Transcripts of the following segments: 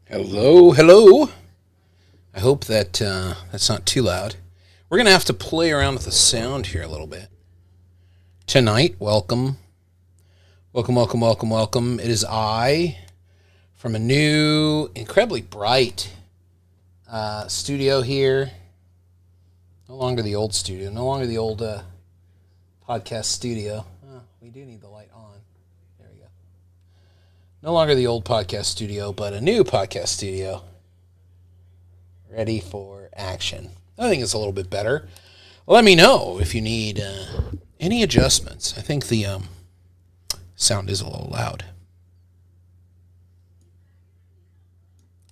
Hello, hello. I hope that that's not too loud. We're going to have to play around with the sound here a little bit. Tonight, welcome. Welcome. It is I from a new, incredibly bright studio here. No longer the old studio, no longer the old podcast studio. Oh, we do need the light on. There we go. No longer the old podcast studio, but a new podcast studio. Ready for action. I think it's a little bit better. Let me know if you need any adjustments. I think the sound is a little loud.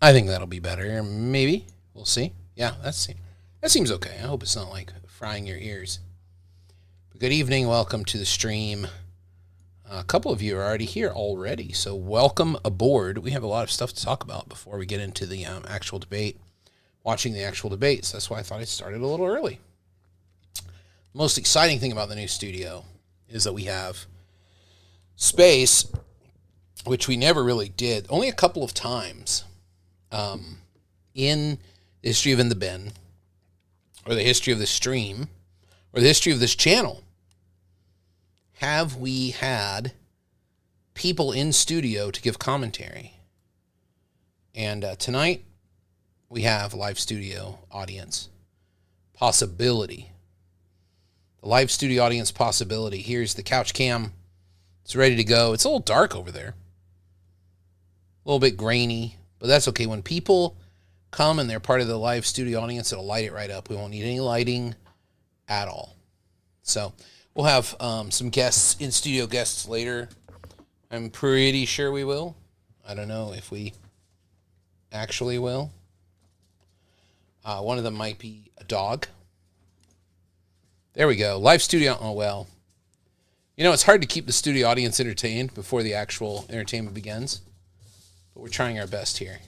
I think that'll be better. Maybe. We'll see. Yeah, that seems okay. I hope it's not like frying your ears. But good evening. Welcome to the stream. A couple of you are already here already, so welcome aboard. We have a lot of stuff to talk about before we get into the actual debate. Watching the actual debates. That's why I thought I started a little early. The most exciting thing about the new studio is that we have space, which we never really did, only a couple of times in the history of In the Bin, or the history of the stream, or the history of this channel, have we had people in studio to give commentary. And tonight, we have live studio audience possibility. The live studio audience possibility. Here's the couch cam. It's ready to go. It's a little dark over there. A little bit grainy, but that's okay. When people come and they're part of the live studio audience, it'll light it right up. We won't need any lighting at all. So we'll have some guests, in-studio guests later. I'm pretty sure we will. I don't know if we actually will. One of them might be a dog. There we go. Live studio. Oh, well. You know, it's hard to keep the studio audience entertained before the actual entertainment begins. But we're trying our best here.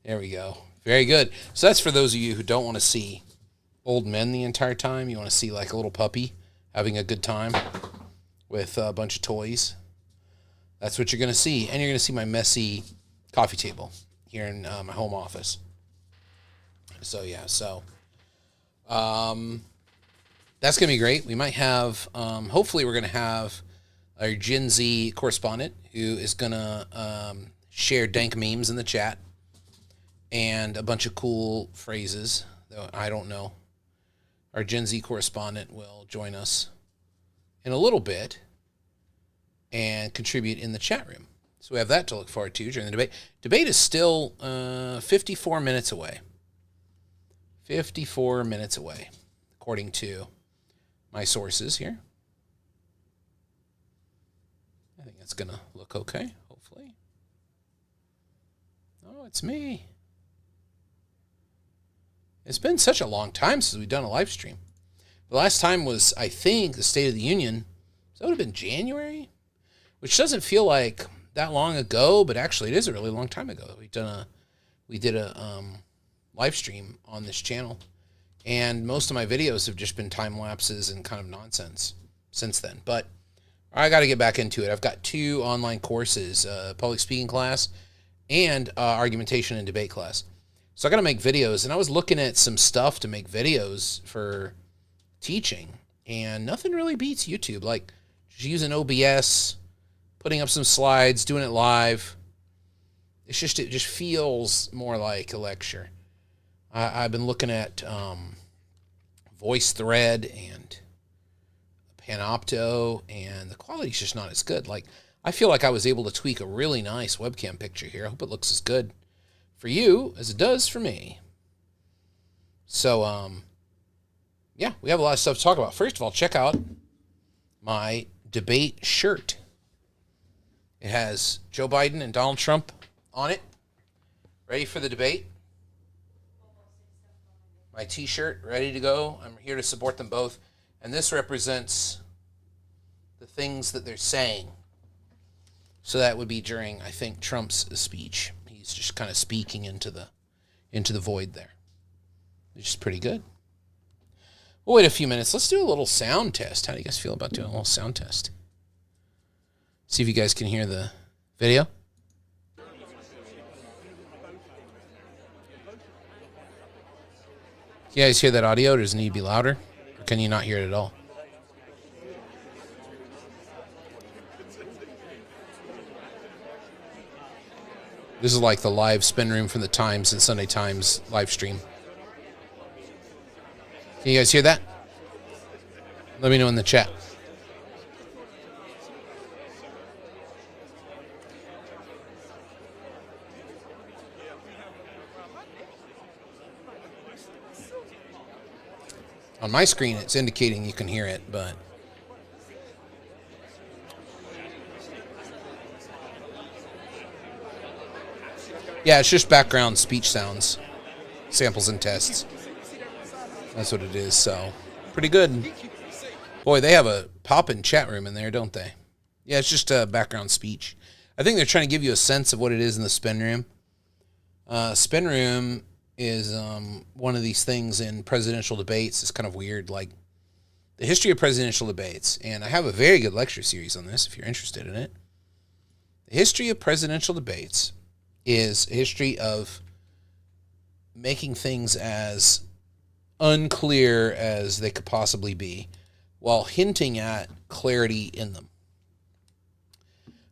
There we go. Very good. So that's for those of you who don't want to see old men the entire time. You want to see like a little puppy having a good time with a bunch of toys. That's what you're going to see. And you're going to see my messy coffee table here in my home office. So, yeah, that's going to be great. We might have, hopefully we're going to have our Gen Z correspondent who is going to share dank memes in the chat and a bunch of cool phrases that I don't know. Our Gen Z correspondent will join us in a little bit and contribute in the chat room. So we have that to look forward to during the debate. Debate is still 54 minutes away. 54 minutes away, according to my sources here. I think that's going to look okay, hopefully. Oh, it's me. It's been such a long time since we've done a live stream. The last time was, I think, the State of the Union. So that would have been January, which doesn't feel like that long ago, but actually it is a really long time ago. We did a live stream on this channel, and most of my videos have just been time lapses and kind of nonsense since then, but I got to get back into it. I've got 2 online courses, public speaking class and argumentation and debate class. So I got to make videos, and I was looking at some stuff to make videos for teaching, and nothing really beats YouTube, like just using OBS, putting up some slides, doing it live. It just feels more like a lecture. I've been looking at VoiceThread and Panopto, and the quality's just not as good. Like, I feel like I was able to tweak a really nice webcam picture here. I hope it looks as good for you as it does for me. So, yeah, we have a lot of stuff to talk about. First of all, check out my debate shirt. It has Joe Biden and Donald Trump on it, ready for the debate. My t-shirt ready to go. I'm here to support them both. And this represents the things that they're saying. So that would be during, I think, Trump's speech. He's just kind of speaking into the void there, which is pretty good. We'll wait a few minutes. Let's do a little sound test. How do you guys feel about doing a little sound test? See if you guys can hear the video. You guys hear that audio? Does it need to be louder? Or can you not hear it at all? This is like the live spin room from the Times and Sunday Times live stream. Can you guys hear that? Let me know in the chat. On my screen, it's indicating you can hear it, but... yeah, it's just background speech sounds, samples and tests. That's what it is, so pretty good. Boy, they have a poppin' chat room in there, don't they? Yeah, it's just background speech. I think they're trying to give you a sense of what it is in the spin room. Spin room is one of these things in presidential debates. It's kind of weird, like the history of presidential debates. And I have a very good lecture series on this if you're interested in it. The history of presidential debates is a history of making things as unclear as they could possibly be while hinting at clarity in them.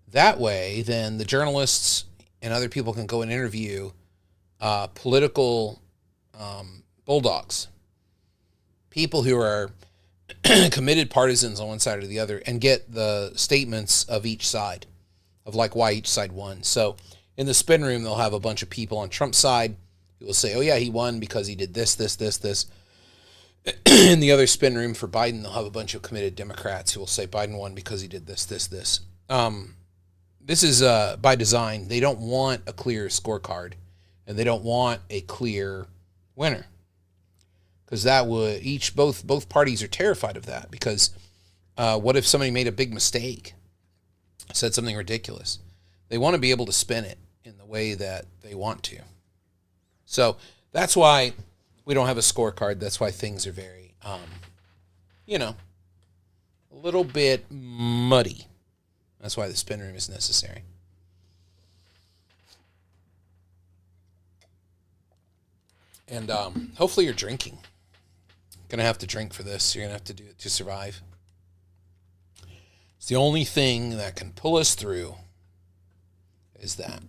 That way, then the journalists and other people can go and interview political bulldogs, people who are committed partisans on one side or the other, and get the statements of each side, of like why each side won. So in the spin room, they'll have a bunch of people on Trump's side who will say, oh yeah, he won because he did this, this, this, this. In the other spin room for Biden, they'll have a bunch of committed Democrats who will say Biden won because he did this, this, this. This is by design. They don't want a clear scorecard, and they don't want a clear winner, because that would both parties are terrified of that. Because what if somebody made a big mistake, said something ridiculous? They want to be able to spin it in the way that they want to. So that's why we don't have a scorecard. That's why things are very, a little bit muddy. That's why the spin room is necessary. And hopefully you're drinking. Going to have to drink for this. You're going to have to do it to survive. It's the only thing that can pull us through is that.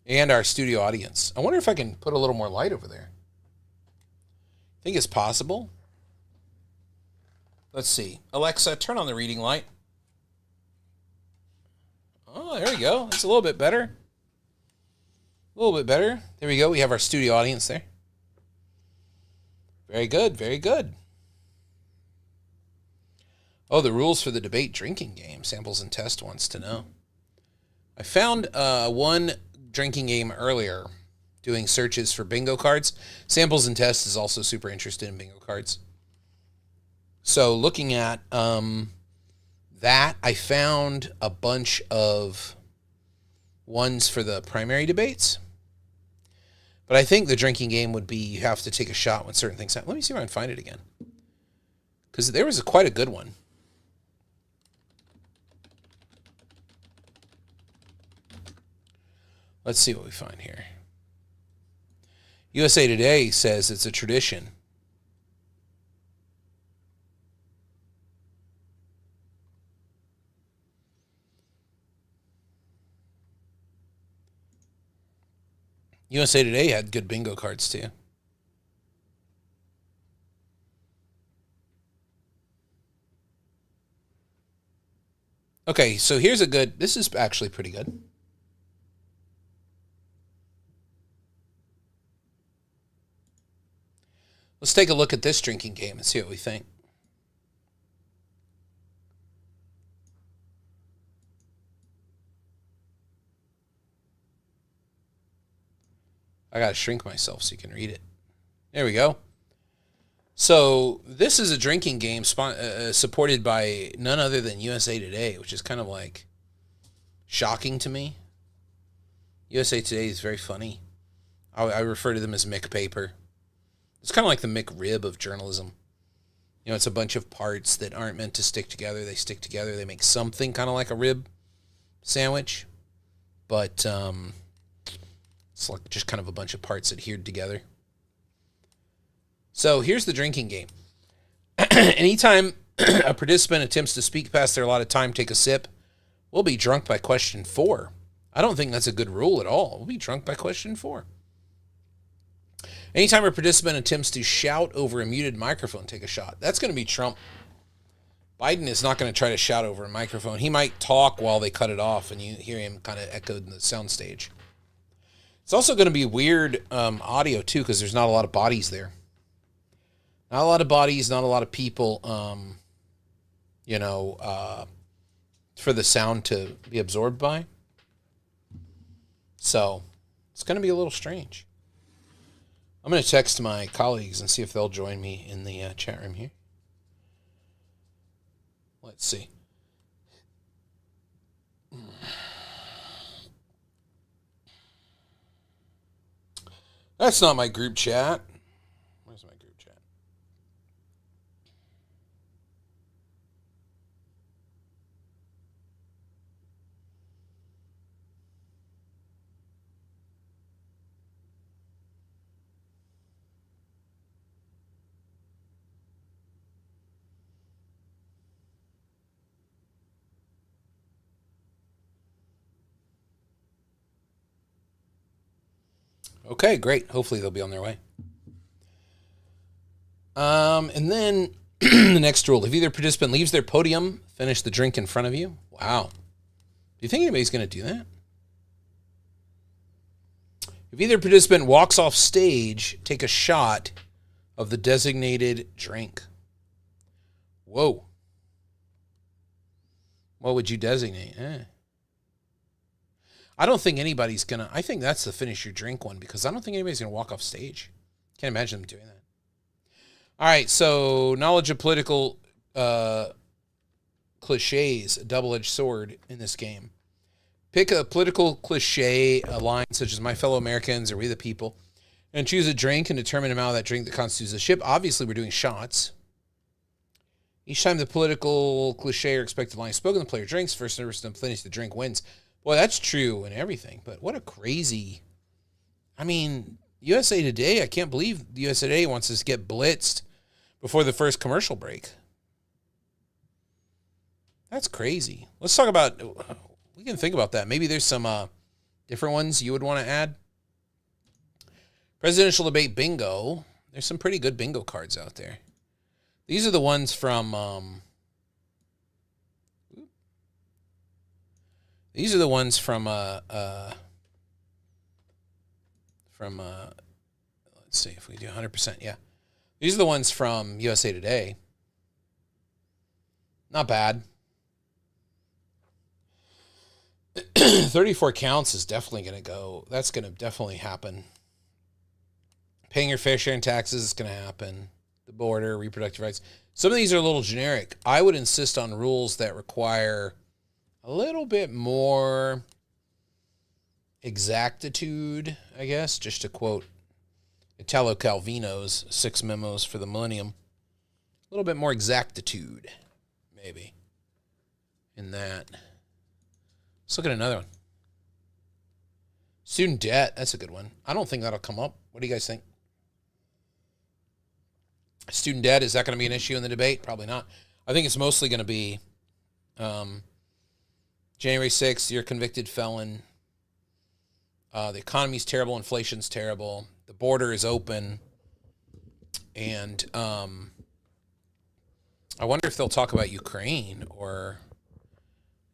And our studio audience. I wonder if I can put a little more light over there. Think it's possible? Let's see. Alexa, turn on the reading light. Oh, there we go. It's a little bit better. A little bit better. There we go. We have our studio audience there. Very good. Very good. Oh, the rules for the debate drinking game. Samples and Test wants to know. I found one drinking game earlier doing searches for bingo cards. Samples and Test is also super interested in bingo cards. So looking at that, I found a bunch of ones for the primary debates. But I think the drinking game would be you have to take a shot when certain things happen. Let me see if I can find it again, because there was quite a good one. Let's see what we find here. USA Today says it's a tradition. USA Today had good bingo cards too. Okay, so here's a good, this is actually pretty good. Let's take a look at this drinking game and see what we think. I got to shrink myself so you can read it. There we go. So this is a drinking game supported by none other than USA Today, which is kind of like shocking to me. USA Today is very funny. I refer to them as McPaper. It's kind of like the McRib of journalism. You know, it's a bunch of parts that aren't meant to stick together. They stick together. They make something kind of like a rib sandwich. But It's like just kind of a bunch of parts adhered together. So here's the drinking game. Anytime a participant attempts to speak past their allotted time, take a sip, we'll be drunk by question 4. I don't think that's a good rule at all. We'll be drunk by question 4. Anytime a participant attempts to shout over a muted microphone, take a shot. That's going to be Trump. Biden is not going to try to shout over a microphone. He might talk while they cut it off, and you hear him kind of echoed in the soundstage. It's also going to be weird audio, too, because there's not a lot of bodies there. Not a lot of bodies, not a lot of people, for the sound to be absorbed by. So it's going to be a little strange. I'm going to text my colleagues and see if they'll join me in the chat room here. Let's see. That's not my group chat. Where's my group chat? Okay, great. Hopefully they'll be on their way. And then the next rule, if either participant leaves their podium, finish the drink in front of you. Wow. Do you think anybody's going to do that? If either participant walks off stage, take a shot of the designated drink. Whoa. What would you designate? I don't think anybody's going to... I think that's the finish your drink one, because I don't think anybody's going to walk off stage. Can't imagine them doing that. All right, so knowledge of political cliches, a double-edged sword in this game. Pick a political cliche, a line such as "My fellow Americans" or "We the people," and choose a drink and determine the amount of that drink that constitutes a ship. Obviously, we're doing shots. Each time the political cliche or expected line is spoken, the player drinks. First person to finish the drink wins. Boy, that's true in everything, but what a crazy... I mean, USA Today, I can't believe USA Today wants us to get blitzed before the first commercial break. That's crazy. Let's talk about... We can think about that. Maybe there's some different ones you would want to add. Presidential debate bingo. There's some pretty good bingo cards out there. These are the ones from... These are the ones from let's see if we do 100%. Yeah. These are the ones from USA Today. Not bad. 34 counts is definitely going to go. That's going to definitely happen. Paying your fair share in taxes is going to happen. The border, reproductive rights. Some of these are a little generic. I would insist on rules that require a little bit more exactitude, I guess, just to quote Italo Calvino's 6 Memos for the Millennium. A little bit more exactitude, maybe, in that. Let's look at another one. Student debt, that's a good one. I don't think that'll come up. What do you guys think? Student debt, is that going to be an issue in the debate? Probably not. I think it's mostly going to be... January 6th, you're a convicted felon. The economy's terrible. Inflation's terrible. The border is open. And I wonder if they'll talk about Ukraine or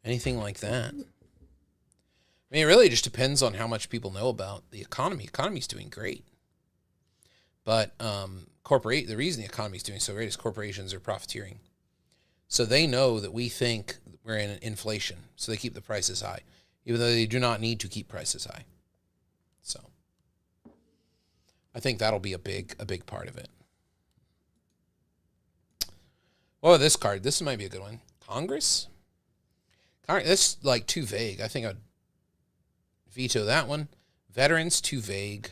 anything like that. I mean, it really just depends on how much people know about the economy. Economy's doing great. But the reason the economy's doing so great is corporations are profiteering. So they know that we think we're in inflation, so they keep the prices high, even though they do not need to keep prices high. So I think that'll be a big part of it. Oh, this card. This might be a good one. Congress? That's like too vague. I think I'd veto that one. Veterans, too vague.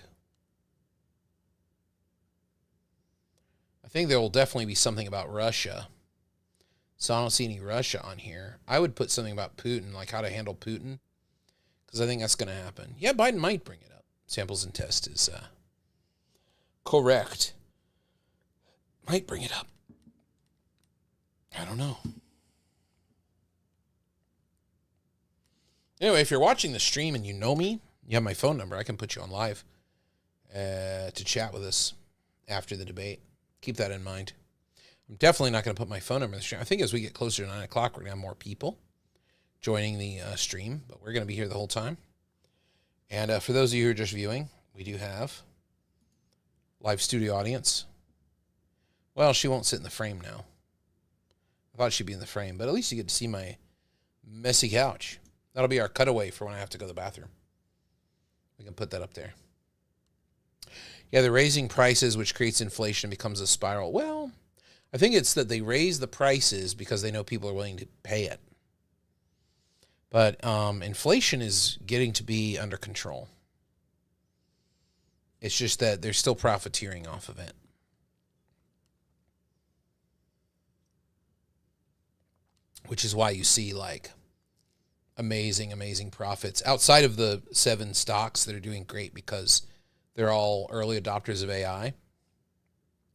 I think there will definitely be something about Russia. So I don't see any Russia on here. I would put something about Putin, like how to handle Putin, because I think that's going to happen. Yeah, Biden might bring it up. samples and test is correct. Might bring it up. I don't know. Anyway, if you're watching the stream and you know me, you have my phone number. I can put you on live to chat with us after the debate. Keep that in mind. I'm definitely not going to put my phone number in the stream. I think as we get closer to 9 o'clock, we're going to have more people joining the stream, but we're going to be here the whole time. And for those of you who are just viewing, we do have live studio audience. Well, she won't sit in the frame now. I thought she'd be in the frame, but at least you get to see my messy couch. That'll be our cutaway for when I have to go to the bathroom. We can put that up there. Yeah, they're raising prices, which creates inflation and becomes a spiral. Well, I think it's that they raise the prices because they know people are willing to pay it. But inflation is getting to be under control. It's just that they're still profiteering off of it. Which is why you see like amazing profits outside of the 7 stocks that are doing great because they're all early adopters of AI.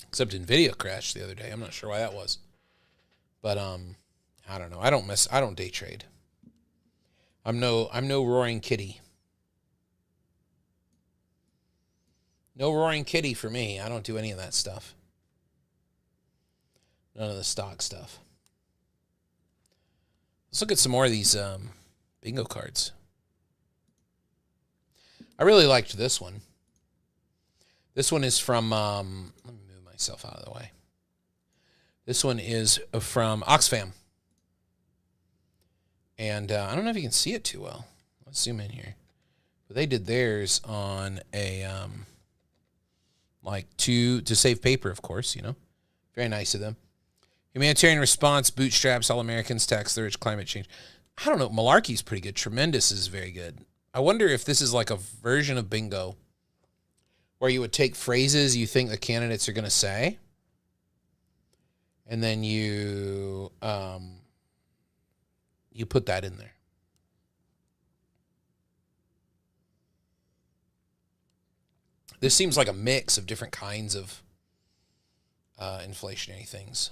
Except NVIDIA crashed the other day. I'm not sure why that was. But I don't know. I don't day trade. I'm no roaring kitty. No roaring kitty for me. I don't do any of that stuff. None of the stock stuff. Let's look at some more of these bingo cards. I really liked this one. This one is from, let me move myself out of the way. This one is from Oxfam. And I don't know if you can see it too well. Let's zoom in here. But they did theirs on a, to save paper, of course, you know. Very nice of them. Humanitarian Response, Bootstraps, All Americans, Tax the Rich, Climate Change. I don't know. Malarkey's pretty good. Tremendous is very good. I wonder if this is like a version of bingo where you would take phrases you think the candidates are going to say, and then you put that in there. This seems like a mix of different kinds of inflationary things.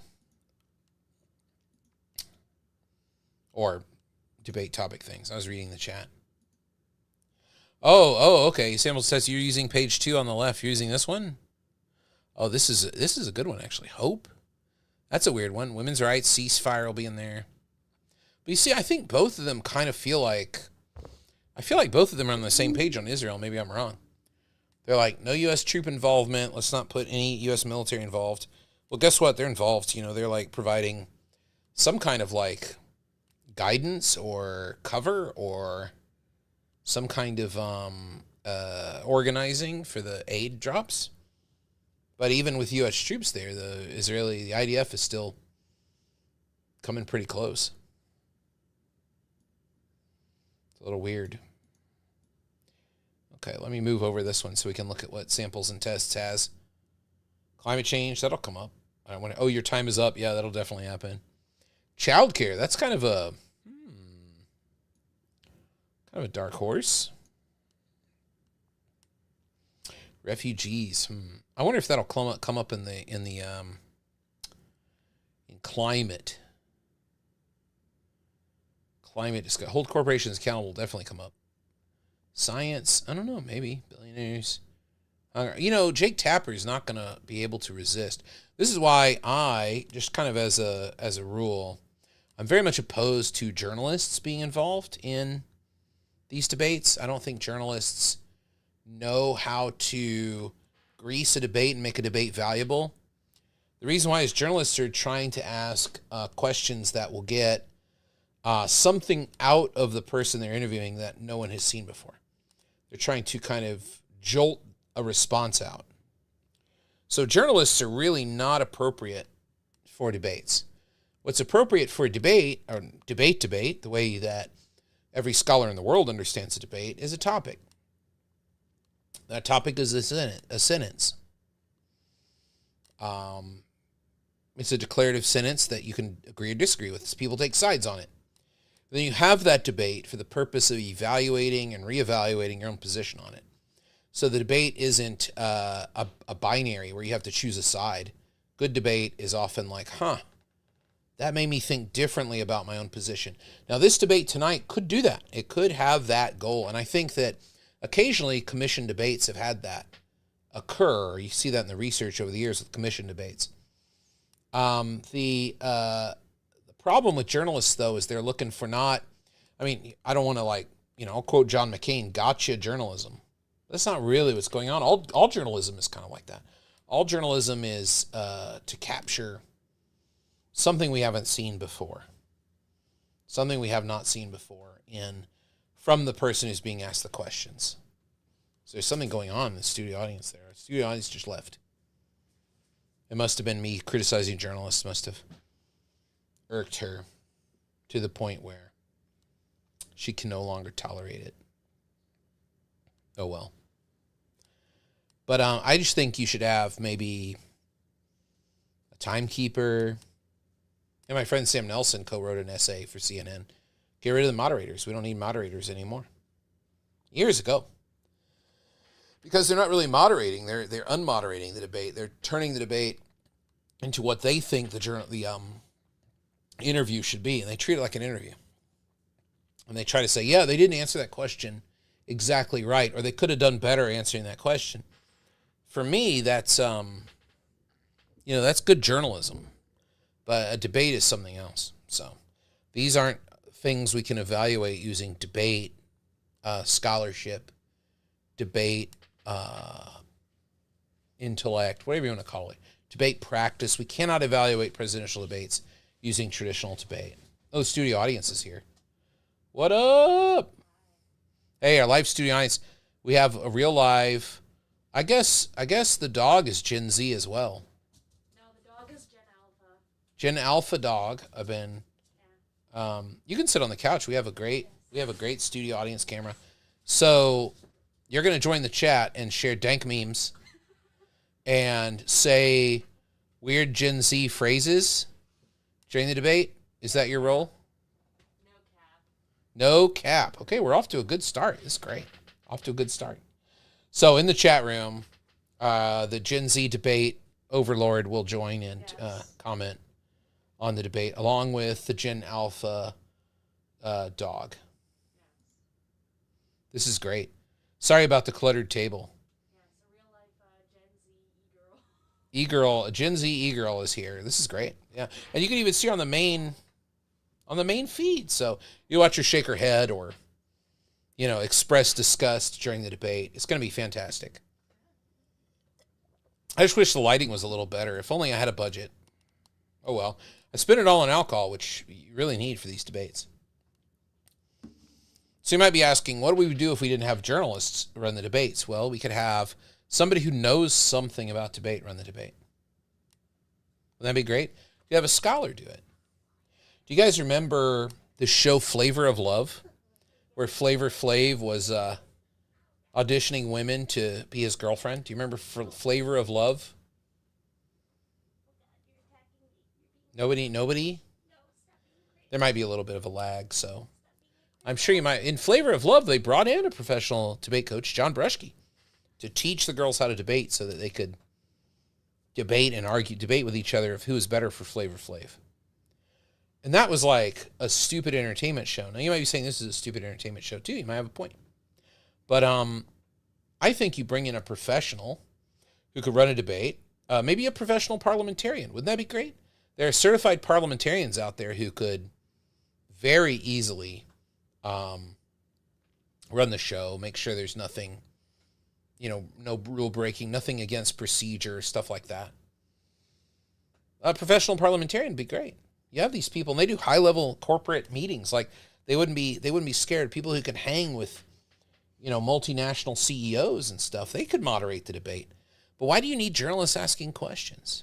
Or debate topic things. I was reading the chat. Oh, okay. Samuel says you're using page 2 on the left. You're using this one? Oh, this is a good one, actually. Hope? That's a weird one. Women's rights, ceasefire will be in there. But you see, I think both of them kind of feel like both of them are on the same page on Israel. Maybe I'm wrong. They're like, no U.S. troop involvement. Let's not put any U.S. military involved. Well, guess what? They're involved. You know, they're like providing some kind of like guidance or cover or some kind of organizing for the aid drops. But even with U.S. troops there, the IDF is still coming pretty close. It's a little weird. Okay, let me move over this one so we can look at what samples and tests has. Climate change, that'll come up. Your time is up. Yeah, that'll definitely happen. Childcare, that's kind of a dark horse. Refugees. I wonder if that'll come up in climate. Climate discussion. Hold corporations accountable will definitely come up. Science, I don't know, maybe. Billionaires. Jake Tapper is not going to be able to resist. This is why I, just kind of as a rule, I'm very much opposed to journalists being involved in these debates. I don't think journalists know how to grease a debate and make a debate valuable. The reason why is journalists are trying to ask questions that will get something out of the person they're interviewing that no one has seen before. They're trying to kind of jolt a response out. So journalists are really not appropriate for debates. What's appropriate for a debate, or debate, the way that every scholar in the world understands a debate, is a topic. That topic is a sentence. It's a declarative sentence that you can agree or disagree with. People take sides on it. Then you have that debate for the purpose of evaluating and reevaluating your own position on it. So the debate isn't a binary where you have to choose a side. Good debate is often like, that made me think differently about my own position. Now, this debate tonight could do that. It could have that goal. And I think that occasionally commission debates have had that occur. You see that in the research over the years with commission debates. The problem with journalists, though, is they're looking for I don't want to I'll quote John McCain, gotcha journalism. That's not really what's going on. All journalism is kind of like that. All journalism is to capture something we haven't seen before. Something we have not seen before from the person who's being asked the questions. So there's something going on in the studio audience there. The studio audience just left. It must have been me criticizing journalists, must have irked her to the point where she can no longer tolerate it. Oh, well. But I just think you should have maybe a timekeeper. And my friend Sam Nelson co-wrote an essay for CNN. Get rid of the moderators. We don't need moderators anymore. Years ago. Because they're not really moderating. They're unmoderating the debate. They're turning the debate into what they think the interview should be. And they treat it like an interview. And they try to say, yeah, they didn't answer that question exactly right. Or they could have done better answering that question. For me, that's that's good journalism. But a debate is something else. So these aren't things we can evaluate using debate, scholarship, debate, intellect, whatever you want to call it. Debate practice. We cannot evaluate presidential debates using traditional debate. Oh, the studio audience is here. What up? Hey, our live studio audience. We have a real live. I guess the dog is Gen Z as well. No, the dog is Gen Alpha. Gen Alpha dog. I've been. You can sit on the couch. We have a great studio audience camera. So you're going to join the chat and share dank memes and say weird Gen Z phrases during the debate. Is that your role? No cap. Okay, we're off to a good start. This is great. Off to a good start. So in the chat room, the Gen Z debate overlord will join and comment on the debate, along with the Gen Alpha dog. This is great. Sorry about the cluttered table. Yeah, it's a real life Gen Z e-girl. A Gen Z e-girl is here. This is great. Yeah, and you can even see her on the main feed. So you watch her shake her head or express disgust during the debate. It's going to be fantastic. I just wish the lighting was a little better. If only I had a budget. Oh well. I spent it all on alcohol, which you really need for these debates. So you might be asking, what do we do if we didn't have journalists run the debates? Well, we could have somebody who knows something about debate run the debate. Wouldn't that be great? You have a scholar do it. Do you guys remember the show Flavor of Love, where Flavor Flav was auditioning women to be his girlfriend? Do you remember Flavor of Love? Nobody? There might be a little bit of a lag, so I'm sure you might. In Flavor of Love, they brought in a professional debate coach, John Brushke, to teach the girls how to debate so that they could debate with each other of who is better for Flavor Flav. And that was like a stupid entertainment show. Now, you might be saying this is a stupid entertainment show, too. You might have a point. But I think you bring in a professional who could run a debate, maybe a professional parliamentarian. Wouldn't that be great? There are certified parliamentarians out there who could very easily run the show, make sure there's nothing, no rule breaking, nothing against procedure, stuff like that. A professional parliamentarian would be great. You have these people, and they do high-level corporate meetings. Like they wouldn't be scared. People who can hang with, multinational CEOs and stuff. They could moderate the debate. But why do you need journalists asking questions?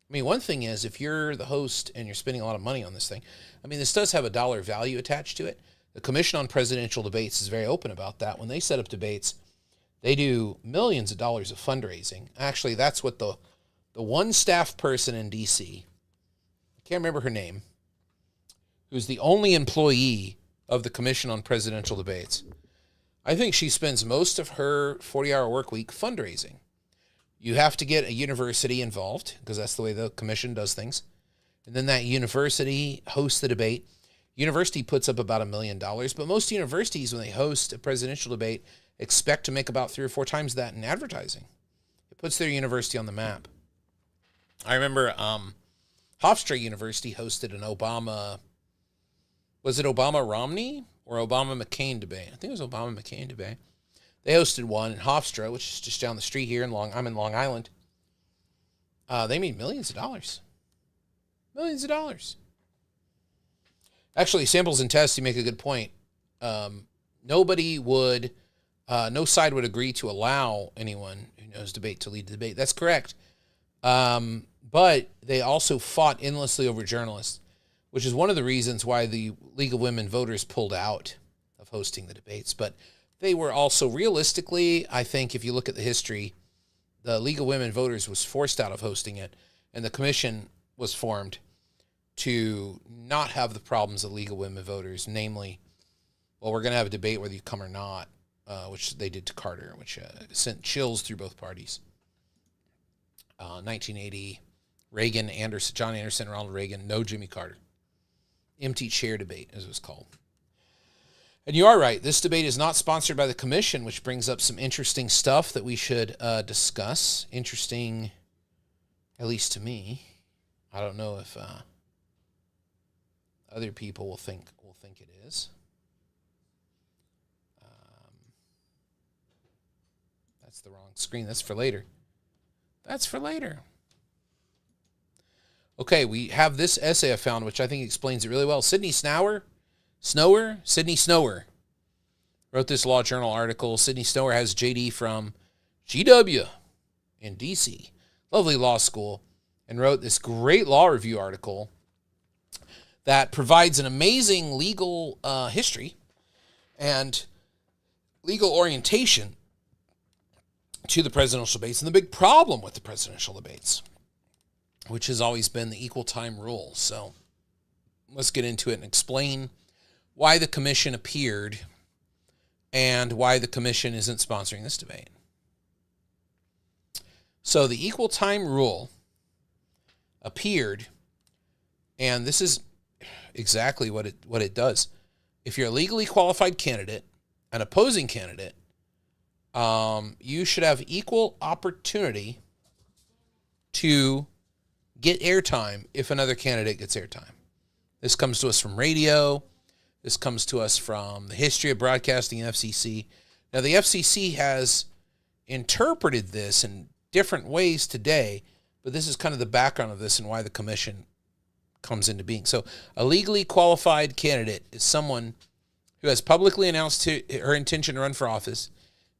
I mean, one thing is, if you're the host and you're spending a lot of money on this thing, this does have a dollar value attached to it. The Commission on Presidential Debates is very open about that. When they set up debates, they do millions of dollars of fundraising. Actually, that's what the one staff person in D.C., I can't remember her name, who's the only employee of the Commission on Presidential Debates. I think she spends most of her 40-hour work week fundraising. You have to get a university involved because that's the way the commission does things. And then that university hosts the debate. University puts up about $1 million, but most universities, when they host a presidential debate, expect to make about 3 or 4 times that in advertising. It puts their university on the map. I remember Hofstra University hosted an Obama, was it Obama-Romney or Obama-McCain debate? I think it was Obama-McCain debate. They hosted one in Hofstra, which is just down the street here I'm in Long Island. They made millions of dollars. Millions of dollars. Actually, samples and tests, you make a good point. Nobody would, no side would agree to allow anyone who knows debate to lead the debate. That's correct. But they also fought endlessly over journalists, which is one of the reasons why the League of Women Voters pulled out of hosting the debates. But they were also, realistically, I think if you look at the history, the League of Women Voters was forced out of hosting it, and the commission was formed to not have the problems of League of Women Voters, namely, well, we're going to have a debate whether you come or not, which they did to Carter, which sent chills through both parties. 1980, Reagan, John Anderson, Ronald Reagan, no Jimmy Carter. Empty chair debate, as it was called. And you are right. This debate is not sponsored by the commission, which brings up some interesting stuff that we should discuss. Interesting, at least to me. I don't know if other people will think it is. That's the wrong screen. That's for later. Okay, we have this essay I found, which I think explains it really well. Sydney Snower wrote this Law Journal article. Sydney Snower has JD from GW in D.C., lovely law school, and wrote this great law review article that provides an amazing legal history and legal orientation to the presidential debates and the big problem with the presidential debates, which has always been the equal time rule. So let's get into it and explain why the commission appeared and why the commission isn't sponsoring this debate. So the equal time rule appeared, and this is exactly what it does. If you're a legally qualified candidate, an opposing candidate, you should have equal opportunity to get airtime if another candidate gets airtime. This comes to us from radio. This comes to us from the history of broadcasting and FCC. Now, the FCC has interpreted this in different ways today, but this is kind of the background of this and why the commission comes into being. So a legally qualified candidate is someone who has publicly announced her intention to run for office,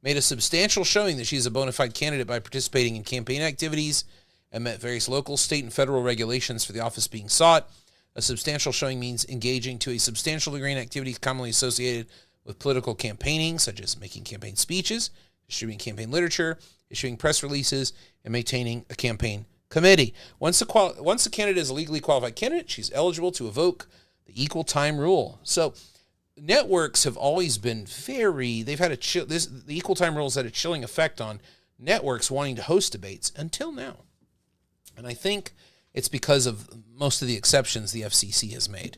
made a substantial showing that she's a bona fide candidate by participating in campaign activities, and met various local, state, and federal regulations for the office being sought. A substantial showing means engaging to a substantial degree in activities commonly associated with political campaigning, such as making campaign speeches, distributing campaign literature, issuing press releases, and maintaining a campaign committee. Once the candidate is a legally qualified candidate, she's eligible to evoke the equal time rule. So networks have always been they've had the equal time rule has had a chilling effect on networks wanting to host debates until now. And I think it's because of most of the exceptions the FCC has made.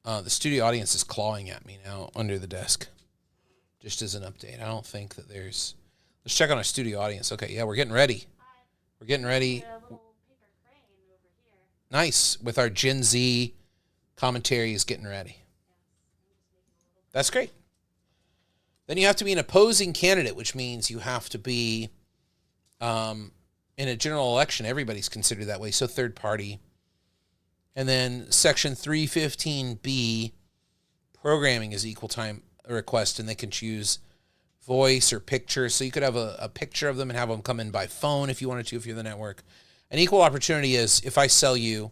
The studio audience is clawing at me now under the desk, just as an update. I don't think that there's... Let's check on our studio audience. Okay, yeah, we're getting ready. We're getting ready. A little paper crane over here. Nice. With our Gen Z commentary is getting ready. That's great. Then you have to be an opposing candidate, which means you have to be... in a general election, everybody's considered that way, so third party. And then Section 315B, programming is equal time request, and they can choose voice or picture. So you could have a picture of them and have them come in by phone if you wanted to, if you're the network. An equal opportunity is if I sell you,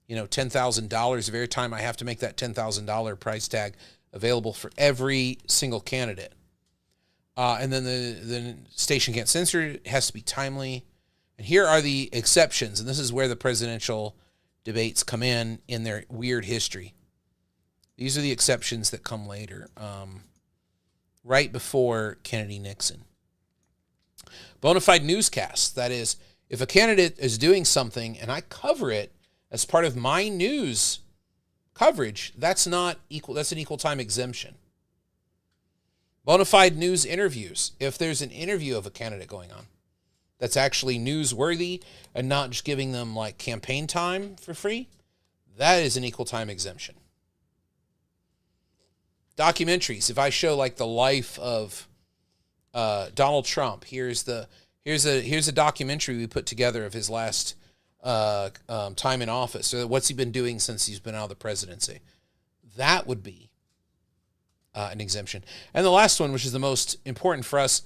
$10,000 of airtime, I have to make that $10,000 price tag available for every single candidate. And then the station can't censor it. It has to be timely. And here are the exceptions, and this is where the presidential debates come in their weird history. These are the exceptions that come later. right before Kennedy-Nixon. Bona fide newscasts, that is, if a candidate is doing something and I cover it as part of my news coverage, that's not equal. That's an equal time exemption. Bona fide news interviews, if there's an interview of a candidate going on that's actually newsworthy and not just giving them like campaign time for free, that is an equal time exemption. Documentaries, if I show like the life of Donald Trump, here's a documentary we put together of his last time in office, or what's he been doing since he's been out of the presidency, that would be an exemption. And the last one, which is the most important for us,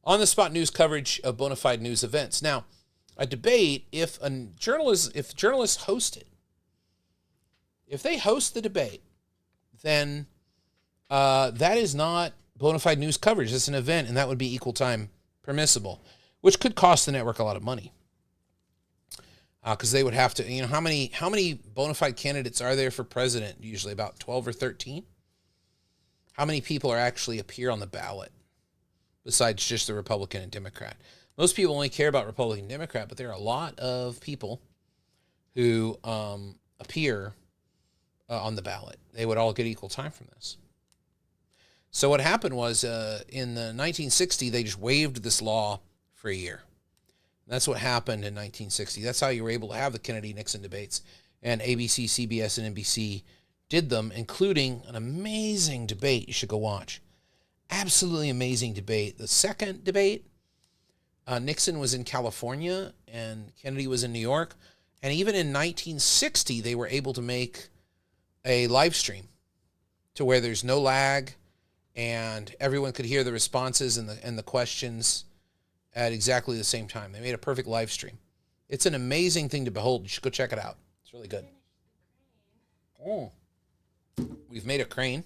on-the-spot news coverage of bona fide news events. Now, a debate, if journalists host it, if they host the debate, then that is not bona fide news coverage. It's an event, and that would be equal time permissible, which could cost the network a lot of money. Because they would have to, how many bona fide candidates are there for president? Usually about 12 or 13. How many people actually appear on the ballot besides just the Republican and Democrat? Most people only care about Republican and Democrat, but there are a lot of people who appear on the ballot. They would all get equal time from this. So what happened was in the 1960, they just waived this law for a year. That's what happened in 1960. That's how you were able to have the Kennedy-Nixon debates. And ABC, CBS, and NBC did them, including an amazing debate you should go watch. Absolutely amazing debate. The second debate, Nixon was in California and Kennedy was in New York. And even in 1960, they were able to make a live stream to where there's no lag and everyone could hear the responses and the questions at exactly the same time. They made a perfect live stream. It's an amazing thing to behold. You should go check it out. It's really good. Oh, we've made a crane.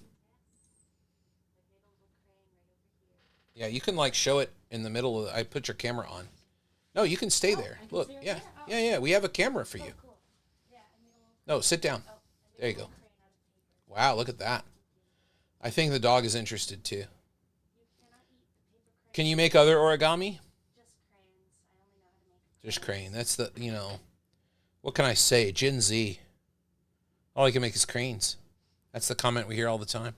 Yeah, you can like show it in the middle of. I put your camera on. No, you can stay there. Look, yeah. We have a camera for you. No, sit down. There you go. Wow, look at that. I think the dog is interested too. Can you make other origami? Just crane. That's the, what can I say? Gen Z. All I can make is cranes. That's the comment we hear all the time.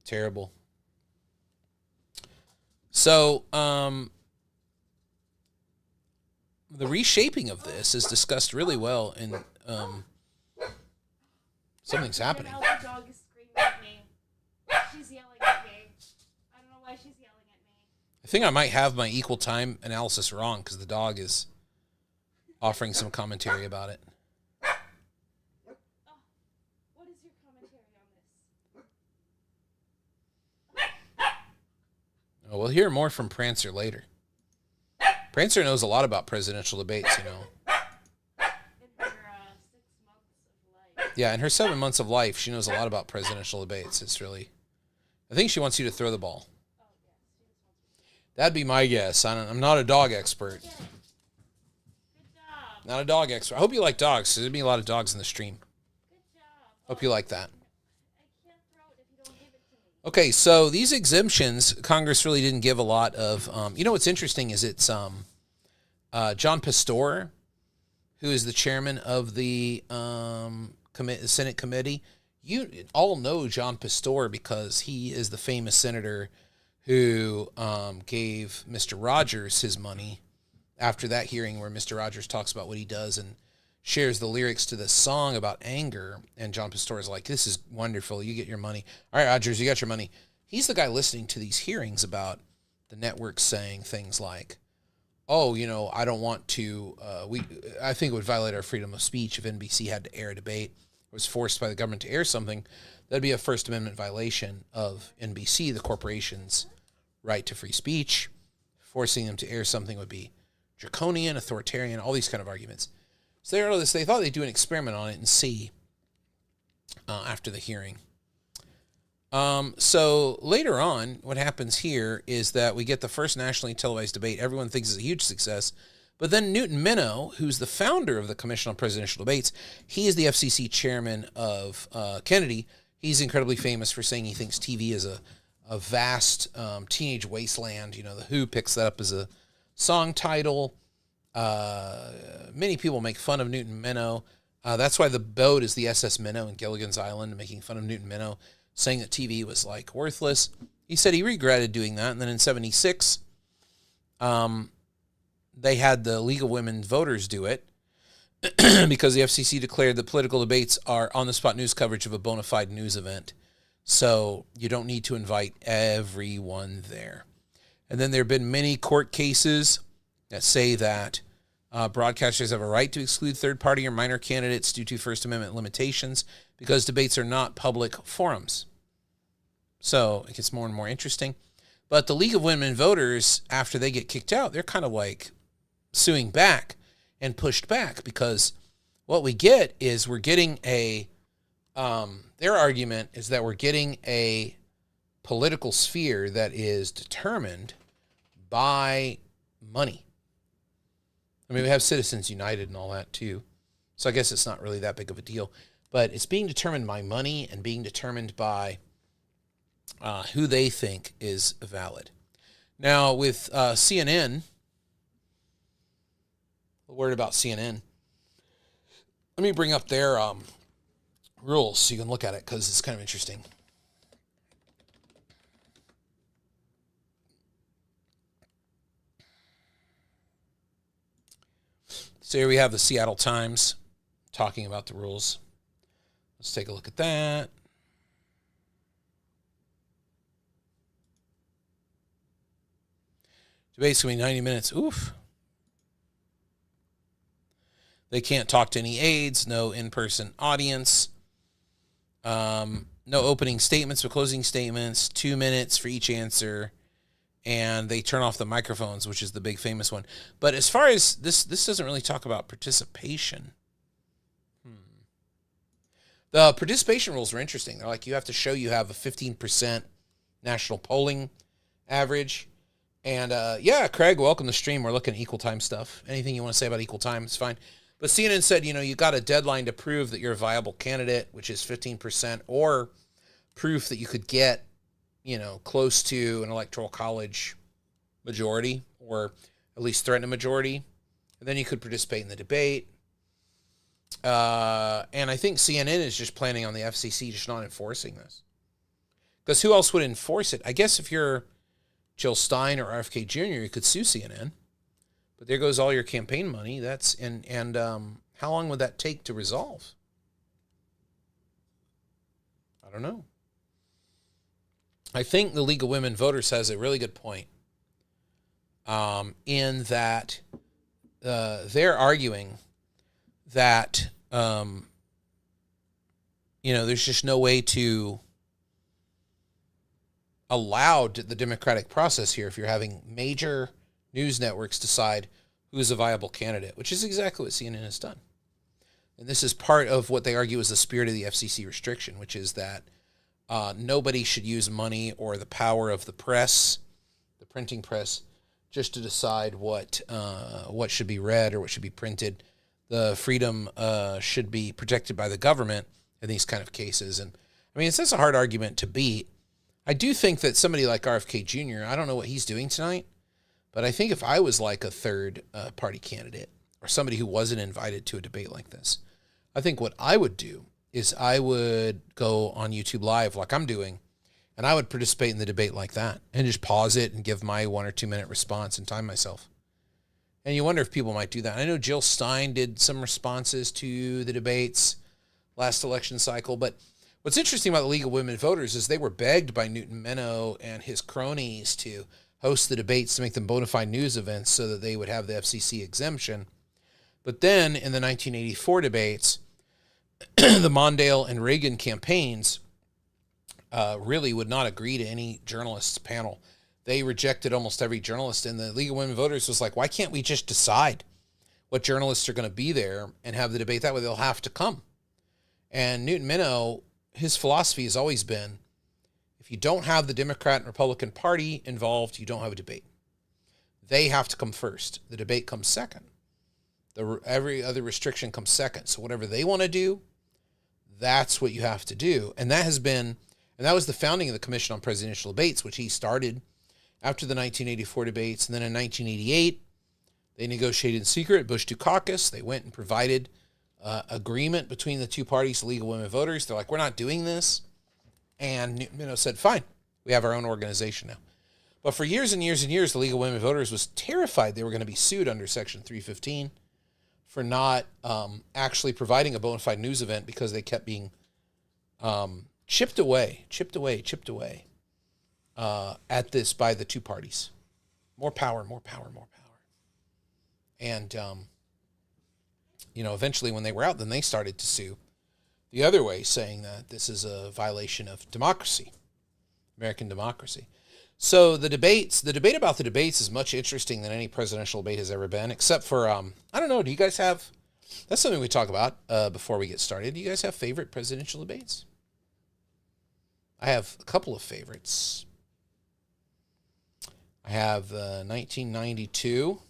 Terrible. So, the reshaping of this is discussed really well in, something's happening. The dog is screaming at me. She's yelling at me. I don't know why she's yelling at me. I think I might have my equal time analysis wrong because the dog is offering some commentary about it. What is your commentary on this? Oh, we'll hear more from Prancer later. Prancer knows a lot about presidential debates, In her 6 months of life. Yeah, in her 7 months of life, she knows a lot about presidential debates. It's really... I think she wants you to throw the ball. That'd be my guess. I'm not a dog expert. Good job. Not a dog expert. I hope you like dogs. There's going to be a lot of dogs in the stream. Good job. Hope you like that. I can't throw it if you don't give it to me. Okay, so these exemptions, Congress really didn't give a lot of... what's interesting is it's John Pastor, who is the chairman of the Senate committee. You all know John Pastor because he is the famous senator who gave Mr. Rogers his money after that hearing where Mr. Rogers talks about what he does and shares the lyrics to this song about anger. And John Pastor is like, this is wonderful. You get your money. All right, Rogers, you got your money. He's the guy listening to these hearings about the network saying things like, oh, I don't want to, I think it would violate our freedom of speech if NBC had to air a debate, was forced by the government to air something. That'd be a First Amendment violation of NBC, the corporation's right to free speech. Forcing them to air something would be draconian, authoritarian, all these kind of arguments. So they thought they'd do an experiment on it and see after the hearing. So later on, what happens here is that we get the first nationally televised debate. Everyone thinks it's a huge success. But then Newton Minow, who's the founder of the Commission on Presidential Debates, he is the FCC chairman of Kennedy. He's incredibly famous for saying he thinks TV is a vast teenage wasteland. You know, The Who picks that up as a song title. Many people make fun of Newton Minnow. That's why the boat is the SS Minnow in Gilligan's Island, making fun of Newton Minnow, saying that TV was like worthless. He said he regretted doing that. And then in 76, they had the League of Women Voters do it because the FCC declared that political debates are on-the-spot news coverage of a bona fide news event. So you don't need to invite everyone there. And then there have been many court cases that say that broadcasters have a right to exclude third-party or minor candidates due to First Amendment limitations because debates are not public forums. So it gets more and more interesting. But the League of Women Voters, after they get kicked out, they're kind of like suing back and pushed back because what we get is we're getting a, their argument is that we're getting a political sphere that is determined by money. I mean, we have Citizens United and all that too. So I guess it's not really that big of a deal. But it's being determined by money and being determined by who they think is valid. Now, with CNN, a word about CNN. Let me bring up their rules so you can look at it because it's kind of interesting. So here we have the Seattle Times talking about the rules. Let's take a look at that. Debate's going to be 90 minutes. Oof. They can't talk to any aides, no in-person audience, no opening statements or closing statements, 2 minutes for each answer, and they turn off the microphones, which is the big famous one. But as far as this doesn't really talk about participation. The participation rules are interesting. They're like you have to show you have a 15% national polling average. And yeah, Craig, welcome to the stream. We're looking at equal time stuff. Anything you want to say about equal time, it's fine. But CNN said, you know, you got a deadline to prove that you're a viable candidate, which is 15%, or proof that you could get, you know, close to an electoral college majority, or at least threaten a majority. And then you could participate in the debate. And I think CNN is just planning on the FCC just not enforcing this. Because who else would enforce it? I guess if you're Jill Stein or RFK Jr., you could sue CNN. But there goes all your campaign money. That's and how long would that take to resolve? I don't know. I think the League of Women Voters has a really good point in that they're arguing that you know, there's just no way to allow the democratic process here if you're having major news networks decide who is a viable candidate, which is exactly what CNN has done. And this is part of what they argue is the spirit of the FCC restriction, which is that nobody should use money or the power of the press, the printing press, just to decide what should be read or what should be printed. The freedom should be protected by the government in these kind of cases. And I mean, it's a hard argument to beat. I do think that somebody like RFK Jr., I don't know what he's doing tonight, but I think if I was like a third party candidate or somebody who wasn't invited to a debate like this, I think what I would do is I would go on YouTube Live like I'm doing, and I would participate in the debate like that and just pause it and give my 1 or 2 minute response and time myself. And you wonder if people might do that. I know Jill Stein did some responses to the debates last election cycle, but what's interesting about the League of Women Voters is they were begged by Newton Minnow and his cronies to host the debates to make them bona fide news events so that they would have the FCC exemption. But then in the 1984 debates, the Mondale and Reagan campaigns really would not agree to any journalists panel. They rejected almost every journalist, and the League of Women Voters was like, why can't we just decide what journalists are going to be there and have the debate? That way they'll have to come. And Newton Minnow, his philosophy has always been, if you don't have the Democrat and Republican Party involved, you don't have a debate. They have to come first. The debate comes second. Every other restriction comes second. So whatever they want to do, that's what you have to do. And that was the founding of the Commission on Presidential Debates, which he started after the 1984 debates. And then in 1988, they negotiated in secret at Bush 2 caucus. They went and provided agreement between the two parties, legal women voters. They're like, we're not doing this. And said, fine, we have our own organization now. But for years and years and years, the League of Women Voters was terrified they were going to be sued under Section 315 for not actually providing a bona fide news event because they kept being chipped away at this by the two parties. More power. And, eventually when they were out, then they started to sue the other way, saying that this is a violation of democracy, American democracy. So the debate about the debates is much interesting than any presidential debate has ever been, except for, I don't know, do you guys have, that's something we talk about before we get started. Do you guys have favorite presidential debates? I have a couple of favorites. I have the 1992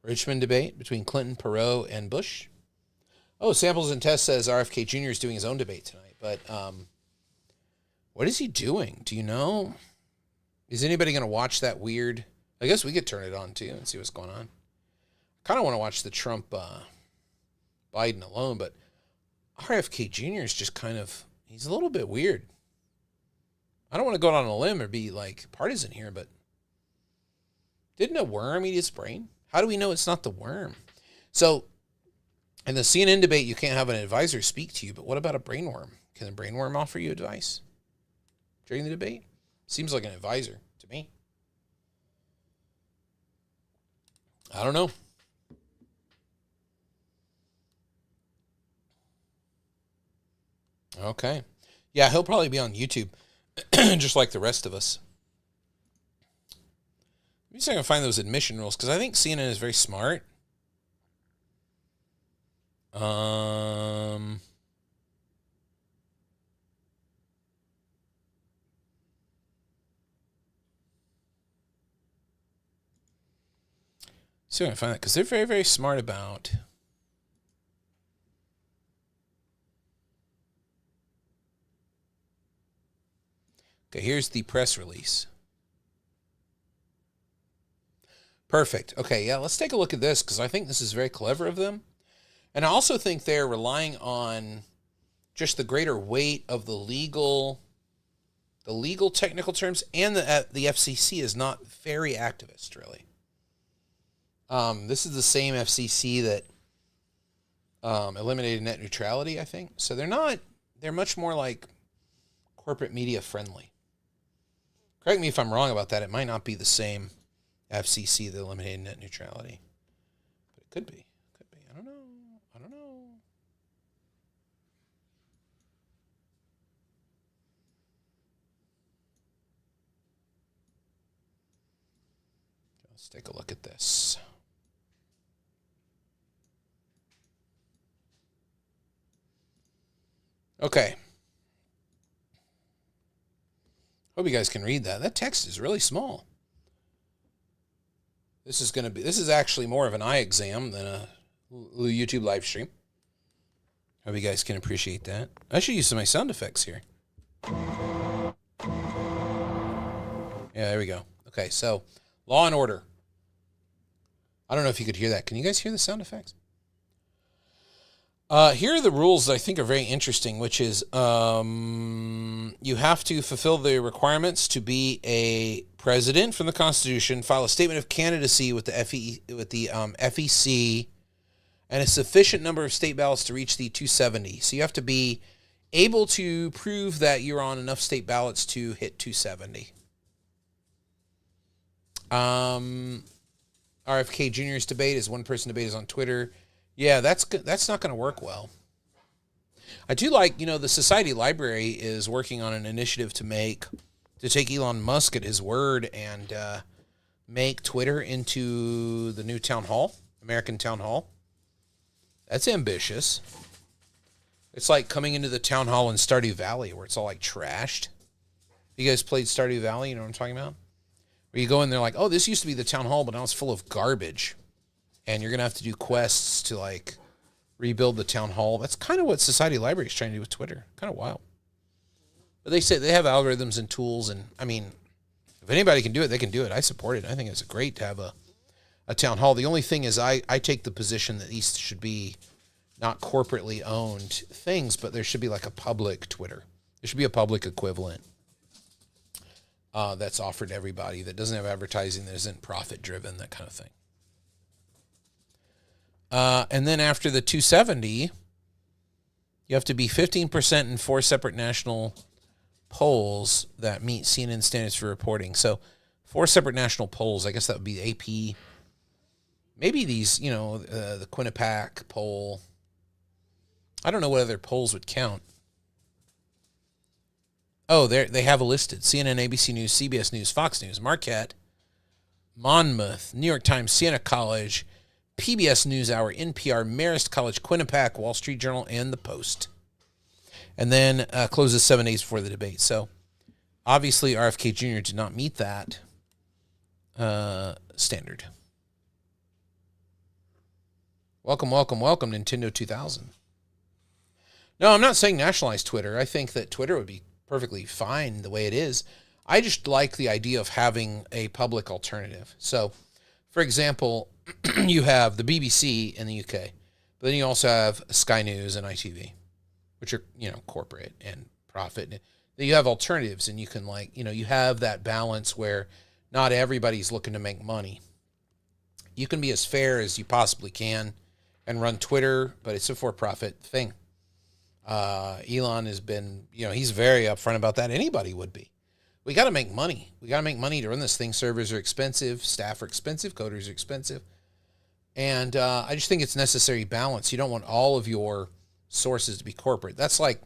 Richmond debate between Clinton, Perot, and Bush. Oh, Samples and Test says RFK Jr. is doing his own debate tonight, but what is he doing? Do you know? Is anybody going to watch that weird? I guess we could turn it on too and see what's going on. I kind of want to watch the Trump Biden alone, but RFK Jr. is just he's a little bit weird. I don't want to go out on a limb or be like partisan here, but didn't a worm eat his brain? How do we know it's not the worm? So in the CNN debate, you can't have an advisor speak to you, but what about a brainworm? Can a brainworm offer you advice during the debate? Seems like an advisor to me. I don't know. Okay. Yeah, he'll probably be on YouTube, just like the rest of us. Let me see if I can find those admission rules, because I think CNN is very smart. See if I can find that, because they're very, very smart about. Okay, here's the press release. Perfect. Okay, yeah, let's take a look at this, because I think this is very clever of them. And I also think they're relying on just the greater weight of the legal technical terms, and the FCC is not very activist, really. This is the same FCC that eliminated net neutrality, I think. So they're much more like corporate media friendly. Correct me if I'm wrong about that. It might not be the same FCC that eliminated net neutrality, but it could be. I don't know. Let's take a look at this. Okay. Hope you guys can read that. That text is really small. This is actually more of an eye exam than a YouTube live stream. Hope you guys can appreciate that. I should use some of my sound effects here. Yeah, there we go. Okay, so Law and Order. I don't know if you could hear that. Can you guys hear the sound effects? Here are the rules that I think are very interesting, which is you have to fulfill the requirements to be a president from the Constitution, file a statement of candidacy with the FEC, and a sufficient number of state ballots to reach the 270. So you have to be able to prove that you're on enough state ballots to hit 270. RFK Jr.'s debate is one-person debate is on Twitter. Yeah, that's not going to work well. I do like, the Society Library is working on an initiative to take Elon Musk at his word and make Twitter into the new town hall, American town hall. That's ambitious. It's like coming into the town hall in Stardew Valley where it's all like trashed. You guys played Stardew Valley? You know what I'm talking about? Where you go in there like, oh, this used to be the town hall, but now it's full of garbage. And you're going to have to do quests to, like, rebuild the town hall. That's kind of what Society Library is trying to do with Twitter. Kind of wild. But they say they have algorithms and tools, and I mean, if anybody can do it, they can do it. I support it. I think it's great to have a town hall. The only thing is I take the position that these should be not corporately owned things, but there should be like a public Twitter. There should be a public equivalent that's offered to everybody, that doesn't have advertising, that isn't profit driven, that kind of thing. And then after the 270, you have to be 15% in 4 separate national polls that meet CNN standards for reporting. So 4 separate national polls, I guess that would be AP. Maybe these, the Quinnipiac poll. I don't know what other polls would count. Oh, they have it listed. CNN, ABC News, CBS News, Fox News, Marquette, Monmouth, New York Times, Siena College, PBS NewsHour, NPR, Marist College, Quinnipiac, Wall Street Journal, and The Post. And then closes 7 days before the debate. So obviously RFK Jr. did not meet that standard. Welcome, Nintendo 2000. No, I'm not saying nationalize Twitter. I think that Twitter would be perfectly fine the way it is. I just like the idea of having a public alternative. So, for example, you have the BBC in the UK, but then you also have Sky News and ITV, which are, corporate and profit. Then you have alternatives, and you can you have that balance where not everybody's looking to make money. You can be as fair as you possibly can and run Twitter, but it's a for-profit thing. Elon has been, he's very upfront about that. Anybody would be. We got to make money. We got to make money to run this thing. Servers are expensive. Staff are expensive. Coders are expensive. And I just think it's necessary balance. You don't want all of your sources to be corporate. That's like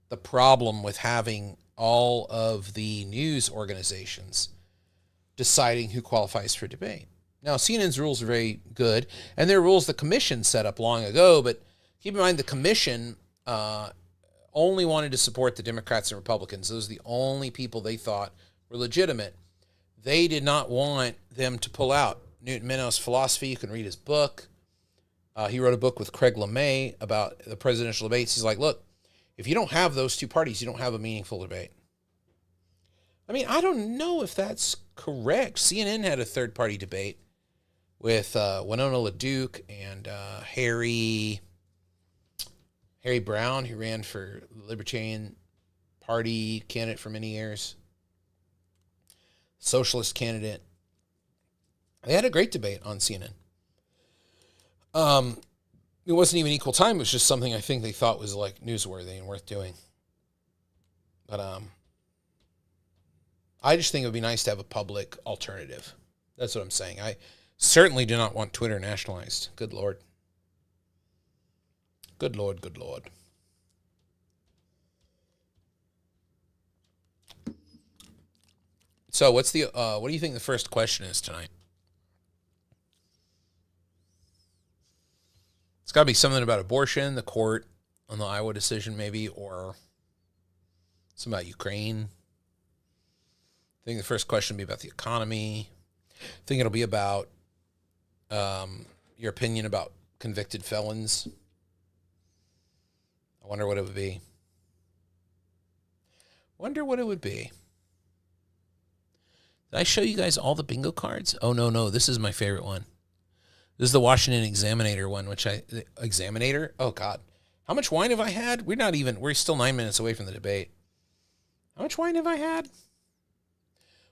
the problem with having all of the news organizations deciding who qualifies for debate. Now, CNN's rules are very good, and they're rules the commission set up long ago, but keep in mind the commission only wanted to support the Democrats and Republicans. Those are the only people they thought were legitimate. They did not want them to pull out. Newton Minnow's philosophy, you can read his book. He wrote a book with Craig LeMay about the presidential debates. He's like, look, if you don't have those two parties, you don't have a meaningful debate. I mean, I don't know if that's correct. CNN had a third-party debate with Winona LaDuke and Harry Brown, who ran for the Libertarian Party candidate for many years, socialist candidate. They had a great debate on CNN. It wasn't even equal time. It was just something I think they thought was like newsworthy and worth doing. But I just think it would be nice to have a public alternative. That's what I'm saying. I certainly do not want Twitter nationalized. Good Lord. Good Lord, good Lord. So what do you think the first question is tonight? It's got to be something about abortion, the court on the Iowa decision maybe, or something about Ukraine. I think the first question will be about the economy. I think it'll be about your opinion about convicted felons. I wonder what it would be. Did I show you guys all the bingo cards? Oh, no. This is my favorite one. This is the Washington Examiner one, Examiner? Oh, God. How much wine have I had? We're still 9 minutes away from the debate. How much wine have I had?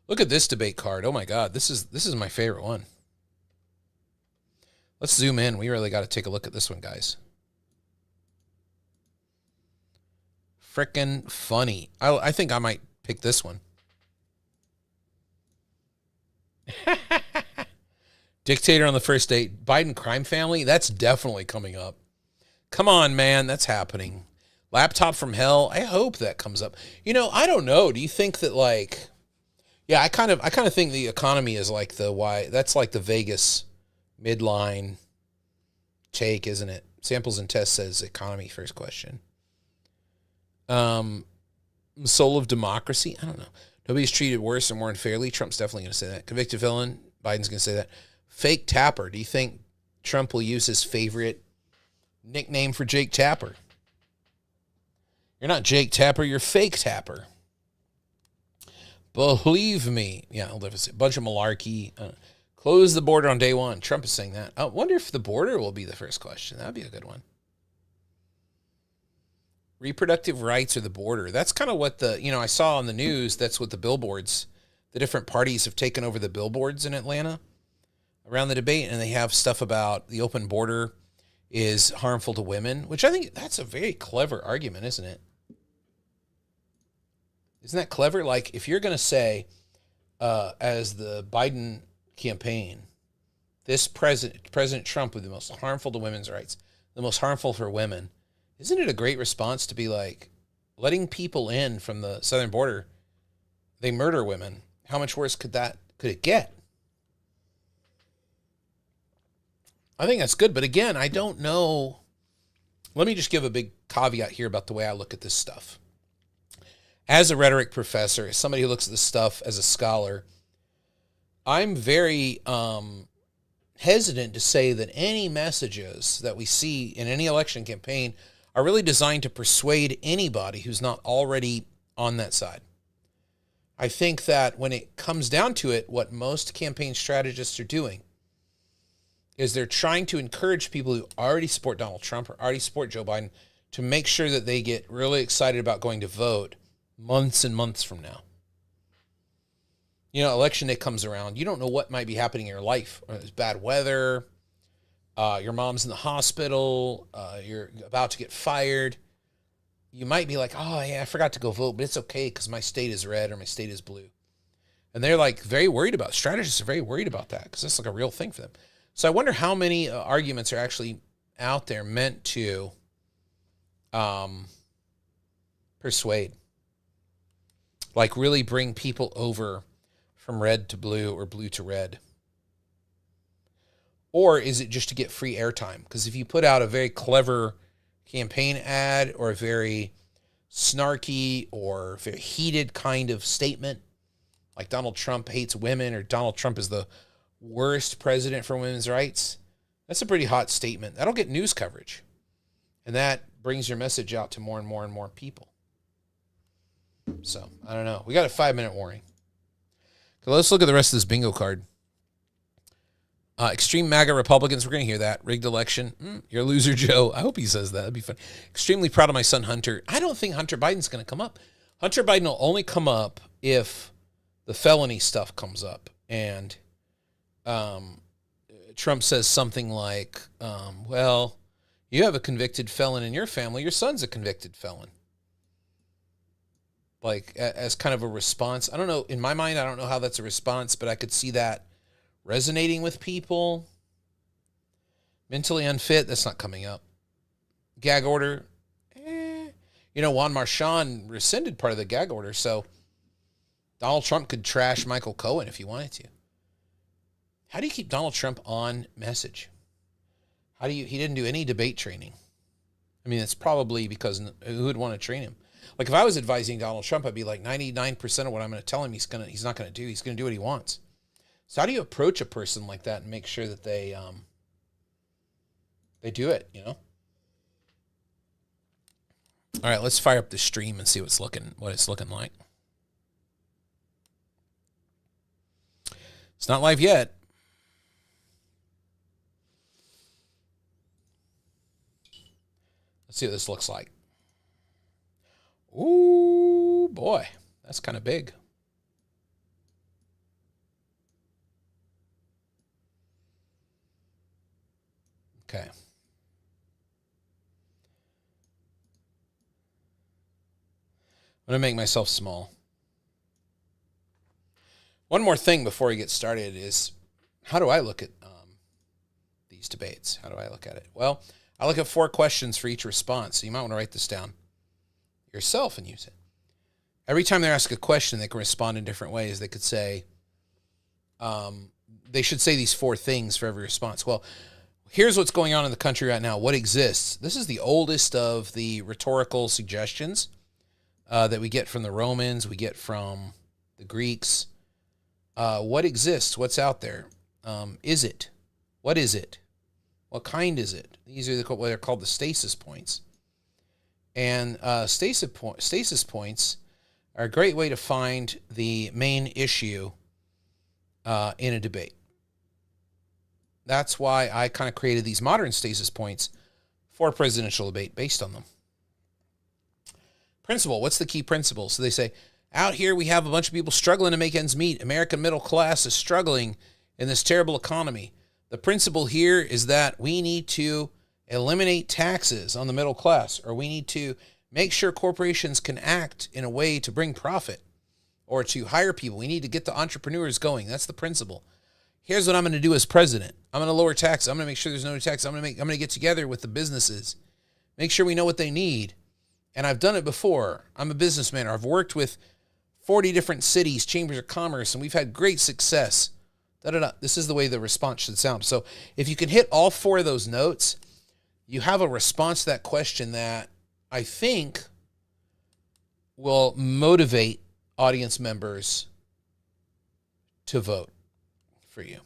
Look at this debate card. Oh, my God. This is my favorite one. Let's zoom in. We really got to take a look at this one, guys. Frickin' funny. I think I might pick this one. Dictator on the first date. Biden crime family. That's definitely coming up. Come on, man. That's happening. Laptop from hell. I hope that comes up. I don't know. Do you think that I kind of think the economy is like that's like the Vegas midline take, isn't it? Samples and Tests says economy first question. Soul of democracy. I don't know. Nobody's treated worse or more unfairly. Trump's definitely going to say that. Convicted felon. Biden's going to say that. Fake tapper. Do you think Trump will use his favorite Nickname for Jake Tapper. You're not Jake Tapper, you're fake Tapper. Believe me. Yeah, a bunch of malarkey. Close the border on day one. Trump is saying that. I wonder if the border will be the first question. That'd be a good one. Reproductive rights or the border. That's kind of what I saw on the news. That's what the billboards, the different parties have taken over the billboards in Atlanta around the debate. And they have stuff about the open border is harmful to women, which I think that's a very clever argument, isn't it? Isn't that clever? Like, if you're going to say, as the Biden campaign, this President Trump would be the most harmful to women's rights, the most harmful for women, isn't it a great response to be like, letting people in from the southern border, they murder women. How much worse could it get? I think that's good. But again, I don't know. Let me just give a big caveat here about the way I look at this stuff. As a rhetoric professor, as somebody who looks at this stuff as a scholar, I'm very hesitant to say that any messages that we see in any election campaign are really designed to persuade anybody who's not already on that side. I think that when it comes down to it, what most campaign strategists are doing is they're trying to encourage people who already support Donald Trump or already support Joe Biden to make sure that they get really excited about going to vote months and months from now. Election day comes around. You don't know what might be happening in your life. There's bad weather. Your mom's in the hospital. You're about to get fired. You might be like, oh, yeah, I forgot to go vote, but it's okay because my state is red or my state is blue. And they're like very worried about, strategists are very worried about that because that's like a real thing for them. So I wonder how many arguments are actually out there meant to persuade, like really bring people over from red to blue or blue to red. Or is it just to get free airtime? Because if you put out a very clever campaign ad or a very snarky or very heated kind of statement, like Donald Trump hates women or Donald Trump is the worst president for women's rights, that's a pretty hot statement. That'll get news coverage. And that brings your message out to more and more and more people. So, I don't know. We got a 5-minute warning. Okay, let's look at the rest of this bingo card. Extreme MAGA Republicans, we're going to hear that. Rigged election. You're a loser, Joe. I hope he says that. That'd be fun. Extremely proud of my son, Hunter. I don't think Hunter Biden's going to come up. Hunter Biden will only come up if the felony stuff comes up. And Trump says something like, well, you have a convicted felon in your family. Your son's a convicted felon. Like, as kind of a response. I don't know. In my mind, I don't know how that's a response, but I could see that resonating with people. Mentally unfit, that's not coming up. Gag order, Juan Marchand rescinded part of the gag order, so Donald Trump could trash Michael Cohen if he wanted to. How do you keep Donald Trump on message? He didn't do any debate training. I mean, it's probably because who would want to train him? Like, if I was advising Donald Trump, I'd be like, 99% of what I'm going to tell him, he's not going to do. He's going to do what he wants. So how do you approach a person like that and make sure that they do it, All right, let's fire up the stream and see what it's looking like. It's not live yet. Let's see what this looks like. Ooh, boy, that's kind of big. Okay. I'm going to make myself small. One more thing before we get started is, how do I look at these debates? How do I look at it? Well, I look at 4 questions for each response. So you might want to write this down yourself and use it. Every time they ask a question, they can respond in different ways. They could say, they should say these 4 things for every response. Well, here's what's going on in the country right now. What exists? This is the oldest of the rhetorical suggestions that we get from the Romans, we get from the Greeks. What exists? What's out there? Is it? What is it? What kind is it? These are what they're called the stasis points. And stasis points are a great way to find the main issue in a debate. That's why I kind of created these modern stasis points for a presidential debate based on them. Principle, what's the key principle? So they say, out here we have a bunch of people struggling to make ends meet. American middle class is struggling in this terrible economy. The principle here is that we need to eliminate taxes on the middle class, or we need to make sure corporations can act in a way to bring profit or to hire people. We need to get the entrepreneurs going. That's the principle. Here's what I'm going to do as president. I'm going to lower taxes. I'm going to make sure there's no tax. I'm going to get together with the businesses, make sure we know what they need. And I've done it before. I'm a businessman. I've worked with 40 different cities, chambers of commerce, and we've had great success. This is the way the response should sound. So if you can hit all four of those notes, you have a response to that question that I think will motivate audience members to vote for you.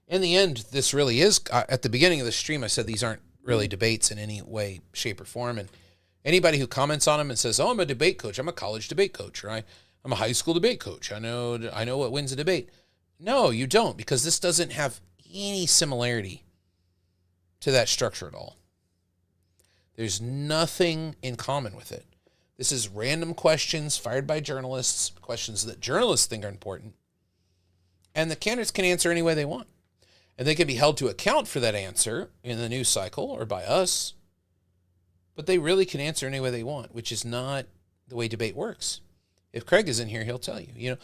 In the end, this really is, at the beginning of the stream, I said these aren't really debates in any way, shape, or form. And anybody who comments on them and says, oh, I'm a debate coach, I'm a college debate coach, or I'm a high school debate coach, I know what wins a debate. No, you don't, because this doesn't have any similarity to that structure at all. There's nothing in common with it. This is random questions fired by journalists, questions that journalists think are important, and the candidates can answer any way they want. And they can be held to account for that answer in the news cycle or by us, but they really can answer any way they want, which is not the way debate works. If Craig is in here, he'll tell you.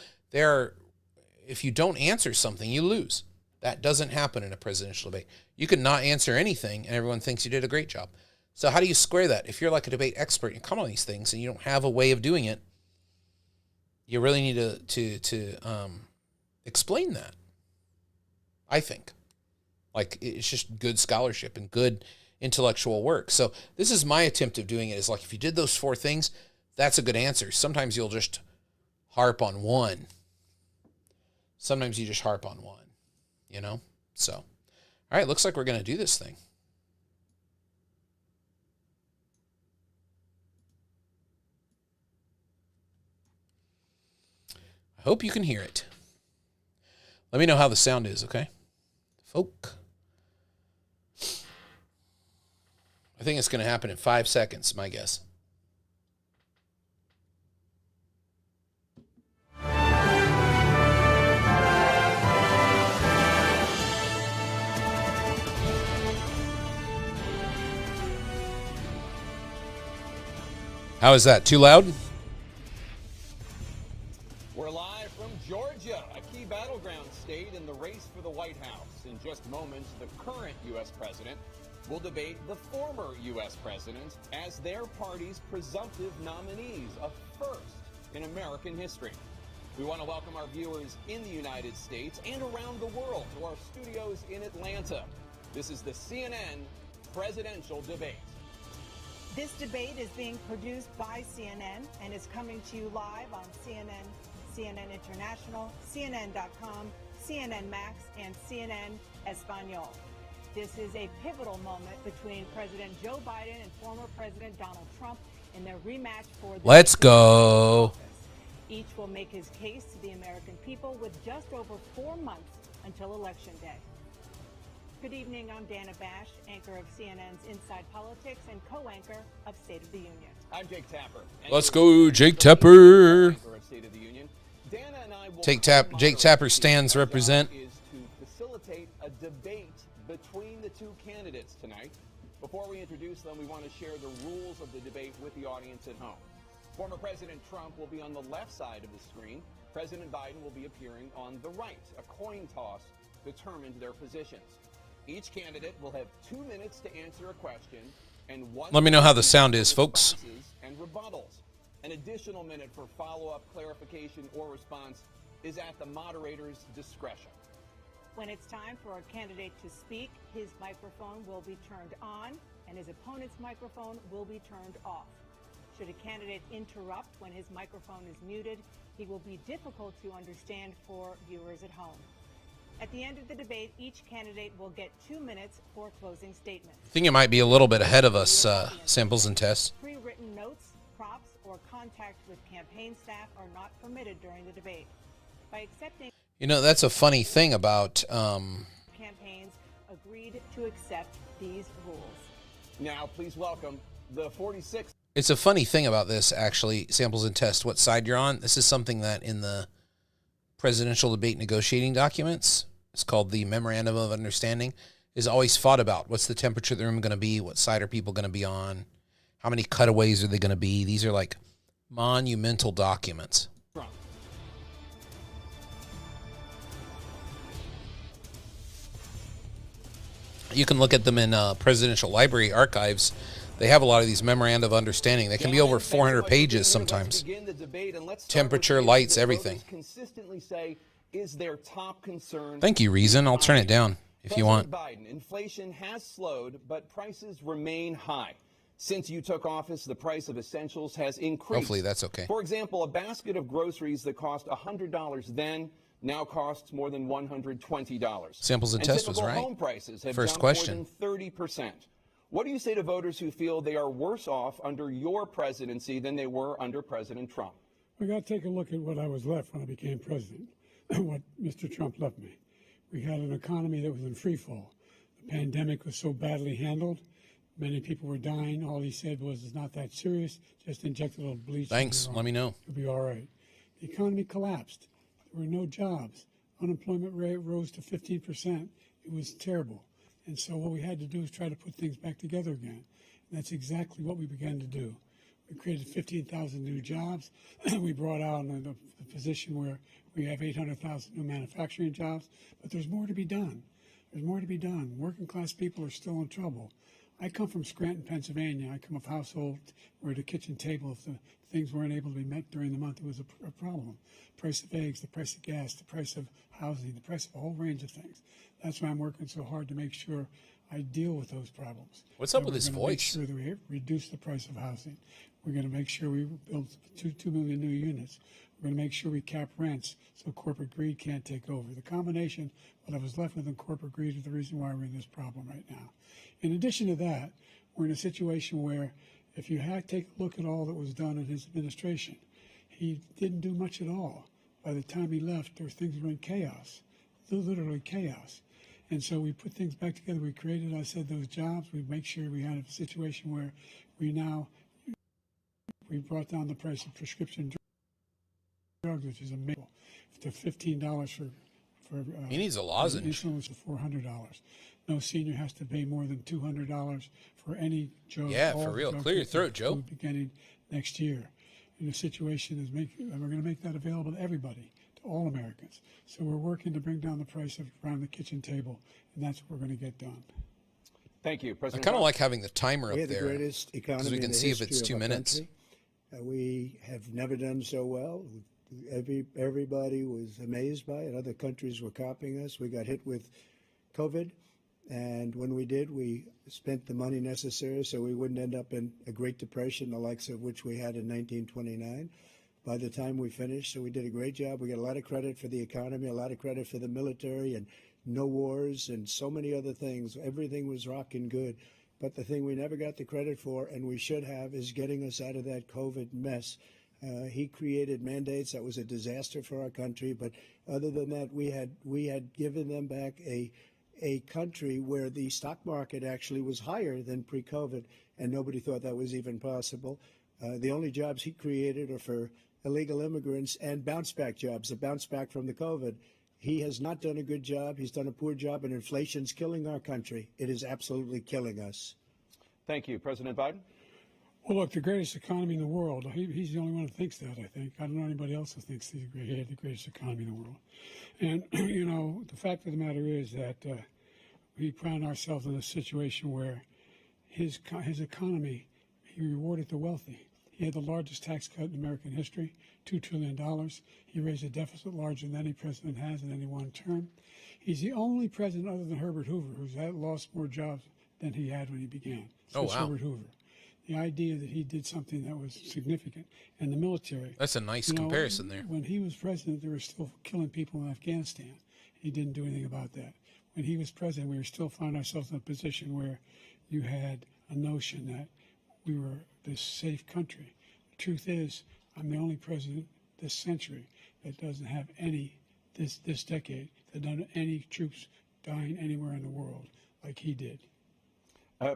If you don't answer something, you lose. That doesn't happen in a presidential debate. You can not answer anything, and everyone thinks you did a great job. So how do you square that? If you're like a debate expert and you come on these things and you don't have a way of doing it, you really need to explain that, I think. Like, it's just good scholarship and good intellectual work. So this is my attempt of doing it, is like, if you did those four things, that's a good answer. Sometimes you'll just harp on one. Sometimes you just harp on one, So, all right, looks like we're going to do this thing. I hope you can hear it. Let me know how the sound is, okay? Folk. I think it's going to happen in 5 seconds, my guess. How is that? Too loud? We're live from Georgia, a key battleground state in the race for the White House. In just moments, the current U.S. president will debate the former U.S. president as their party's presumptive nominees, a first in American history. We want to welcome our viewers in the United States and around the world to our studios in Atlanta. This is the CNN presidential debate. This debate is being produced by CNN and is coming to you live on CNN, CNN International, CNN.com, CNN Max, and CNN Espanol. This is a pivotal moment between President Joe Biden and former President Donald Trump in their rematch for the Let's go. office. Each will make his case to the American people with just over 4 months until Election Day. Good evening, I'm Dana Bash, anchor of CNN's Inside Politics and co-anchor of State of the Union. I'm Jake Tapper. Let's go, Jake Tapper. Anchor of State of the Union. Dana and I will Jake Tapper stands represent. Is to facilitate a debate between the two candidates tonight. Before we introduce them, we want to share the rules of the debate with the audience at home. Former President Trump will be on the left side of the screen. President Biden will be appearing on the right. A coin toss determined their positions. Each candidate will have 2 minutes to answer a question and 1 Let me know how the minute sound for is, folks. responses and rebuttals. An additional minute for follow-up, clarification, or response is at the moderator's discretion. When it's time for a candidate to speak, his microphone will be turned on and his opponent's microphone will be turned off. Should a candidate interrupt when his microphone is muted, he will be difficult to understand for viewers at home. At the end of the debate, each candidate will get 2 minutes for closing statements. I think you might be a little bit ahead of us, Samples and Tests. Pre-written notes, props, or contact with campaign staff are not permitted during the debate. By accepting, You know, that's a funny thing about campaigns agreed to accept these rules. Now, please welcome the 46th. It's a funny thing about this, actually, Samples and Tests, what side you're on. This is something that in the presidential debate negotiating documents, it's called the Memorandum of Understanding, is always fought about. What's the temperature of the room going to be? What side are people going to be on? How many cutaways are they going to be? These are like monumental documents. Trump. You can look at them in presidential library archives. They have a lot of these memoranda of understanding. They can be over 400 pages sometimes. Temperature, lights, everything. Consistently say is their top concern. Thank you, Reason. I'll turn it down if you want. President Biden, inflation has slowed, but prices remain high. Since you took office, the price of essentials has increased. Hopefully that's okay. For example, a basket of groceries that cost $100 then now costs more than $120. Samples and Tests was typical right. Home prices have First jumped question. more than 30%. What do you say to voters who feel they are worse off under your presidency than they were under President Trump? We got to take a look at what I was left when I became president, what Mr. Trump left me. We had an economy that was in free fall. The pandemic was so badly handled. Many people were dying. All he said was, it's not that serious. Just inject a little bleach. Thanks. Let me know. It'll be all right. The economy collapsed. There were no jobs. Unemployment rate rose to 15%. It was terrible. And so what we had to do is try to put things back together again. And that's exactly what we began to do. We created 15,000 new jobs. We brought out a position where we have 800,000 new manufacturing jobs. But there's more to be done. There's more to be done. Working class people are still in trouble. I come from Scranton, Pennsylvania. I come of a household where the kitchen table, if the things weren't able to be met during the month, it was a problem. The price of eggs, the price of gas, the price of housing, the price of a whole range of things. That's why I'm working so hard to make sure I deal with those problems. What's up with his voice? We're going to make sure that we reduce the price of housing. We're going to make sure we build 2 million new units. We're going to make sure we cap rents so corporate greed can't take over. The combination, what I was left with in corporate greed, is the reason why we're in this problem right now. In addition to that, we're in a situation where if you take a look at all that was done in his administration, he didn't do much at all. By the time he left, things were in chaos, literally chaos. And so we put things back together. We created, I said, those jobs. We make sure we had a situation where we brought down the price of prescription drugs, which is amazing, to $15 for He needs a lozenge. Insulin was $400. No senior has to pay more than $200 for any drug. Yeah, for real. Clear your throat, Joe. Beginning next year. And the situation is we're going to make that available to everybody, to all Americans. So we're working to bring down the price of around the kitchen table, and that's what we're going to get done. Thank you, I President. kind of like having the timer up We had the there greatest economy because we can in the see if history it's of 2 our minutes. country. We have never done so well. Everybody was amazed by it. Other countries were copying us. We got hit with COVID, and when we did, we spent the money necessary so we wouldn't end up in a Great Depression, the likes of which we had in 1929. By the time we finished, so we did a great job. We got a lot of credit for the economy, a lot of credit for the military, and no wars, and so many other things. Everything was rocking good. But the thing we never got the credit for, and we should have, is getting us out of that COVID mess. He created mandates that was a disaster for our country. But other than that, we had given them back a country where the stock market actually was higher than pre-COVID, and nobody thought that was even possible. The only jobs he created are for illegal immigrants and bounce-back jobs, a bounce-back from the COVID. He has not done a good job. He's done a poor job, and inflation's killing our country. It is absolutely killing us. Thank you, President Biden. Well, look, the greatest economy in the world, he's the only one who thinks that, I think. I don't know anybody else who thinks he had the greatest economy in the world. And, you know, the fact of the matter is that we found ourselves in a situation where his economy, he rewarded the wealthy. He had the largest tax cut in American history, $2 trillion. He raised a deficit larger than any president has in any one term. He's the only president other than Herbert Hoover who's lost more jobs than he had when he began. So it's Herbert Hoover. The idea that he did something that was significant. And the military. That's a nice comparison there. When he was president, they were still killing people in Afghanistan. He didn't do anything about that. When he was president, we were still found ourselves in a position where you had a notion that we were this safe country. The truth is, I'm the only president this century that doesn't have any, this decade, that doesn't have any troops dying anywhere in the world like he did.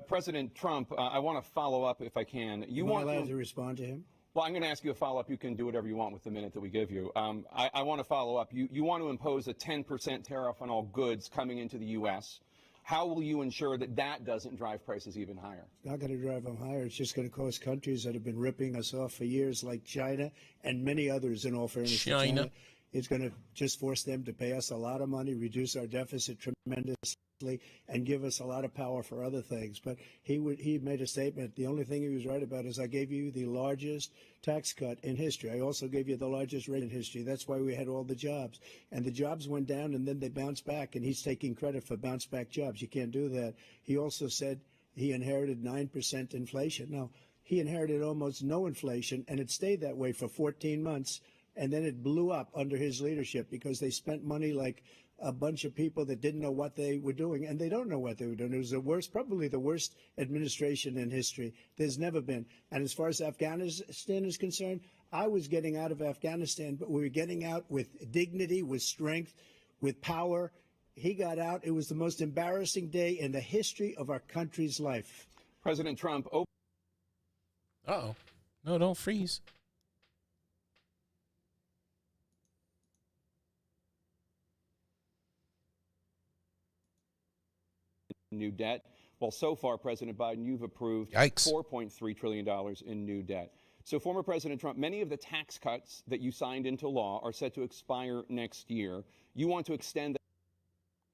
President Trump, I want to follow up if I can. Am I allowed to respond to him? Well, I'm going to ask you a follow-up. You can do whatever you want with the minute that we give you. I want to follow up. You want to impose a 10% tariff on all goods coming into the U.S. How will you ensure that that doesn't drive prices even higher? It's not going to drive them higher. It's just going to cost countries that have been ripping us off for years, like China and many others, in all fairness. China. It's going to just force them to pay us a lot of money, reduce our deficit tremendously, and give us a lot of power for other things. But he made a statement. The only thing he was right about is I gave you the largest tax cut in history. I also gave you the largest rate in history. That's why we had all the jobs. And the jobs went down, and then they bounced back, and he's taking credit for bounce back jobs. You can't do that. He also said he inherited 9% inflation. Now, he inherited almost no inflation, and it stayed that way for 14 months. And then it blew up under his leadership because they spent money like a bunch of people that didn't know what they were doing, and they don't know what they were doing. It was the worst, probably the worst administration in history. There's never been. And as far as Afghanistan is concerned, I was getting out of Afghanistan, but we were getting out with dignity, with strength, with power. He got out. It was the most embarrassing day in the history of our country's life. President Trump. Uh-oh. No, don't freeze. New debt. Well, so far, President Biden, you've approved Yikes. $4.3 trillion in new debt. So, former President Trump, many of the tax cuts that you signed into law are set to expire next year. You want to extend them.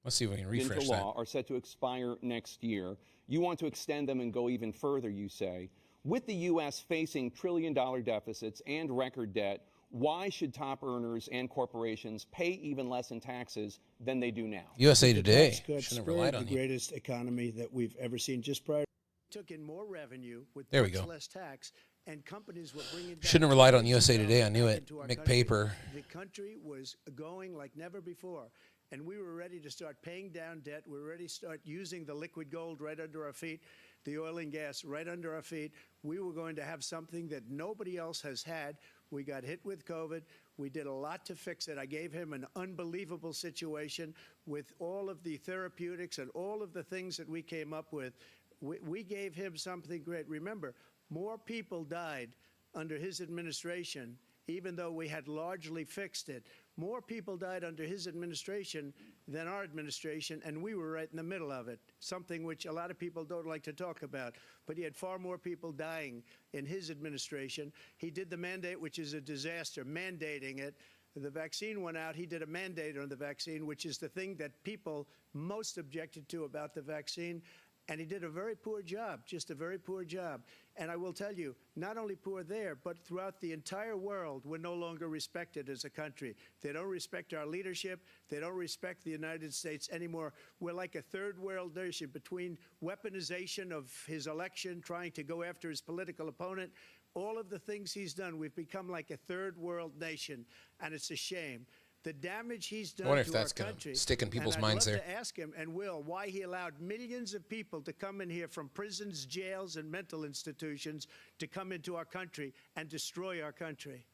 Let's see if we can refresh into law that. are set to expire next year. You want to extend them and go even further, you say. With the U.S. facing trillion-dollar deficits and record debt, why should top earners and corporations pay even less in taxes than they do now? USA Today Tax cuts shouldn't have relied on the you. greatest economy that we've ever seen. Just prior, took in more revenue with There we much go. less tax, and companies were bringing. Shouldn't have relied on USA Today. I knew it. into our McPaper. country. The country was going like never before, and we were ready to start paying down debt. We were ready to start using the liquid gold right under our feet, the oil and gas right under our feet. We were going to have something that nobody else has had. We got hit with COVID. We did a lot to fix it. I gave him an unbelievable situation with all of the therapeutics and all of the things that we came up with. We gave him something great. Remember, more people died under his administration, even though we had largely fixed it. More people died under his administration than our administration, and we were right in the middle of it, something which a lot of people don't like to talk about. But he had far more people dying in his administration. He did the mandate, which is a disaster, mandating it. The vaccine went out. He did a mandate on the vaccine, which is the thing that people most objected to about the vaccine. And he did a very poor job, just a very poor job. And I will tell you, not only poor there, but throughout the entire world, we're no longer respected as a country. They don't respect our leadership. They don't respect the United States anymore. We're like a third world nation between weaponization of his election, trying to go after his political opponent, all of the things he's done. We've become like a third world nation, and it's a shame. The damage he's done I wonder if to that's our going country. to stick in people's and minds I'd there. love to ask him, and will, why he allowed millions of people to come in here from prisons, jails, and mental institutions to come into our country and destroy our country.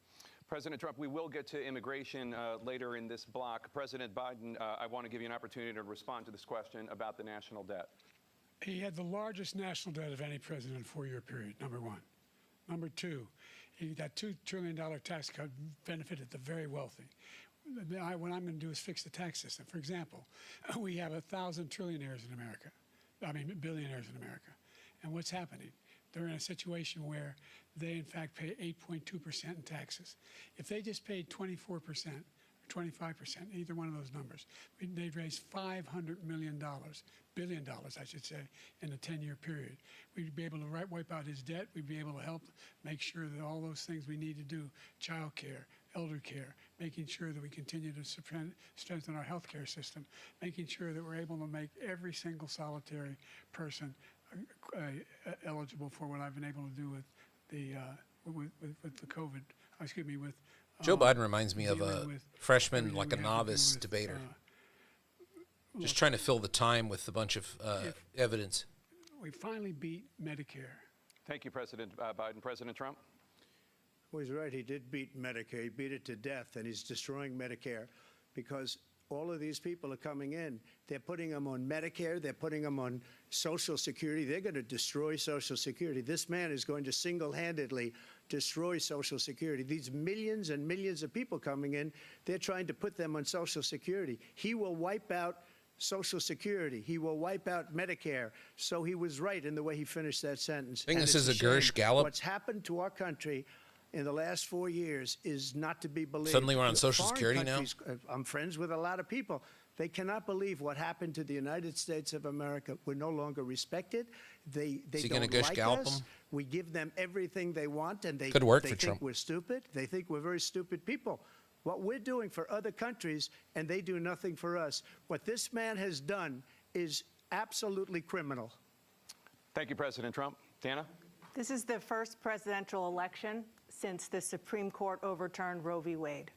President Trump, we will get to immigration later in this block. President Biden, I want to give you an opportunity to respond to this question about the national debt. He had the largest national debt of any president in a four-year period, number one. Number two, that $2 trillion tax cut benefited the very wealthy. What I'm going to do is fix the tax system. For example, we have 1,000 trillionaires in America. I mean, billionaires in America. And what's happening? They're in a situation where they, in fact, pay 8.2% in taxes. If they just paid 24%, or 25%, either one of those numbers, they'd raise $500 billion, I should say, in a 10-year period. We'd be able to wipe out his debt. We'd be able to help make sure that all those things we need to do, child care, elder care, making sure that we continue to strengthen our health care system, making sure that we're able to make every single solitary person eligible for what I've been able to do with the COVID, Joe Biden reminds me of a freshman, like a novice debater. Just trying to fill the time with a bunch of evidence. We finally beat Medicare. Thank you, President Biden. President Trump? Well, he's right. He did beat Medicare. He beat it to death, and he's destroying Medicare because all of these people are coming in. They're putting them on Medicare. They're putting them on Social Security. They're going to destroy Social Security. This man is going to single-handedly destroy Social Security. These millions and millions of people coming in, they're trying to put them on Social Security. He will wipe out Social Security. He will wipe out Medicare. So he was right in the way he finished that sentence. I think And this it's is a Gersh shame. Gallup. What's happened to our country in the last 4 years is not to be believed. Suddenly we're on Social Foreign Security now? countries, I'm friends with a lot of people. They cannot believe what happened to the United States of America. We're no longer respected. They Is he don't gonna Gersh like Gallup us. them? We give them everything they want, and they Could work they for think Trump. we're stupid. They think we're very stupid people. What we're doing for other countries, and they do nothing for us. What this man has done is absolutely criminal. Thank you, President Trump. Dana? This is the first presidential election since the Supreme Court overturned Roe v. Wade.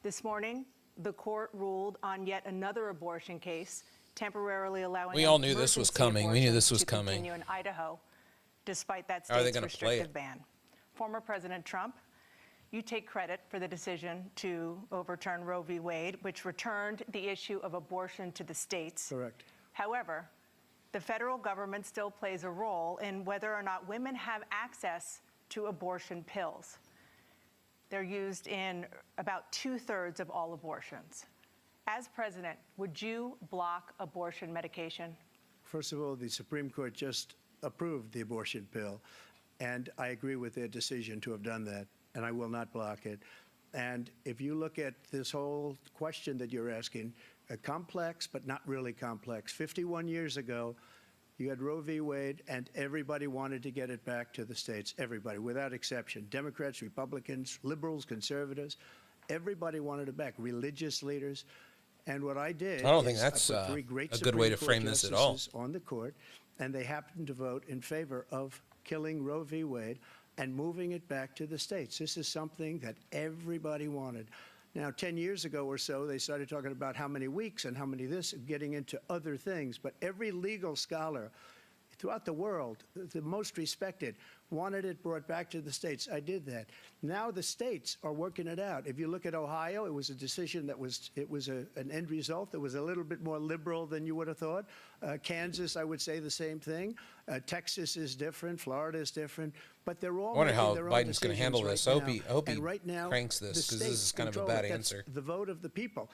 This morning, the court ruled on yet another abortion case, temporarily allowing We all knew this was emergency coming. We knew abortions this was to coming. continue in Idaho, despite that How are they state's gonna play restrictive it? ban. Former President Trump, you take credit for the decision to overturn Roe v. Wade, which returned the issue of abortion to the states. Correct. However, the federal government still plays a role in whether or not women have access to abortion pills. They're used in about 2/3 of all abortions. As president, would you block abortion medication? First of all, the Supreme Court just approved the abortion pill, and I agree with their decision to have done that, and I will not block it. And if you look at this whole question that you're asking, complex but not really complex. 51 years ago, you had Roe v. Wade, and everybody wanted to get it back to the states. Everybody, without exception. Democrats, Republicans, liberals, conservatives, everybody wanted it back. Religious leaders. And what I did I don't think is that's I put three great a good way to Supreme Court frame this at all. justices on the court, and they happened to vote in favor of killing Roe v. Wade and moving it back to the states. This is something that everybody wanted. Now, 10 years ago or so, they started talking about how many weeks and how many this, getting into other things. But every legal scholar throughout the world, the most respected, wanted it brought back to the states. I did that. Now the states are working it out. If you look at Ohio, it was a decision that was, an end result that was a little bit more liberal than you would have thought. Kansas, I would say the same thing. Texas is different. Florida is different. But they're all I wonder making how their own Biden's going to handle decisions this. right I hope now. he, I hope he And right now, cranks this, the because this is states kind of a control bad it. That's answer. the vote of the people.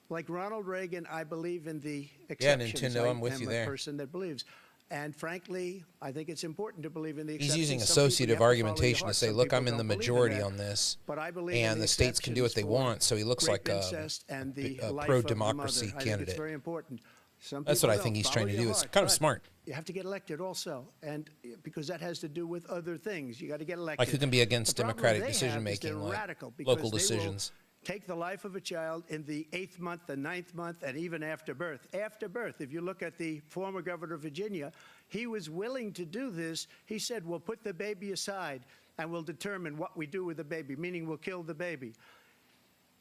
Like Ronald Reagan, I believe in the Yeah, exceptions. Nintendo, I'm with you I am there. a person that believes. And frankly, I think it's important to believe in the He's exceptions. using Some people, you associative have to follow your argumentation to heart. say, Some look, people I'm in the don't believe majority that. on this, But I believe in and the states can do what they exceptions for want. So he looks rape, like incest, and the a life pro-democracy of the mother. I think candidate. it's very important. Some That's people what I don't. think he's Follow trying to your do. It's heart, kind of but smart. You have to get elected also, and because that has to do with other things. You got to get elected. Like who can be against The problem democratic they have is decision-making, they're like radical because local they will decisions. take the life of a child in the 8th month, the 9th month, and even after birth. After birth, if you look at the former governor of Virginia, he was willing to do this. He said, we'll put the baby aside and we'll determine what we do with the baby, meaning we'll kill the baby.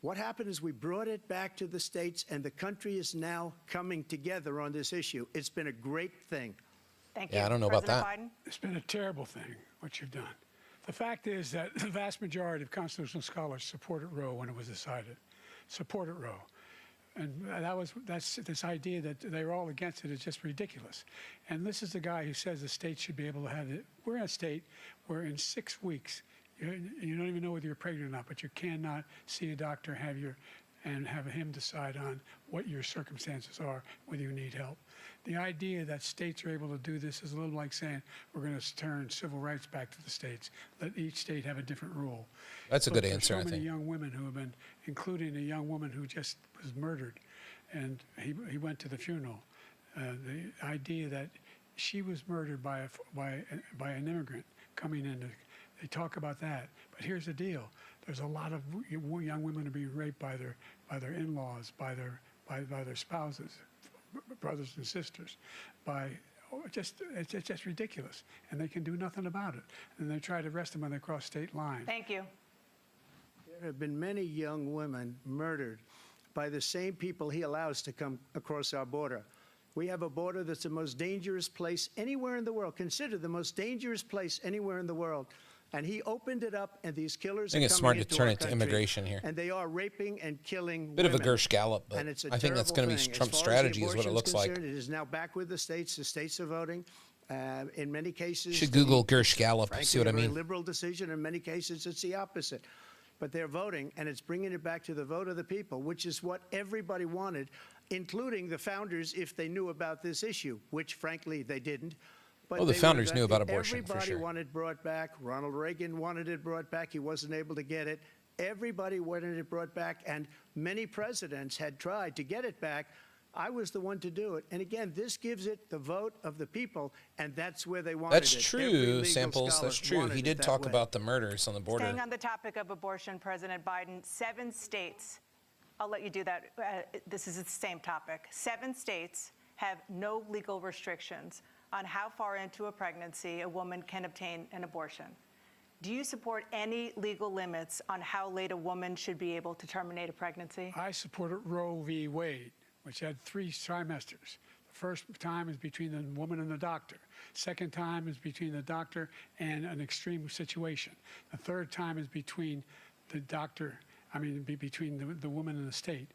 What happened is we brought it back to the states, and the country is now coming together on this issue. It's been a great thing. Thank you. Yeah, I don't know about President Biden? It's been a terrible thing, what you've done. The fact is that the vast majority of constitutional scholars supported Roe when it was decided. Supported Roe. And that's this idea that they're all against it is just ridiculous. And this is the guy who says the state should be able to have it. We're in a state where in 6 weeks, you don't even know whether you're pregnant or not, but you cannot see a doctor, and have him decide on what your circumstances are, whether you need help. The idea that states are able to do this is a little like saying we're going to turn civil rights back to the states. Let each state have a different rule. That's a But good there's answer, I so many think. young women who have been, including a young woman who just was murdered, and he went to the funeral. The idea that she was murdered by an immigrant coming in. They talk about that, but here's the deal: there's a lot of young women are being raped by their in-laws, by their spouses, brothers and sisters, it's just ridiculous, and they can do nothing about it. And they try to arrest them when they cross state lines. Thank you. There have been many young women murdered by the same people he allows to come across our border. We have a border that's the most dangerous place anywhere in the world, considered the most dangerous place anywhere in the world. And he opened it up, and these killers I think are it's coming smart to into turn our it to country, immigration here. and they are raping and killing Bit of a women. Gersh Gallop, but And it's a I think that's terrible going to be thing. Trump's As far as the strategy is what it abortion's looks like. concerned, it is now back with the states. The states are voting. In many cases, Should Google Gersh Gallop, frankly, see what I a very mean. liberal decision. In many cases, it's the opposite. But they're voting, and it's bringing it back to the vote of the people, which is what everybody wanted, including the founders, if they knew about this issue, which, frankly, they didn't. But Oh, the they founders wanted knew about abortion, for Everybody sure. wanted brought back. Ronald Reagan wanted it brought back. He wasn't able to get it. Everybody wanted it brought back, and many presidents had tried to get it back. I was the one to do it. And again, this gives it the vote of the people, and that's where they wanted That's it. true, Every legal Samples. scholar That's true. wanted He it did that talk way. about the murders on the border. Staying on the topic of abortion, President Biden, 7 states, I'll let you do that. This is the same topic. 7 states have no legal restrictions on how far into a pregnancy a woman can obtain an abortion. Do you support any legal limits on how late a woman should be able to terminate a pregnancy? I supported Roe v. Wade, which had 3 trimesters. The first time is between the woman and the doctor. Second time is between the doctor and an extreme situation. The third time is between the doctor, between the woman and the state.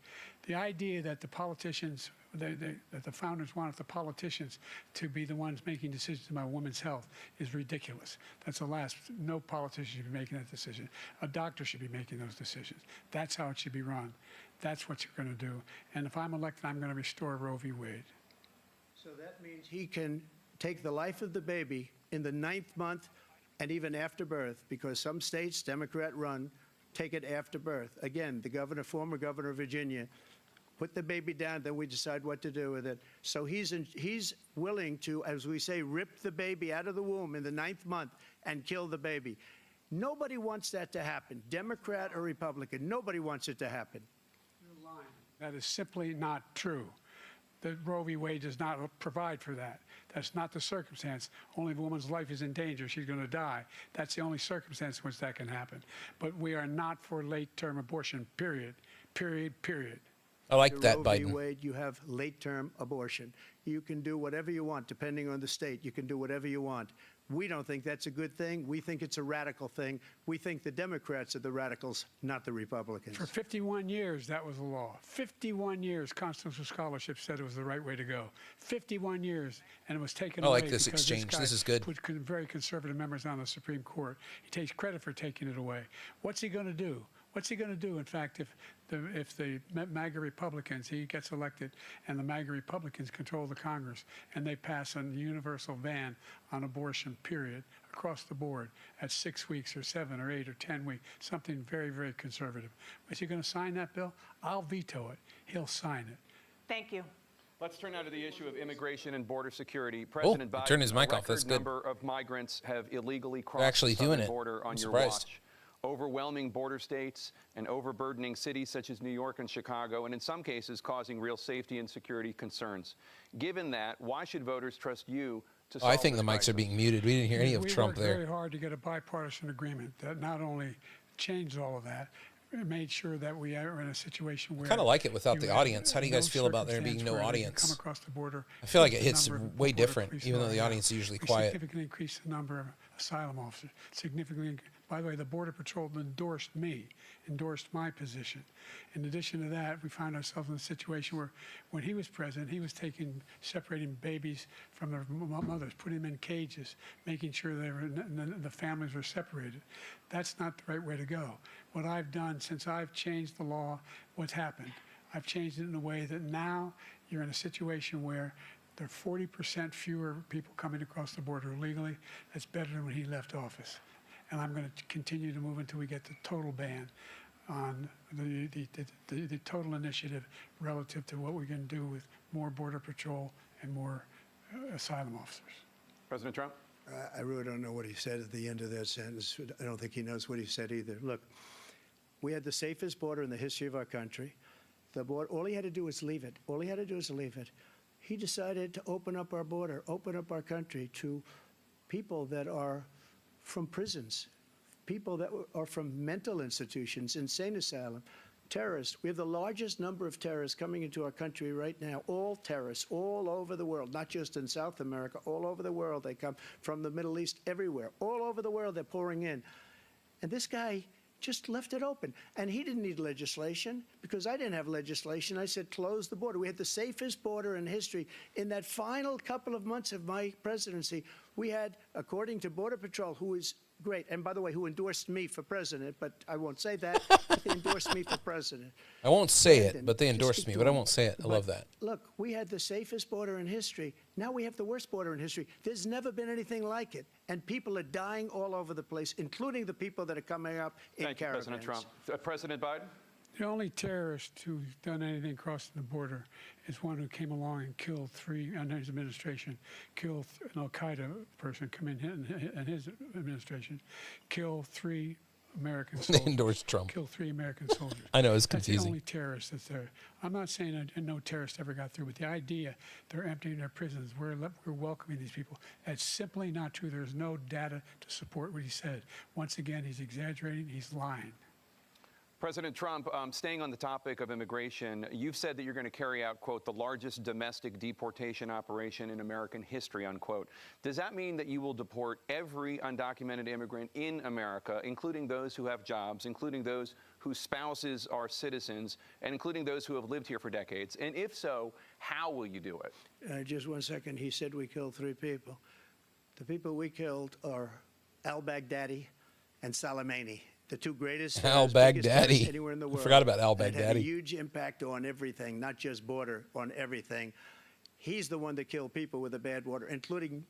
The idea that the politicians, that the founders wanted the politicians to be the ones making decisions about women's health is ridiculous. That's the last. No politician should be making that decision. A doctor should be making those decisions. That's how it should be run. That's what you're going to do. And if I'm elected, I'm going to restore Roe v. Wade. So that means he can take the life of the baby in the 9th month and even after birth, because some states, Democrat run, take it after birth. Again, the former governor of Virginia, put the baby down, then we decide what to do with it. So he's willing to, as we say, rip the baby out of the womb in the 9th month and kill the baby. Nobody wants that to happen, Democrat or Republican. Nobody wants it to happen. You're lying. That is simply not true. The Roe v. Wade does not provide for that. That's not the circumstance. Only if a woman's life is in danger, she's going to die. That's the only circumstance in which that can happen. But we are not for late-term abortion, period. Period, period. I like that, Roe v. Biden. Wade, you have late-term abortion. You can do whatever you want, depending on the state. You can do whatever you want. We don't think that's a good thing. We think it's a radical thing. We think the Democrats are the radicals, not the Republicans. For 51 years, that was the law. 51 years, constitutional scholarship said it was the right way to go. 51 years, and it was taken I away. like this because exchange. guy This is good. Put very conservative members on the Supreme Court. He takes credit for taking it away. What's he going to do? What's he going to do, in fact, if the MAGA Republicans, he gets elected, and the MAGA Republicans control the Congress, and they pass a universal ban on abortion, period, across the board at 6 weeks or 7 or 8 or 10 weeks, something very, very conservative. Is he going to sign that bill? I'll veto it. He'll sign it. Thank you. Let's turn now to the issue of immigration and border security. President Biden, turned his mic off. a That's record good. number of migrants have illegally crossed actually the doing southern it. border on I'm your surprised. watch. Overwhelming border states and overburdening cities such as New York and Chicago, and in some cases causing real safety and security concerns. Given that, why should voters trust you to solve I think this the mics crisis? are being muted. We didn't hear any of Trump We worked very there. hard to get a bipartisan agreement that not only changed all of that, it made sure that we are in a situation where Kind of like it without you the have audience. How do you guys feel about there being circumstance no where they can audience? Come across the border. I feel like it increase hits the number of way border different, police even though there the are audience is now. usually We quiet. significantly increased the number of asylum officers. Significantly. By the way, the Border Patrol endorsed me, endorsed my position. In addition to that, we found ourselves in a situation where when he was president, he was separating babies from their mothers, putting them in cages, making sure the families were separated. That's not the right way to go. What I've done since I've changed the law, what's happened? I've changed it in a way that now you're in a situation where there are 40% fewer people coming across the border illegally. That's better than when he left office. And I'm going to continue to move until we get the total ban on the total initiative relative to what we're going to do with more Border Patrol and more asylum officers. President Trump? I really don't know what he said at the end of that sentence. I don't think he knows what he said either. Look, we had the safest border in the history of our country. The border, all he had to do was leave it. All he had to do was leave it. He decided to open up our border, open up our country to people that are from prisons, people that are from mental institutions, insane asylum. terrorists. We have the largest number of terrorists coming into our country right now, all terrorists, all over the world, not just in South America, all over the world. They come from the Middle East, everywhere. All over the world, they're pouring in. And this guy just left it open. And he didn't need legislation because I didn't have legislation. I said, close the border. We had the safest border in history. In that final couple of months of my presidency, we had, according to Border Patrol, who is great, and by the way, who endorsed me for president, but I won't say that. They endorsed me for president. I won't say it, Brandon, but they just endorsed keep me, but I doing won't say it. I love that. Look, we had the safest border in history. Now we have the worst border in history. There's never been anything like it. And people are dying all over the place, including the people that are coming up in Thank you, caravans. President Trump. President Biden? The only terrorist who's done anything crossing the border is one who came along and killed three, under his administration, killed an Al-Qaeda person come in his administration, killed 3 American soldiers. They endorsed Trump. Killed 3 American soldiers. I know, it's That's the confusing. only terrorist that's there. I'm not saying that no terrorist ever got through, but the idea they're emptying their prisons, we're welcoming these people, that's simply not true. There's no data to support what he said. Once again, he's exaggerating, he's lying. President Trump, staying on the topic of immigration, you've said that you're going to carry out, quote, the largest domestic deportation operation in American history, unquote. Does that mean that you will deport every undocumented immigrant in America, including those who have jobs, including those whose spouses are citizens, and including those who have lived here for decades? And if so, how will you do it? Just 1 second. He said we killed 3 people. The people we killed are al-Baghdadi and Soleimani, the 2 greatest al-Baghdadi. anywhere in the world. I forgot about It had a al-Baghdadi. huge impact on everything, not just border, on everything. He's the one that killed people with the bad water, including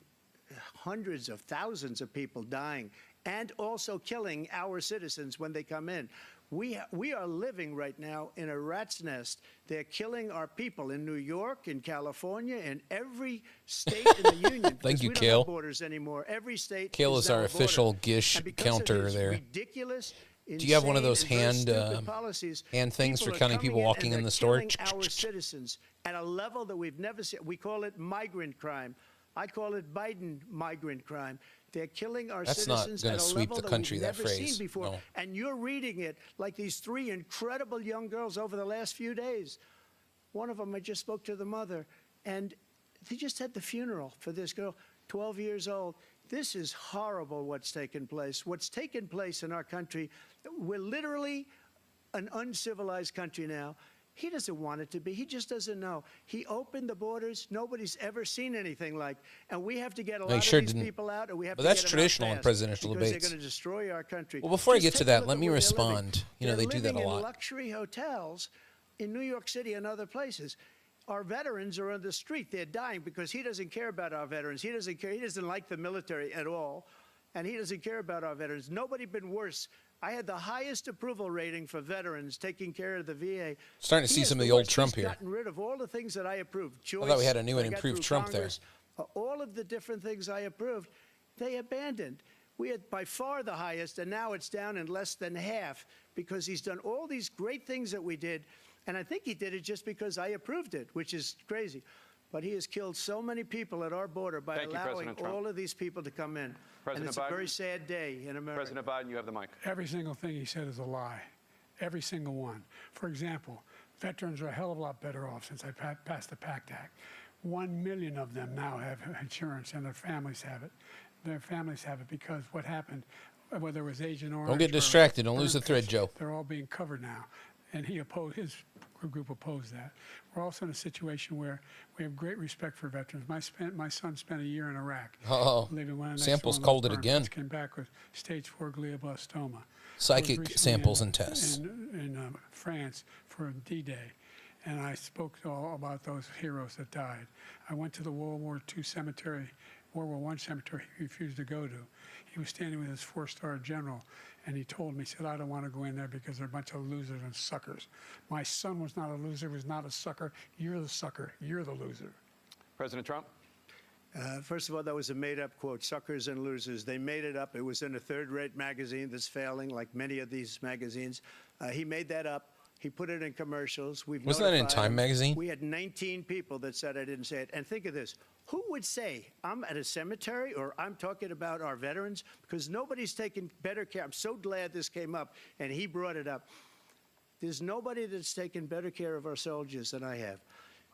hundreds of thousands of people dying, and also killing our citizens when they come in. We are living right now in a rat's nest. They're killing our people in New York, in California, in every state in the union. Thank you, we don't Kale. have borders anymore. Every state Kale is our now a official border. Gish And because of counter his there. ridiculous, Do you have one of those insane, and very hand stupid policies, hand things for are counting coming people walking and in the they're store? killing our citizens at a level that we've never seen. We call it migrant crime. I call it Biden migrant crime. They're killing our That's not citizens gonna at a sweep level the that country, we've that never phrase. seen before. No. And you're reading it like these 3 incredible young girls over the last few days. One of them, I just spoke to the mother, and they just had the funeral for this girl, 12 years old. This is horrible what's taken place. What's taken place in our country, we're literally an uncivilized country now. He doesn't want it to be. He just doesn't know. He opened the borders. Nobody's ever seen anything like. And we have to get a lot sure of these didn't. people out, and we have But to that's get them out traditional in fast presidential because debates. They're going to destroy our country. Well, before I Just get to take a that, look let at me where they're living. respond. You know, They're they do that a living in lot. luxury hotels in New York City and other places. Our veterans are on the street. They're dying because he doesn't care about our veterans. He doesn't care. He doesn't like the military at all, and he doesn't care about our veterans. Nobody been worse. I had the highest approval rating for veterans taking care of the VA. Starting to see He is some of the the old worst. Trump He's here. gotten rid of all the things that I approved. I thought we had a new and I got improved through Trump there. Congress, all of the different things I approved, they abandoned. We had by far the highest, and now it's down in less than half because he's done all these great things that we did. And I think he did it just because I approved it, which is crazy. But he has killed so many people at our border by Thank you, allowing President Trump. all of these people to come in. President and it's Biden. a very sad day in America. President Biden, you have the mic. Every single thing he said is a lie. Every single one. For example, veterans are a hell of a lot better off since I passed the PACT Act. 1 million of them now have insurance, and their families have it. Their families have it because what happened, whether it was Agent Orange. Don't get or distracted. Don't lose the burn thread, pits, Joe. They're all being covered now. And his group opposed that. We're also in a situation where we have great respect for veterans. My son spent a year in Iraq. Uh-oh. Living one next Samples to one of called those it burn again. pits, came back with stage 4 glioblastoma. Psychic I was recently samples and tests. in France for D-Day, and I spoke all about those heroes that died. I went to the World War II cemetery, World War I cemetery he refused to go to. He was standing with his 4-star general, and he told me, he said, I don't want to go in there because they're a bunch of losers and suckers. My son was not a loser, was not a sucker. You're the sucker. You're the loser. President Trump? First of all, that was a made-up quote, suckers and losers. They made it up. It was in a third-rate magazine that's failing, like many of these magazines. He made that up. He put it in commercials. We've Wasn't that in notified Time him. magazine? We had 19 people that said I didn't say it. And think of this. Who would say I'm at a cemetery or I'm talking about our veterans? Because nobody's taken better care. I'm so glad this came up, and he brought it up. There's nobody that's taken better care of our soldiers than I have.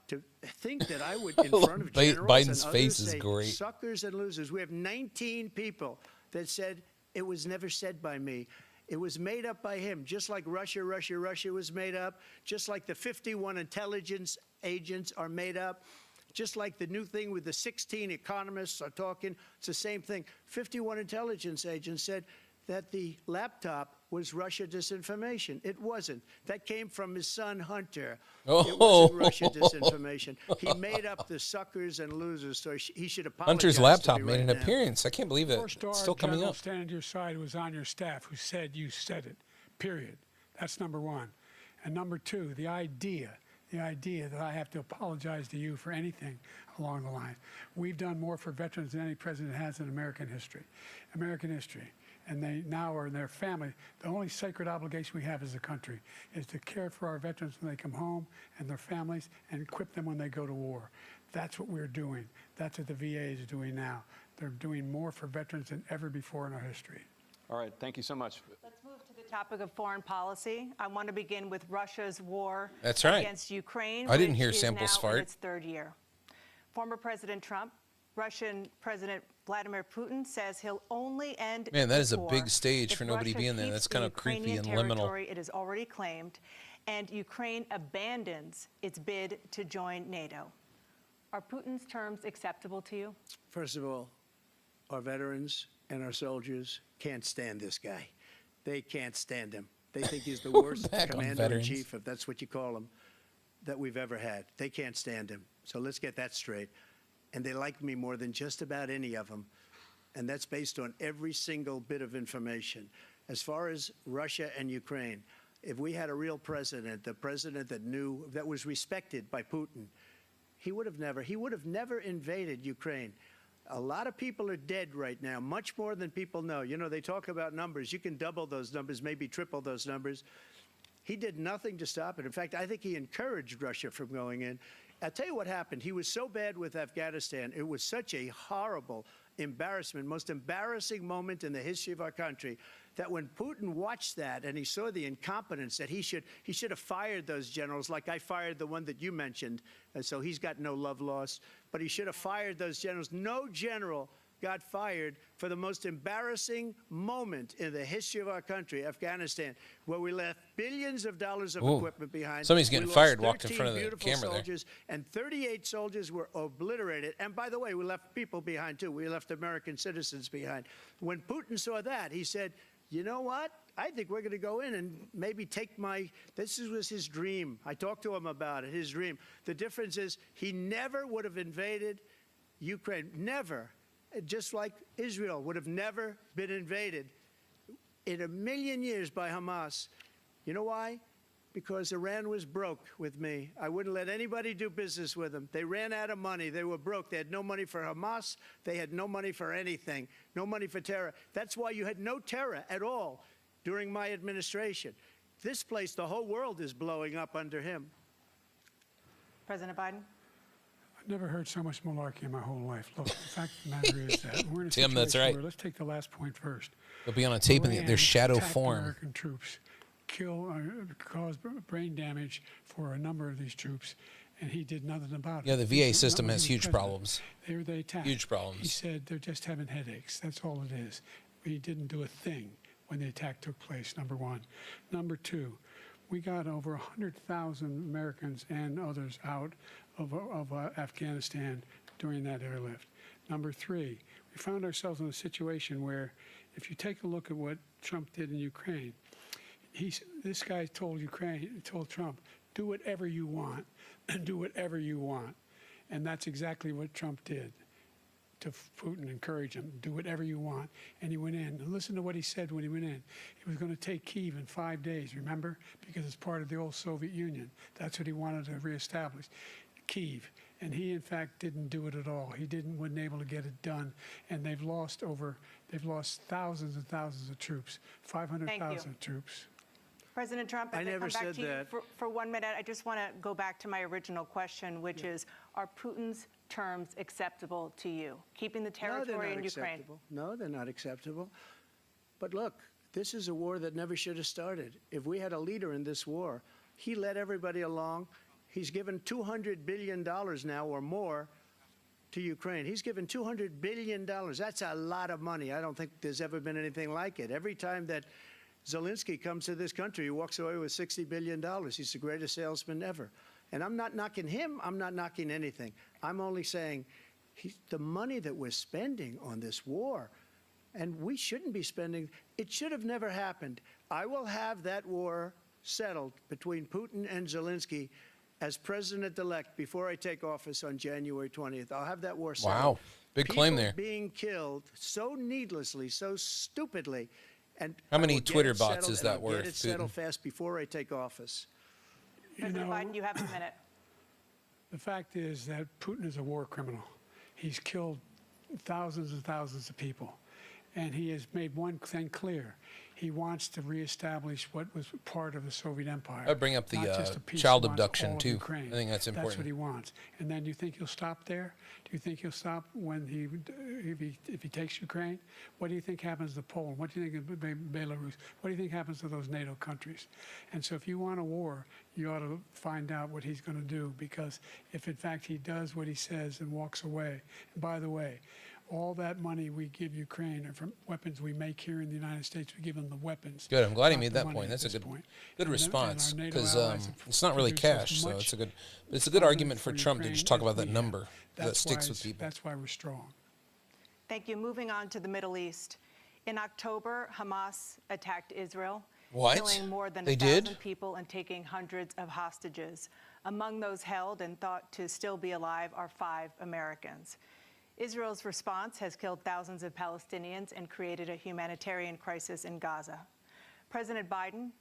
To think that I would, in front of generals Biden's and face others, is say, great. suckers and losers. We have 19 people that said it was never said by me. It was made up by him, just like Russia was made up, just like the 51 intelligence agents are made up, just like the new thing with the 16 economists are talking. It's the same thing. 51 intelligence agents said that the laptop was Russia disinformation. It wasn't. That came from his son, Hunter. It wasn't Russia disinformation. He made up the suckers and losers, so he should apologize. Hunter's to laptop me made right an now. appearance. I can't believe it. Four-star It's still coming general up. standing to your side was on your staff who said you said it, period. That's number one. And number two, the idea that I have to apologize to you for anything along the line. We've done more for veterans than any president has in American history. And they now are in their family. The only sacred obligation we have as a country is to care for our veterans when they come home and their families and equip them when they go to war. That's what we're doing. That's what the VA is doing now. They're doing more for veterans than ever before in our history. All right, thank you so much. Let's move to the topic of foreign policy. I want to begin with Russia's war That's right. against Ukraine. I didn't which hear is Samples now fart. in its third year. Former President Trump, Russian President Vladimir Putin says he'll only end Man, that is a this war big stage if for nobody Russia being there. keeps That's the kind of creepy Ukrainian and liminal. territory it has already claimed, and Ukraine abandons its bid to join NATO. Are Putin's terms acceptable to you? First of all, our veterans and our soldiers can't stand this guy. They can't stand him. They think he's the worst Back on commander-in-chief, if that's what you call him, that we've ever had. They can't stand him. So let's get that straight. And they like me more than just about any of them. And that's based on every single bit of information. As far as Russia and Ukraine, if we had a real president, the president that knew, that was respected by Putin, he would have never invaded Ukraine. A lot of people are dead right now, much more than people know. You know, they talk about numbers. You can double those numbers, maybe triple those numbers. He did nothing to stop it. In fact, I think he encouraged Russia from going in. I'll tell you what happened. He was so bad with Afghanistan. It was such a horrible embarrassment, most embarrassing moment in the history of our country, that when Putin watched that and he saw the incompetence, that he should have fired those generals, like I fired the one that you mentioned, and so he's got no love lost, but he should have fired those generals. No general got fired for the most embarrassing moment in the history of our country, Afghanistan, where we left billions of dollars of equipment behind. Somebody's getting We fired, lost walked in 13 front of the beautiful camera there. soldiers, and 38 soldiers were obliterated. And by the way, we left people behind, too. We left American citizens behind. When Putin saw that, he said, you know what? I think we're going to go in and maybe take this was his dream. I talked to him about it, his dream. The difference is he never would have invaded Ukraine. Never. Just like Israel would have never been invaded in a million years by Hamas. You know why? Because Iran was broke with me. I wouldn't let anybody do business with them. They ran out of money. They were broke. They had no money for Hamas. They had no money for anything. No money for terror. That's why you had no terror at all during my administration. This place, the whole world is blowing up under him. President Biden? I've never heard so much malarkey in my whole life. Look, the fact of the matter is that we're in a Tim, that's situation right. where, let's take the last point first. They'll be on a tape in Iran their shadow attacked form. American troops, caused brain damage for a number of these troops, and he did nothing about it. Yeah, the VA He's system not has even huge president. problems. They attacked. Huge problems. He said they're just having headaches. That's all it is. We didn't do a thing when the attack took place, number one. Number two, we got over 100,000 Americans and others out of Afghanistan during that airlift. Number three, we found ourselves in a situation where, if you take a look at what Trump did in Ukraine, this guy told Trump, do whatever you want, do whatever you want. And that's exactly what Trump did to Putin, encourage him, do whatever you want. And he went in. And listen to what he said when he went in. He was going to take Kyiv in 5 days, remember? Because it's part of the old Soviet Union. That's what he wanted to reestablish, Kyiv. And he, in fact, didn't do it at all. He wasn't able to get it done. And they've lost thousands and thousands of troops, 500,000 troops. President Trump, I as never come back said to you that. for 1 minute, I just want to go back to my original question, which is, are Putin's terms acceptable to you? Keeping the territory in Ukraine? No, they're not acceptable. But look, This is a war that never should have started. If we had a leader in this war, he led everybody along. He's given $200 billion now or more to Ukraine. He's given $200 billion. That's a lot of money. I don't think there's ever been anything like it. Every time that Zelensky comes to this country, he walks away with $60 billion. He's the greatest salesman ever. And I'm not knocking him. I'm not knocking anything. I'm only saying the money that we're spending on this war, and we shouldn't be spending, it should have never happened. I will have that war settled between Putin and Zelensky as president-elect before I take office on January 20th. I'll have that war settled. Wow. Big claim there. People being killed so needlessly, so stupidly. And How many I will get Twitter it bots settled, is and that I'll worth, Get it settled Putin? fast before I take office. President Biden, you have a minute. The fact is that Putin is a war criminal. He's killed thousands and thousands of people. And he has made one thing clear. He wants to reestablish what was part of the Soviet Empire. I'd bring up the not just a piece. child He wants abduction, all of too. Ukraine. I think that's important. That's what he wants. And then you think he'll stop there? Do you think he'll stop when if he takes Ukraine? What do you think happens to Poland? What do you think of Belarus? What do you think happens to those NATO countries? And so if you want a war, you ought to find out what he's going to do, because if in fact he does what he says and walks away, and by the way, all that money we give Ukraine are from weapons we make here in the United States. We give them the weapons. Good. I'm glad he not made the that money point. at That's a this good, point. good And response, our NATO because allies have it's not really produced cash, as so much it's a good argument for funding Trump to Ukraine just talk as about that we number have. that That's sticks why with people. That's why we're strong. Thank you. Moving on to the Middle East. In October, Hamas attacked Israel, What? killing more than They 1,000 did? people and taking hundreds of hostages. Among those held and thought to still be alive are 5 Americans. Israel's response has killed thousands of Palestinians and created a humanitarian crisis in Gaza. President Biden,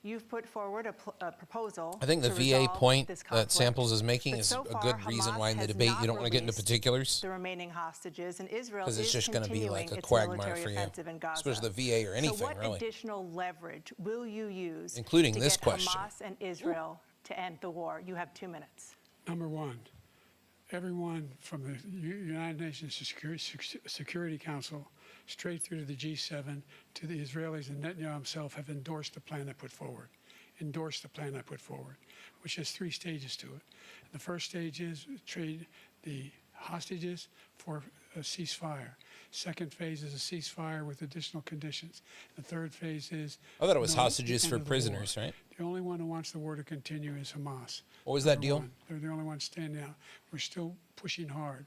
you've put forward a proposal. I think the to VA resolve point this that conflict. Samples is making But is so a far, good reason Hamas why in the has debate not you don't want to get into released particulars, the remaining hostages, and Israel because it's is just going to be like continuing a its quagmire military for you, offensive in Gaza. especially the VA or anything, so what really. additional leverage will you use, Including to this get question. Hamas and Israel to end the war? You have 2 minutes. Number one, everyone from the United Nations Security Council straight through to the G7 to the Israelis and Netanyahu himself have endorsed the plan I put forward. Which has 3 stages to it. The first stage is trade the hostages for a ceasefire. Second phase is a ceasefire with additional conditions. The third phase is... I thought it was no hostages end for of the prisoners, war. right? The only one who wants the war to continue is Hamas. What was that Number deal? one. They're the only ones standing out. We're still pushing hard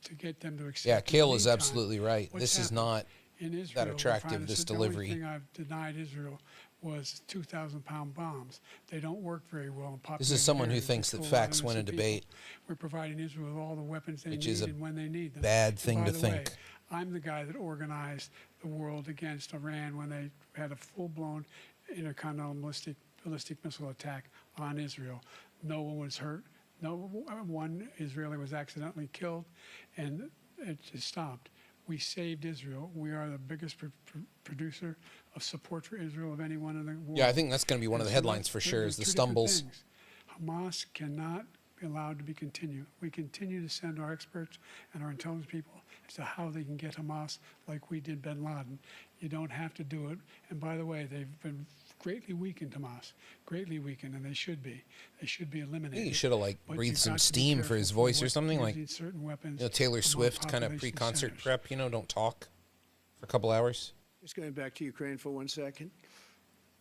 to get them to accept. Yeah, In the Kale is meantime, absolutely right. what's This is happened not in Israel, we're attractive, finding this the delivery. only thing I've denied Israel was 2,000-pound bombs. They don't work very well in populated This is someone who areas. thinks They that kill a lot of facts win a innocent debate. people. We're providing Israel with all the weapons they Which need is a and when they need them. bad And thing by to the think. way, I'm the guy that organized the world against Iran when they had a full-blown intercontinental ballistic missile attack on Israel. No one was hurt. No one Israeli was accidentally killed, and it just stopped. We saved Israel. We are the biggest producer of support for Israel of anyone in the world. Yeah, I think that's going to be one of the And so headlines for there- sure, there's is the 2 different stumbles. things. Hamas cannot be allowed to be continued. We continue to send our experts and our intelligence people as to how they can get Hamas like we did bin Laden. You don't have to do it. And by the way, they've been greatly weakened, Hamas, greatly weakened, and they should be. They should be I eliminated. think he should have But breathed you've some got to be steam for careful his voice or what something, like using certain weapons Taylor among Swift kind of population pre-concert centers. prep. Don't talk for a couple hours. Just going back to Ukraine for 1 second.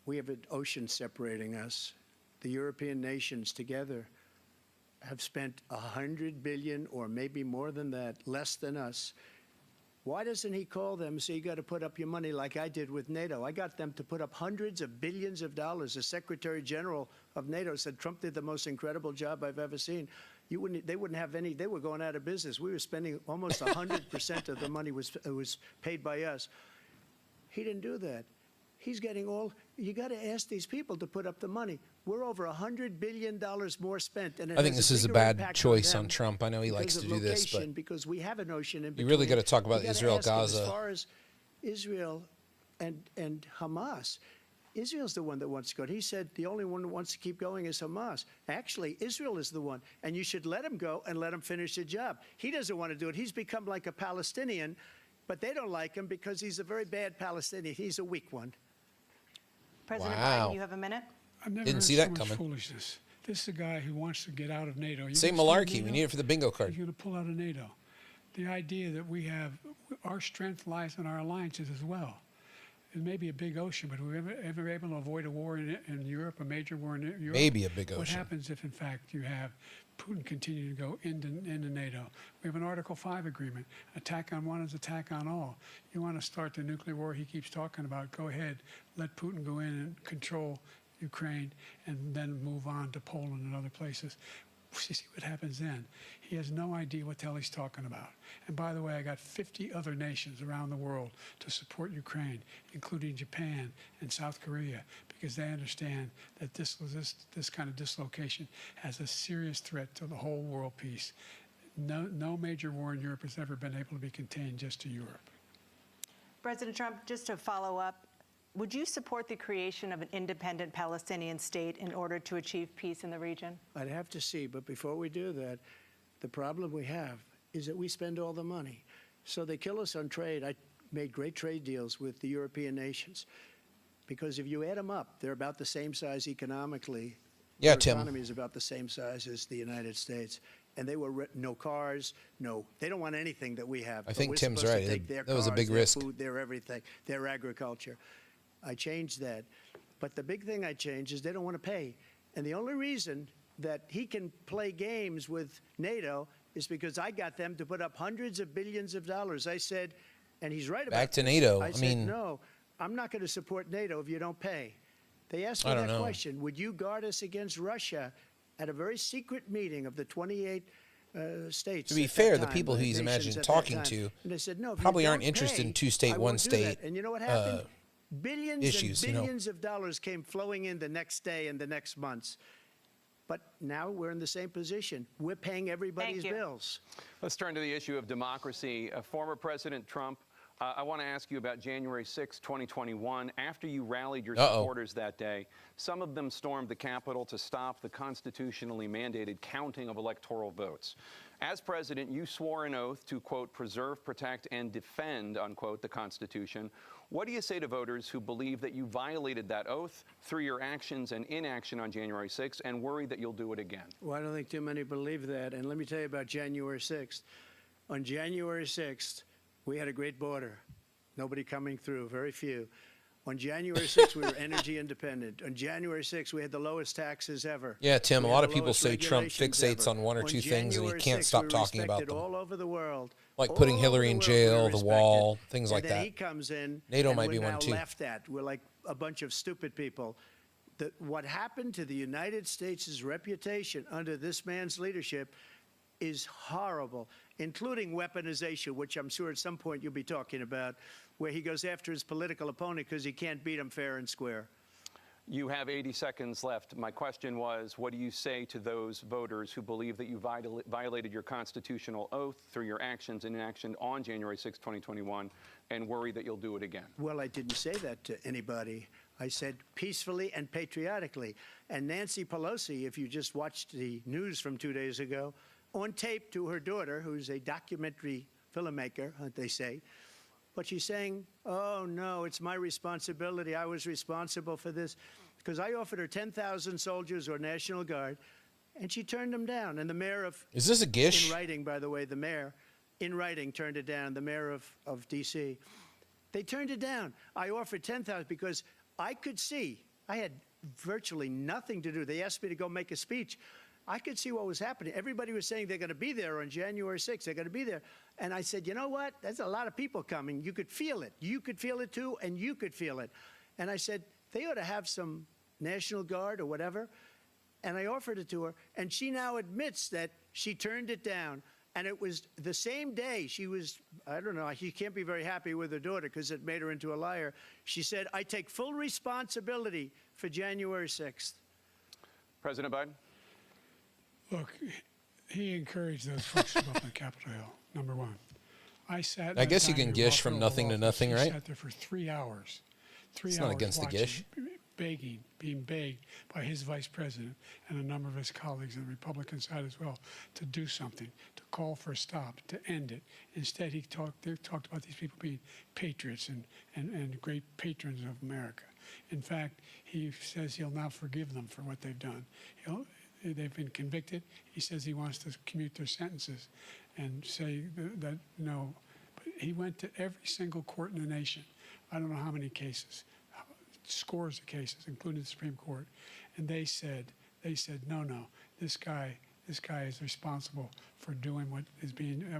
We have an ocean separating us. The European nations together have spent $100 billion, or maybe more than that, less than us. Why doesn't he call them and say, you got to put up your money like I did with NATO? I got them to put up hundreds of billions of dollars. The Secretary General of NATO said Trump did the most incredible job I've ever seen. They wouldn't have any, they were going out of business. We were spending almost 100% of the money was paid by us. He didn't do that. He's getting all, you got to ask these people to put up the money. We're over $100 billion more spent. And it I think has this is a bigger bad impact choice them on Trump. I know he likes because to of do this, but location, because we have an ocean in you really between. got to talk about You gotta Israel, ask them, Gaza. As far as Israel and Hamas, Israel's the one that wants to go. He said the only one that wants to keep going is Hamas. Actually, Israel is the one, and you should let him go and let him finish the job. He doesn't want to do it. He's become like a Palestinian, But they don't like him because he's a very bad Palestinian. He's a weak one. President Wow. Biden, you have a minute. I've never Didn't heard see so that much coming. foolishness. This is a guy who wants to get out of NATO. You Same gonna stay in malarkey. We NATO? need it for the bingo card. He's going to pull out of NATO. The idea that we have our strength lies in our alliances as well. It may be a big ocean, but we're ever able to avoid a war in Europe, a major war in Europe? Maybe a big What ocean. happens if, in fact, you have Putin continue to go into NATO? We have an Article 5 agreement. Attack on one is attack on all. You want to start the nuclear war he keeps talking about, go ahead. Let Putin go in and control Ukraine and then move on to Poland and other places. You see what happens then. He has no idea what the hell he's talking about. And by the way, I got 50 other nations around the world to support Ukraine, including Japan and South Korea, because they understand that this kind of dislocation has a serious threat to the whole world peace. No major war in Europe has ever been able to be contained just to Europe. President Trump, just to follow up, would you support the creation of an independent Palestinian state in order to achieve peace in the region? I'd have to see, but before we do that, the problem we have is that we spend all the money. So they kill us on trade. I made great trade deals with the European nations because if you add them up, they're about the same size economically. Yeah, Their Tim. economy is about the same size as the United States. And they were no cars, they don't want anything that we have. I think We're Tim's supposed to right. take their That was a cars, big their risk. Food, their everything, their agriculture. I changed that. But the big thing I changed is they don't want to pay. And the only reason that he can play games with NATO is because I got them to put up hundreds of billions of dollars. I said, and he's right about Back to this. NATO. I I said, mean- no, I'm not going to support NATO if you don't pay. They asked me I don't that know. question. Would you guard us against Russia at a very secret meeting of the 28 states? To be at that fair, the time, people who he's nations imagined at that talking time. to And they said, no, if you probably aren't don't interested pay, in two-state, I won't do one-state, that. And you know what happened? Billions issues, and you know. billions of dollars came flowing in the next day and the next months. But now we're in the same position. We're paying everybody's you. bills. Let's turn to the issue of democracy. Former President Trump, I want to ask you about January 6, 2021. After you rallied your supporters that day, some of them stormed the Capitol to stop the constitutionally mandated counting of electoral votes. As president, you swore an oath to, quote, preserve, protect, and defend, unquote, the Constitution. What do you say to voters who believe that you violated that oath through your actions and inaction on January 6th and worry that you'll do it again? Well, I don't think too many believe that. And let me tell you about January 6th. On January 6th, we had a great border. Nobody coming through, very few. On January 6th, we were energy independent. On January 6th, we had the lowest taxes ever. Yeah, Tim, We a had lot the of people lowest say Trump regulations fixates ever. on one or two things and he January can't 6th, stop we were talking about respected them. all over the world. Like All putting over Hillary the in world, jail, we were the respected. wall, things And like then that. he comes in, NATO and might we're be one now too. laughed at. We're like a bunch of stupid people. What happened to the United States' reputation under this man's leadership is horrible, including weaponization, which I'm sure at some point you'll be talking about, where he goes after his political opponent because he can't beat him fair and square. You have 80 seconds left. My question was, what do you say to those voters who believe that you violated your constitutional oath through your actions and inaction on January 6, 2021, and worry that you'll do it again? Well, I didn't say that to anybody. I said peacefully and patriotically. And Nancy Pelosi, if you just watched the news from 2 days ago, on tape to her daughter, who's a documentary filmmaker, they say, but she's saying, oh, no, it's my responsibility. I was responsible for this. Because I offered her 10,000 soldiers or National Guard, and she turned them down. And the mayor of... Is this a gish? In writing, by the way, the mayor, in writing, turned it down, the mayor of D.C. They turned it down. I offered 10,000 because I could see, I had virtually nothing to do. They asked me to go make a speech. I could see what was happening. Everybody was saying they're going to be there on January 6th. They're going to be there. And I said, you know what? There's a lot of people coming. You could feel it. You could feel it, too, and you could feel it. And I said, they ought to have some National Guard or whatever. And I offered it to her. And she now admits that she turned it down. And it was the same day she was, I don't know, she can't be very happy with her daughter because it made her into a liar. She said, I take full responsibility for January 6th. President Biden? Look, he encouraged those folks to go up on Capitol Hill, number one. I sat. I guess you down can in gish the from Oval nothing to Office. nothing, He right? sat there for 3 hours. 3 It's hours not against the watching, gish. being begged by his vice president and a number of his colleagues on the Republican side as well to do something, to call for a stop, to end it. Instead, they talked about these people being patriots and great patrons of America. In fact, he says he'll now forgive them for what they've done. They've been convicted. He says he wants to commute their sentences and say that no. But he went to every single court in the nation. I don't know how many cases, scores of cases, including the Supreme Court, and they said, no, this guy is responsible for doing what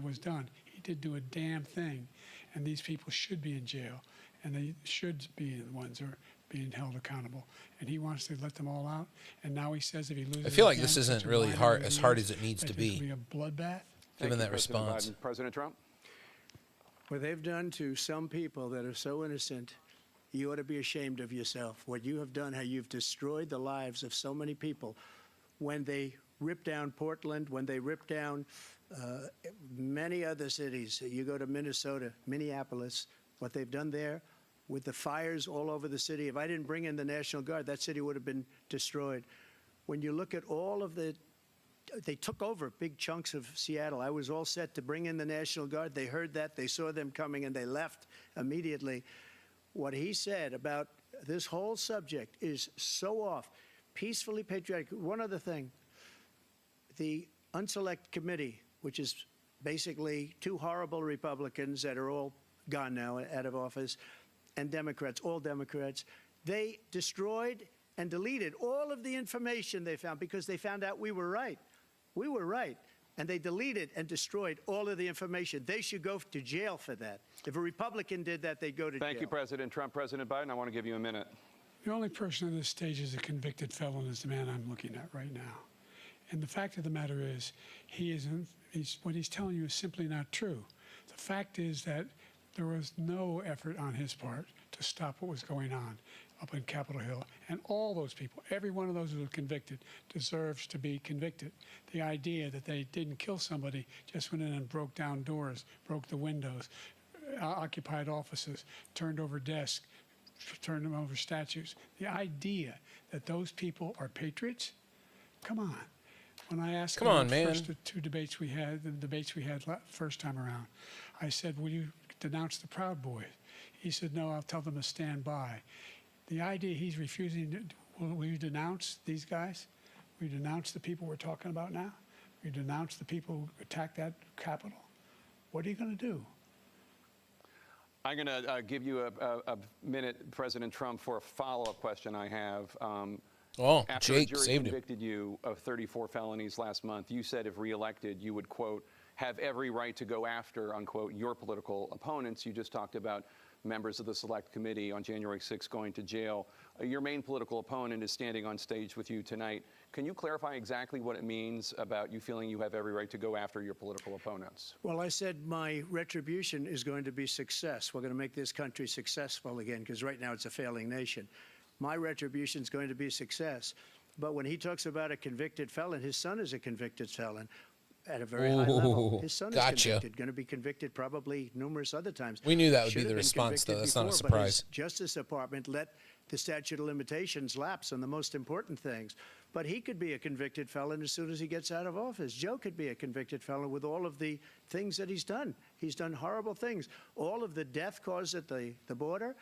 was done. He did do a damn thing, and these people should be in jail, and they should be the ones who are being held accountable. And he wants to let them all out. And now he says if he loses, I feel like this isn't really hard as it needs to be. A bloodbath. Given that response. Biden. President Trump? What they've done to some people that are so innocent, you ought to be ashamed of yourself. What you have done, how you've destroyed the lives of so many people. When they ripped down Portland, when they ripped down many other cities, you go to Minnesota, Minneapolis, what they've done there with the fires all over the city. If I didn't bring in the National Guard, that city would have been destroyed. When you look at all of they took over big chunks of Seattle. I was all set to bring in the National Guard. They heard that, they saw them coming, and they left immediately. What he said about this whole subject is so off. Peacefully patriotic. One other thing, the Unselect Committee, which is basically two horrible Republicans that are all gone now, out of office, and Democrats, all Democrats, they destroyed and deleted all of the information they found because they found out we were right. We were right. And they deleted and destroyed all of the information. They should go to jail for that. If a Republican did that, they'd go to jail. Thank you, President Trump. President Biden, I want to give you a minute. The only person on this stage is a convicted felon is the man I'm looking at right now. And the fact of the matter is, what he's telling you is simply not true. The fact is that there was no effort on his part to stop what was going on up in Capitol Hill. And all those people, every one of those who were convicted, deserves to be convicted. The idea that they didn't kill somebody, just went in and broke down doors, broke the windows, occupied offices, turned over desks, turned them over statues. The idea that those people are patriots, come on. When I asked him the first two debates we had, the debates we had first time around, I said, will you denounce the Proud Boys? He said, no, I'll tell them to stand by. The idea he's refusing, will you denounce these guys? Will you denounce the people we're talking about now? Will you denounce the people who attacked that Capitol? What are you going to do? I'm going to give you a minute, President Trump, for a follow-up question I have. After Jake the jury saved convicted you of 34 felonies last month, you said if reelected, you would, quote, have every right to go after, unquote, your political opponents. You just talked about members of the Select Committee on January 6th going to jail. Your main political opponent is standing on stage with you tonight. Can you clarify exactly what it means about you feeling you have every right to go after your political opponents? Well, I said my retribution is going to be success. We're going to make this country successful again, because right now it's a failing nation. My retribution is going to be success. But when he talks about a convicted felon, his son is a convicted felon at a very high level. His son is convicted, going to be convicted probably numerous other times. We knew that would be the response, though. That's not a surprise. But his Justice Department let the statute of limitations lapse on the most important things. But he could be a convicted felon as soon as he gets out of office. Joe could be a convicted felon with all of the things that he's done. He's done horrible things. All of the death caused at the border,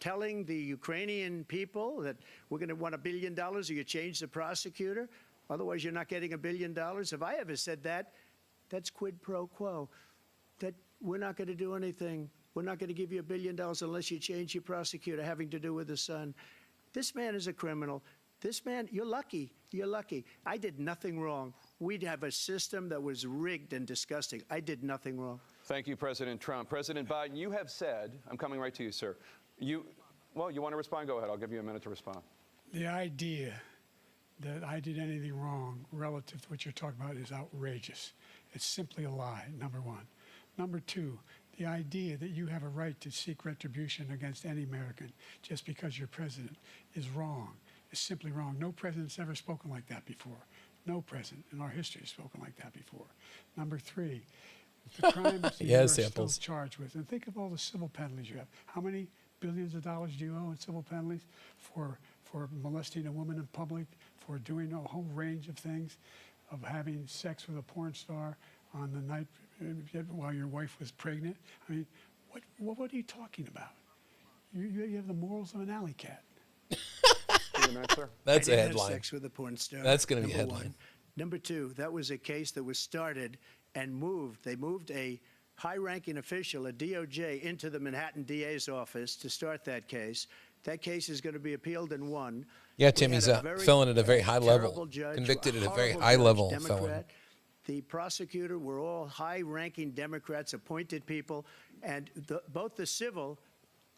telling the Ukrainian people that we're going to want $1 billion or you change the prosecutor. Otherwise, you're not getting $1 billion. If I ever said that, that's quid pro quo. That we're not going to do anything. We're not going to give you $1 billion unless you change your prosecutor having to do with the son. This man is a criminal. This man, you're lucky. You're lucky. I did nothing wrong. We'd have a system that was rigged and disgusting. I did nothing wrong. Thank you, President Trump. President Biden, you have said, I'm coming right to you, sir. You want to respond? Go ahead. I'll give you a minute to respond. The idea that I did anything wrong relative to what you're talking about is outrageous. It's simply a lie, number one. Number two, the idea that you have a right to seek retribution against any American just because you're president is wrong. It's simply wrong. No president's ever spoken like that before. No president in our history has spoken like that before. Number three, the crimes that you are still charged with. And think of all the civil penalties you have. How many billions of dollars do you owe in civil penalties for molesting a woman in public, for doing a whole range of things, of having sex with a porn star on the night while your wife was pregnant? I mean, what are you talking about? You have the morals of an alley cat. That's a I didn't headline. have sex with a porn star. That's going to be a number headline. one. Number two, that was a case that was started and moved. They moved a high-ranking official, a DOJ, into the Manhattan DA's office to start that case. That case is going to be appealed and won. Yeah, We Tim, had he's a a very felon at a very high level. terrible judge, Convicted at a very horrible high judge, level Democrat. felon. The prosecutor were all high-ranking Democrats, appointed people, and both the civil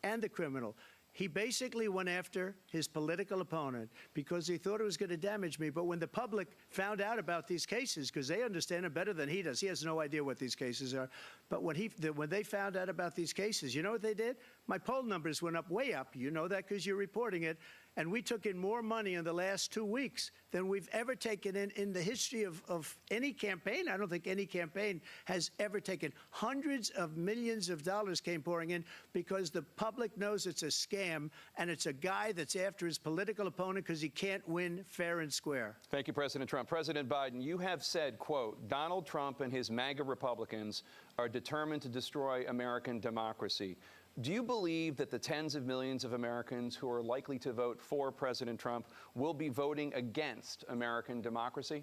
and the criminal. He basically went after his political opponent because he thought it was going to damage me. But when the public found out about these cases, because they understand it better than he does, he has no idea what these cases are. But when they found out about these cases, you know what they did? My poll numbers went up, way up. You know that because you're reporting it. And we took in more money in the last 2 weeks than we've ever taken in the history of any campaign. I don't think any campaign has ever taken. Hundreds of millions of dollars came pouring in because the public knows it's a scam, and it's a guy that's after his political opponent because he can't win fair and square. Thank you, President Trump. President Biden, you have said, quote, Donald Trump and his MAGA Republicans are determined to destroy American democracy. Do you believe that the tens of millions of Americans who are likely to vote for President Trump will be voting against American democracy?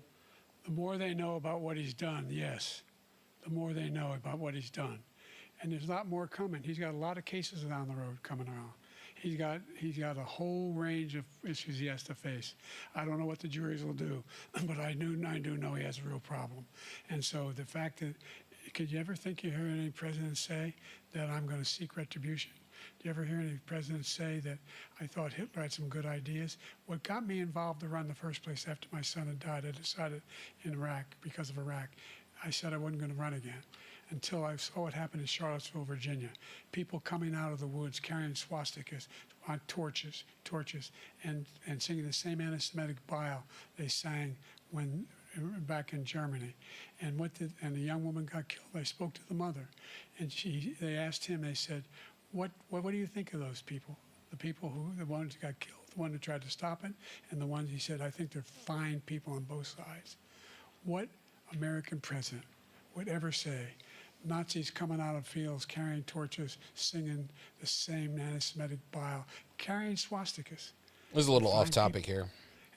The more they know about what he's done, yes. The more they know about what he's done. And there's a lot more coming. He's got a lot of cases down the road coming around. He's got a whole range of issues he has to face. I don't know what the juries will do, but I do know he has a real problem. And so the fact that, could you ever think you heard any president say that I'm going to seek retribution? Do you ever hear any president say that I thought Hitler had some good ideas? What got me involved to run in the first place after my son had died, I decided in Iraq, because of Iraq, I said I wasn't going to run again until I saw what happened in Charlottesville, Virginia. People coming out of the woods carrying swastikas on torches, and singing the same anti-Semitic bile they sang when back in Germany. And the young woman got killed. I spoke to the mother, and they asked him, they said, what do you think of those people? The ones who got killed, the one who tried to stop it, and the ones, he said, I think they're fine people on both sides. What American president would ever say, Nazis coming out of fields, carrying torches, singing the same anti-Semitic bile, carrying swastikas? It was a little Fine off topic people. here.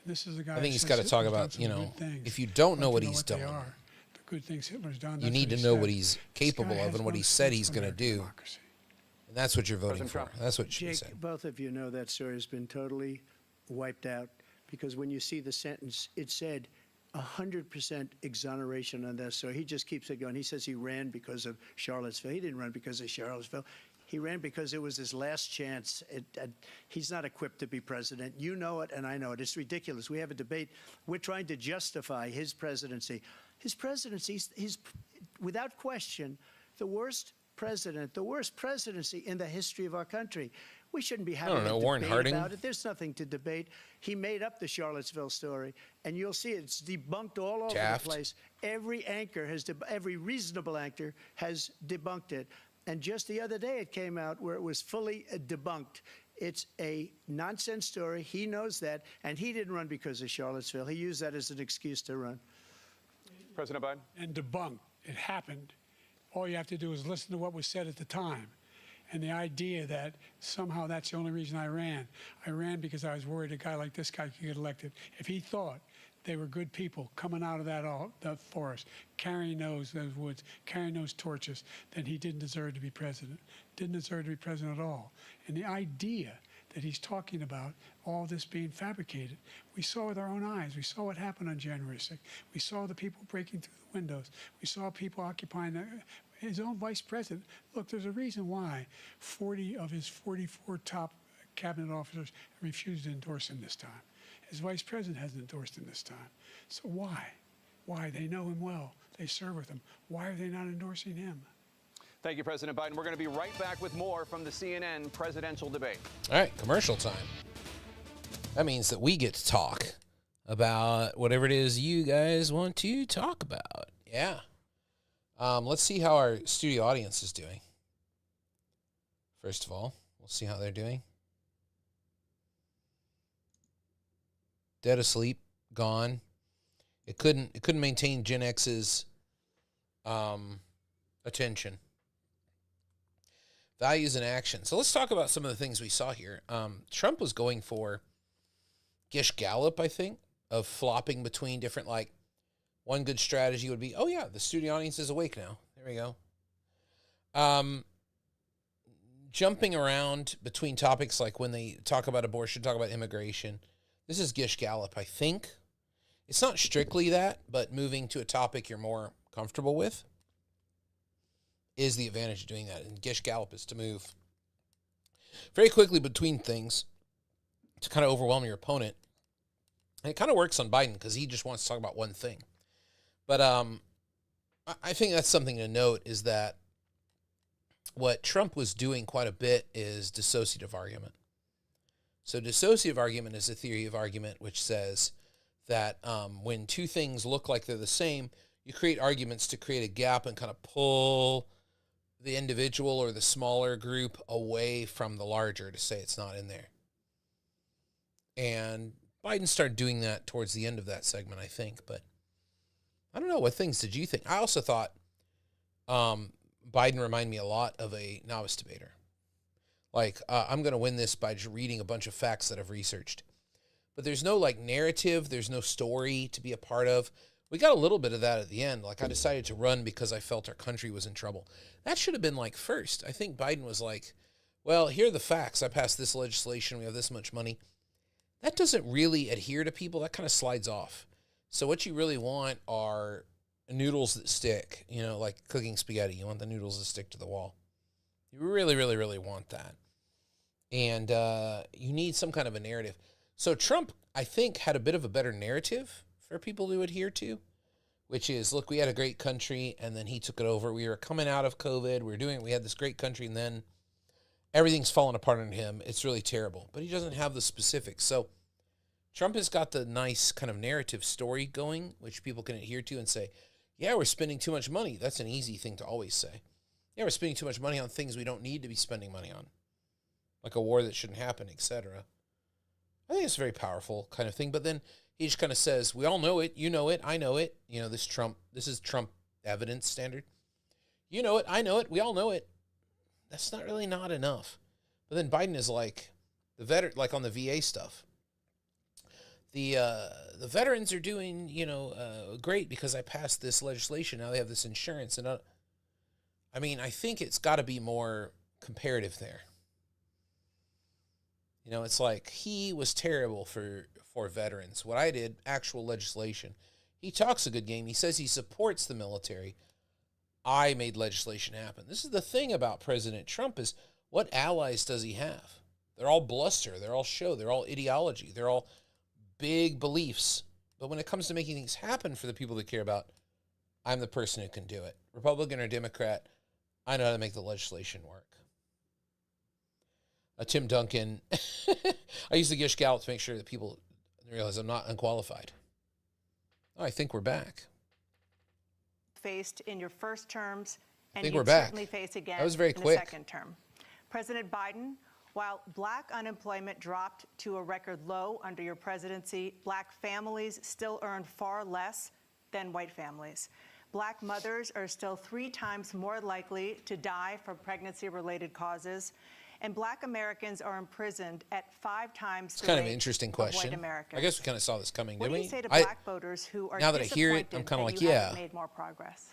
This is a guy. I think he's that got to says talk Hitler's done about, some you know, good things. if you don't know But what you he's they done, are. The good things Hitler's done. you that's need to he know said. what he's This capable guy of has and what no he said sense he's for going to American do. democracy. And that's what you're voting President for. Trump. That's what she Jake, said. both of you know that story has been totally wiped out because when you see the sentence, it said 100% exoneration on this. So he just keeps it going. He says he ran because of Charlottesville. He didn't run because of Charlottesville. He ran because it was his last chance. He's not equipped to be president. You know it, and I know it. It's ridiculous. We have a debate. We're trying to justify his presidency. His presidency, he's without question the worst president, the worst presidency in the history of our country. We shouldn't be having a Warren debate Harding? about it. There's nothing to debate. He made up the Charlottesville story, and you'll see it's debunked all over Taft. the place. Every anchor every reasonable anchor has debunked it. And just the other day, it came out where it was fully debunked. It's a nonsense story. He knows that, and he didn't run because of Charlottesville. He used that as an excuse to run. President Biden? And debunked. It happened. All you have to do is listen to what was said at the time. And the idea that somehow that's the only reason I ran because I was worried a guy like this guy could get elected. If he thought they were good people coming out of that forest, carrying those woods, carrying those torches, then he didn't deserve to be president. Didn't deserve to be president at all. And the idea that he's talking about all this being fabricated, we saw with our own eyes. We saw what happened on January 6th. We saw the people breaking through the windows. We saw people occupying his own vice president. Look, there's a reason why 40 of his 44 top cabinet officers refused to endorse him this time. His vice president hasn't endorsed him this time. So why? Why? They know him well. They serve with him. Why are they not endorsing him? Thank you, President Biden. We're going to be right back with more from the CNN presidential debate. All right, commercial time. That means that we get to talk about whatever it is you guys want to talk about. Yeah. Let's see how our studio audience is doing. First of all, We'll see how they're doing. Dead asleep, gone. It couldn't maintain Gen X's attention. Values and action. So let's talk about some of the things we saw here. Trump was going for Gish Gallop, I think, of flopping between different, like, one good strategy would be, oh yeah, the studio audience is awake now. There we go. Jumping around between topics, like when they talk about abortion, talk about immigration. This is Gish Gallop, I think. It's not strictly that, but moving to a topic you're more comfortable with is the advantage of doing that. And Gish Gallop is to move very quickly between things to kind of overwhelm your opponent. And it kind of works on Biden because he just wants to talk about one thing. But I think that's something to note, is that what Trump was doing quite a bit is dissociative argument. So dissociative argument is a theory of argument which says that when two things look like they're the same, you create arguments to create a gap and kind of pull the individual or the smaller group away from the larger to say it's not in there. And Biden started doing that towards the end of that segment, I think. But I don't know. What things did you think? I also thought Biden reminded me a lot of a novice debater. Like, I'm going to win this by just reading a bunch of facts that I've researched. But there's no, like, narrative. There's no story to be a part of. We got a little bit of that at the end. Like, I decided to run because I felt our country was in trouble. That should have been, like, first. I think Biden was like, well, here are the facts. I passed this legislation. We have this much money. That doesn't really adhere to people. That kind of slides off. So what you really want are noodles that stick, you know, like cooking spaghetti. You want the noodles to stick to the wall. You really, really, really want that. And you need some kind of a narrative. So Trump, I think, had a bit of a better narrative for people to adhere to, which is, look, we had a great country, and then he took it over. We were coming out of COVID. We had this great country, and then everything's fallen apart on him. It's really terrible. But he doesn't have the specifics. So Trump has got the nice kind of narrative story going, which people can adhere to and say, yeah, we're spending too much money. That's an easy thing to always say. Yeah, we're spending too much money on things we don't need to be spending money on, like a war that shouldn't happen, etc. I think it's a very powerful kind of thing. But then he just kind of says, we all know it. You know it. I know it. You know, this is Trump evidence standard. You know it. I know it. We all know it. That's not really not enough. But then Biden is like, like on the VA stuff. The veterans are doing, great because I passed this legislation. Now they have this insurance. And I mean, I think it's got to be more comparative there. You know, it's like he was terrible for veterans. What I did, actual legislation. He talks a good game. He says he supports the military. I made legislation happen. This is the thing about President Trump is, what allies does he have? They're all bluster. They're all show. They're all ideology. They're all big beliefs. But when it comes to making things happen for the people that care about, I'm the person who can do it. Republican or Democrat, I know how to make the legislation work. Tim Duncan, I use the Gish Gallop to make sure that people realize I'm not unqualified. Oh, I think we're back. Faced in your first terms, and I think you we're back. certainly face again That was very in quick. the second term. President Biden, while black unemployment dropped to a record low under your presidency, black families still earn far less than white families. Black mothers are still 3 times more likely to die from pregnancy-related causes, and black Americans are imprisoned at 5 times the It's kind of rate an interesting of question. white Americans. I guess we kind of saw this coming, What didn't do we? you say to black voters who are now that I hear it, I'm disappointed kind of that like, you yeah. haven't made more progress?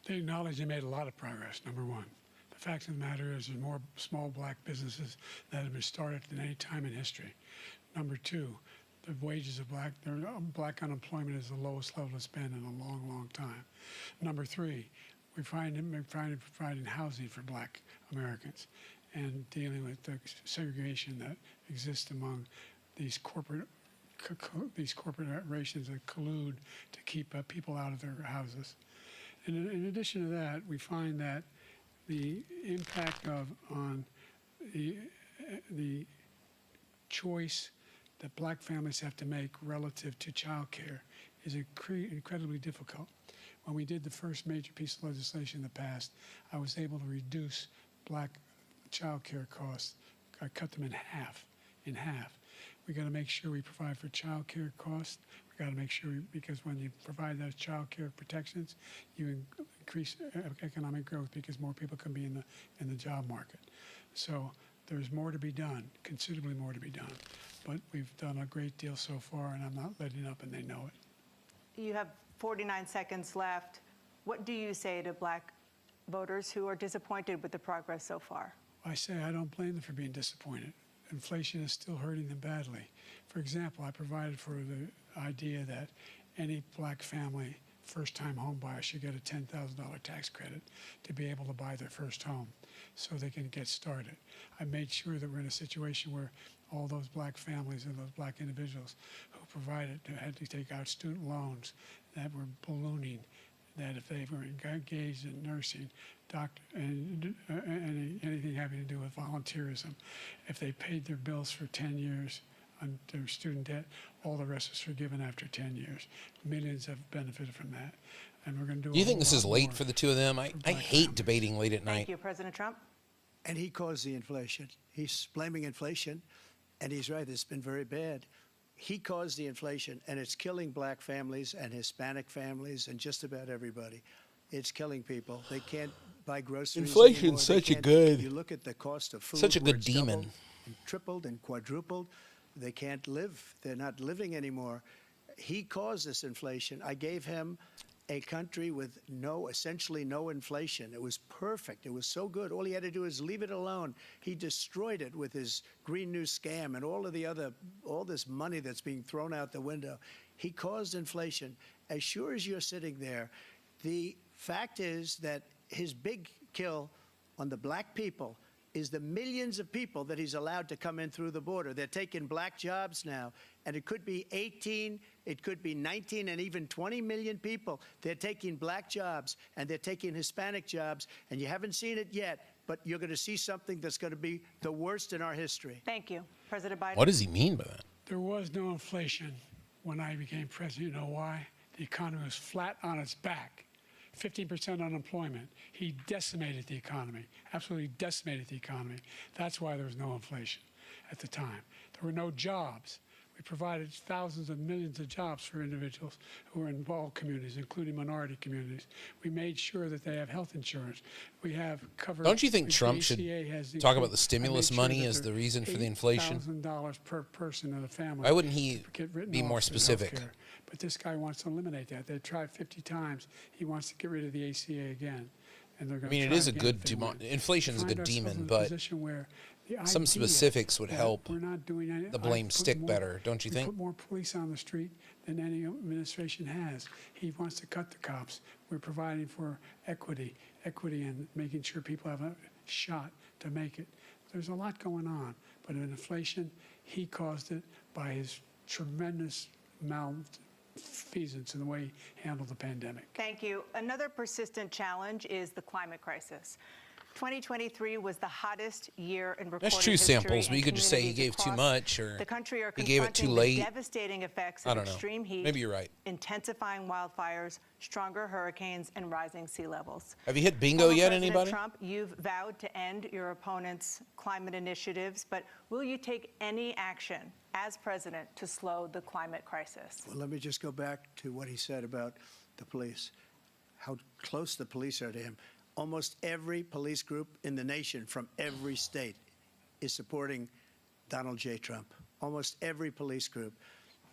They acknowledge they made a lot of progress, number one. The fact of the matter is there's more small black businesses that have been started than any time in history. Number two, the wages of black unemployment is the lowest level it's been in a long, long time. Number three, we're providing housing for black Americans and dealing with the segregation that exists among these corporations that collude to keep people out of their houses. And in addition to that, we find that the impact on the choice that black families have to make relative to child care is incredibly difficult. When we did the first major piece of legislation in the past, I was able to reduce black child care costs cut them in half. We got to make sure we provide for child care costs. We got to make sure, because when you provide those child care protections, you increase economic growth because more people can be in the job market. So there's more to be done, considerably more to be done. But we've done a great deal so far, and I'm not letting up, and they know it. You have 49 seconds left. What do you say to black voters who are disappointed with the progress so far? I say I don't blame them for being disappointed. Inflation is still hurting them badly. For example, I provided for the idea that any black family, first-time home buyer, should get a $10,000 tax credit to be able to buy their first home so they can get started. I made sure that we're in a situation where all those black families and those black individuals who provided had to take out student loans that were ballooning, that if they were engaged in nursing, and anything having to do with volunteerism, if they paid their bills for 10 years on their student debt, all the rest was forgiven after 10 years. Millions have benefited from that. And we're going to do. Do you think this is late for the two of them? I hate debating late at night. Thank you, President Trump. And he caused the inflation. He's blaming inflation, and he's right. It's been very bad. He caused the inflation, and it's killing black families and Hispanic families and just about everybody. It's killing people. They can't buy groceries Inflation's anymore. such a good. You look at the cost of food. Such a where good it's demon. doubled and tripled and quadrupled. They can't live. They're not living anymore. He caused this inflation. I gave him a country with essentially no inflation. It was perfect. It was so good. All he had to do is leave it alone. He destroyed it with his Green New scam and all this money that's being thrown out the window. He caused inflation. As sure as you're sitting there, the fact is that his big kill on the black people is the millions of people that he's allowed to come in through the border. They're taking black jobs now, and it could be 18, it could be 19, and even 20 million people. They're taking black jobs, and they're taking Hispanic jobs, and you haven't seen it yet, but you're going to see something that's going to be the worst in our history. Thank you. President Biden. What does he mean by that? There was no inflation when I became president. You know why? The economy was flat on its back. 15% unemployment. He decimated the economy, absolutely decimated the economy. That's why there was no inflation at the time. There were no jobs. We provided thousands of millions of jobs for individuals who are in all communities, including minority communities. We made sure that they have health insurance. We have covered. Don't you think Trump should talk about the stimulus money as the reason for the inflation? $8,000 per person in a family. Why wouldn't he be more specific? But this guy wants to eliminate that. They've tried 50 times. He wants to get rid of the ACA again. And they're going to it is a good inflation is a good demon, but some specifics would help the blame stick better, don't you think? We put more police on the street than any administration has. He wants to cut the cops. We're providing for equity and making sure people have a shot to make it. There's a lot going on, but in inflation, he caused it by his tremendous malfeasance in the way he handled the pandemic. Thank you. Another persistent challenge is the climate crisis. 2023 was the hottest year in recorded That's true history, samples, but you could just say he gave too much or he gave it too late. The devastating effects of extreme heat, maybe you're right. Intensifying wildfires, stronger hurricanes, and rising sea levels. Have you hit bingo yet, President anybody? Trump, you've vowed to end your opponent's climate initiatives, but will you take any action as president to slow the climate crisis? Well, let me just go back to what he said about the police, how close the police are to him. Almost every police group in the nation from every state is supporting Donald J. Trump. Almost every police group.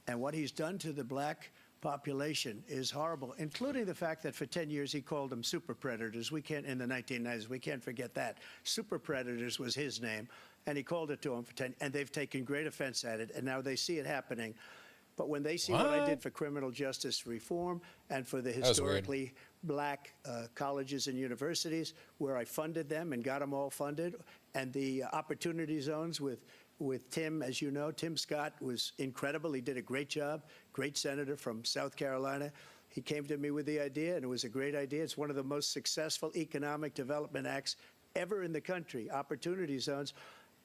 And what he's done to the black population is horrible, including the fact that for 10 years he called them super predators. We can't, in the 1990s, we can't forget that. Super predators was his name, and he called it to them for 10, and they've taken great offense at it, and now they see it happening. But when they see what I did for criminal justice reform and for the historically black colleges and universities, where I funded them and got them all funded, and the opportunity zones with Tim, as you know, Tim Scott was incredible. He did a great job, great senator from South Carolina. He came to me with the idea, and it was a great idea. It's one of the most successful economic development acts ever in the country, opportunity zones.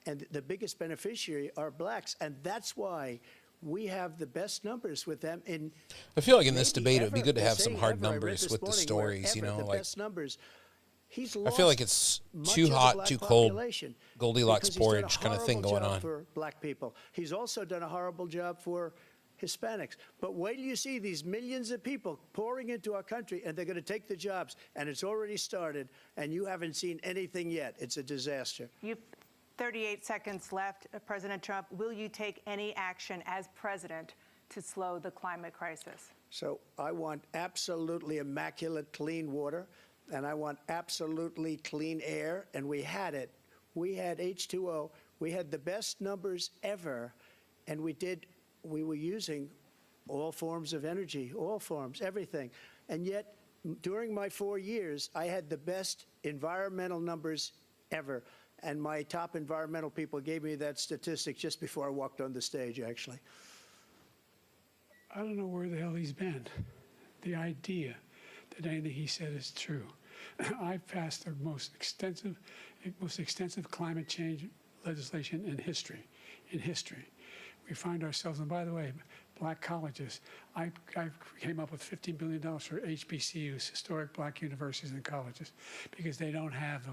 And the biggest beneficiary are blacks, and that's why we have the best numbers with them. I feel like in this debate, it would be good to have some hard numbers with the stories, the best numbers. He's I lost feel like it's much too of the hot, black too cold, population Goldilocks because he's done a porridge kind of thing horrible going job on. for black people. He's also done a horrible job for Hispanics. But wait till you see these millions of people pouring into our country, and they're going to take the jobs, and it's already started, and you haven't seen anything yet. It's a disaster. You've 38 seconds left. President Trump, will you take any action as president to slow the climate crisis? So I want absolutely immaculate clean water, and I want absolutely clean air, and we had it. We had H2O. We had the best numbers ever, and we were using all forms of energy, all forms, everything. And yet, during my 4 years, I had the best environmental numbers ever. And my top environmental people gave me that statistic just before I walked on the stage, actually. I don't know where the hell he's been. The idea that anything he said is true. I've passed the most extensive climate change legislation in history. We find ourselves, and by the way, black colleges. I came up with $15 billion for HBCUs, historic black universities and colleges, because they don't have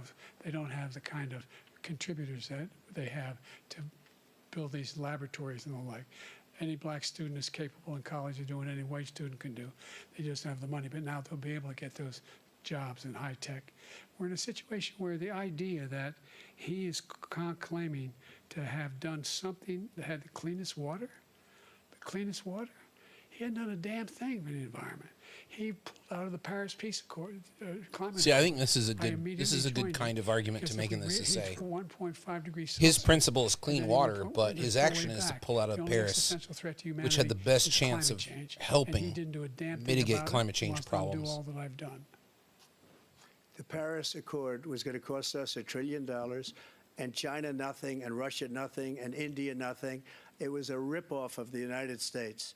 the kind of contributors that they have to build these laboratories and the like. Any black student is capable in college of doing any white student can do. They just don't have the money. But now they'll be able to get those jobs in high tech. We're in a situation where the idea that he is claiming to have done something that had the cleanest water, he hadn't done a damn thing for the environment. He pulled out of the Paris Peace Accord, climate. See, I think this is a good kind of argument to make in this to say 1.5 degrees his Celsius, principle is clean then water, he but his action is to pull out of Paris, which had the best chance of helping mitigate climate change problems. Do all that I've done. The Paris Accord was going to cost us $1 trillion, and China nothing, and Russia nothing, and India nothing. It was a ripoff of the United States.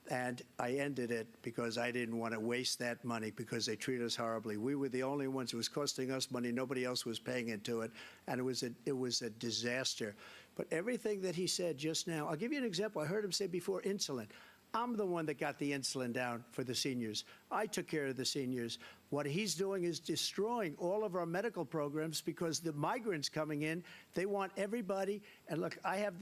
And I ended it because I didn't want to waste that money because they treat us horribly. We were the only ones who was costing us money. Nobody else was paying into it. And it was a disaster. But everything that he said just now, I'll give you an example. I heard him say before insulin. I'm the one that got the insulin down for the seniors. I took care of the seniors. What he's doing is destroying all of our medical programs because the migrants coming in, they want everybody. And look, I have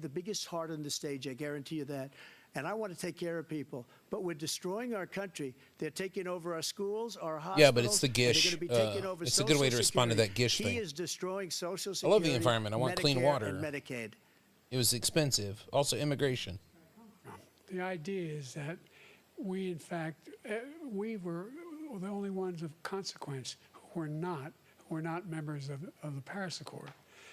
the biggest heart on the stage. I guarantee you that. And I want to take care of people. But we're destroying our country. They're taking over our schools, our hospitals. Yeah, but it's the gish. They're going to be taking over it's a good way to respond to that gish thing. He is destroying Social Security. I love the environment. I want Medicare, clean water. And Medicaid. It was expensive. Also, immigration. The idea is that we, in fact, we were the only ones of consequence who were not members of the Paris Accord.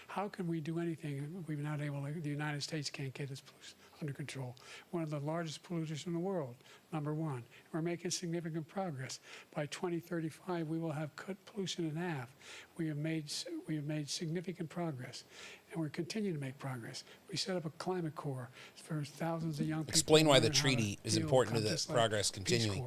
How can we do anything if we're not able to? The United States can't get its pollution under control. One of the largest polluters in the world, number one. We're making significant progress. By 2035, we will have cut pollution in half. We have made significant progress, and we're continuing to make progress. We set up a climate corps for thousands of young people. Explain why the treaty is important to the progress continuing.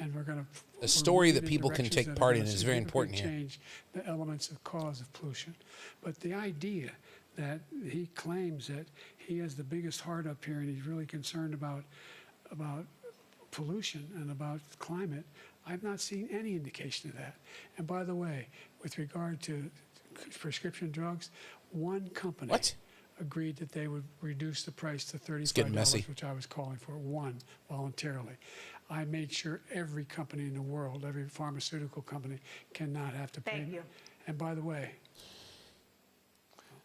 And we're going to a story that people can take part in is very important here. Change the elements of cause of pollution, but the idea that he claims that he has the biggest heart up here and he's really concerned about pollution and about climate, I've not seen any indication of that. And by the way, with regard to prescription drugs, one company agreed that they would reduce the price to $35, which I was calling for, one voluntarily. I made sure every company in the world, every pharmaceutical company, cannot have to pay. Thank you. And by the way,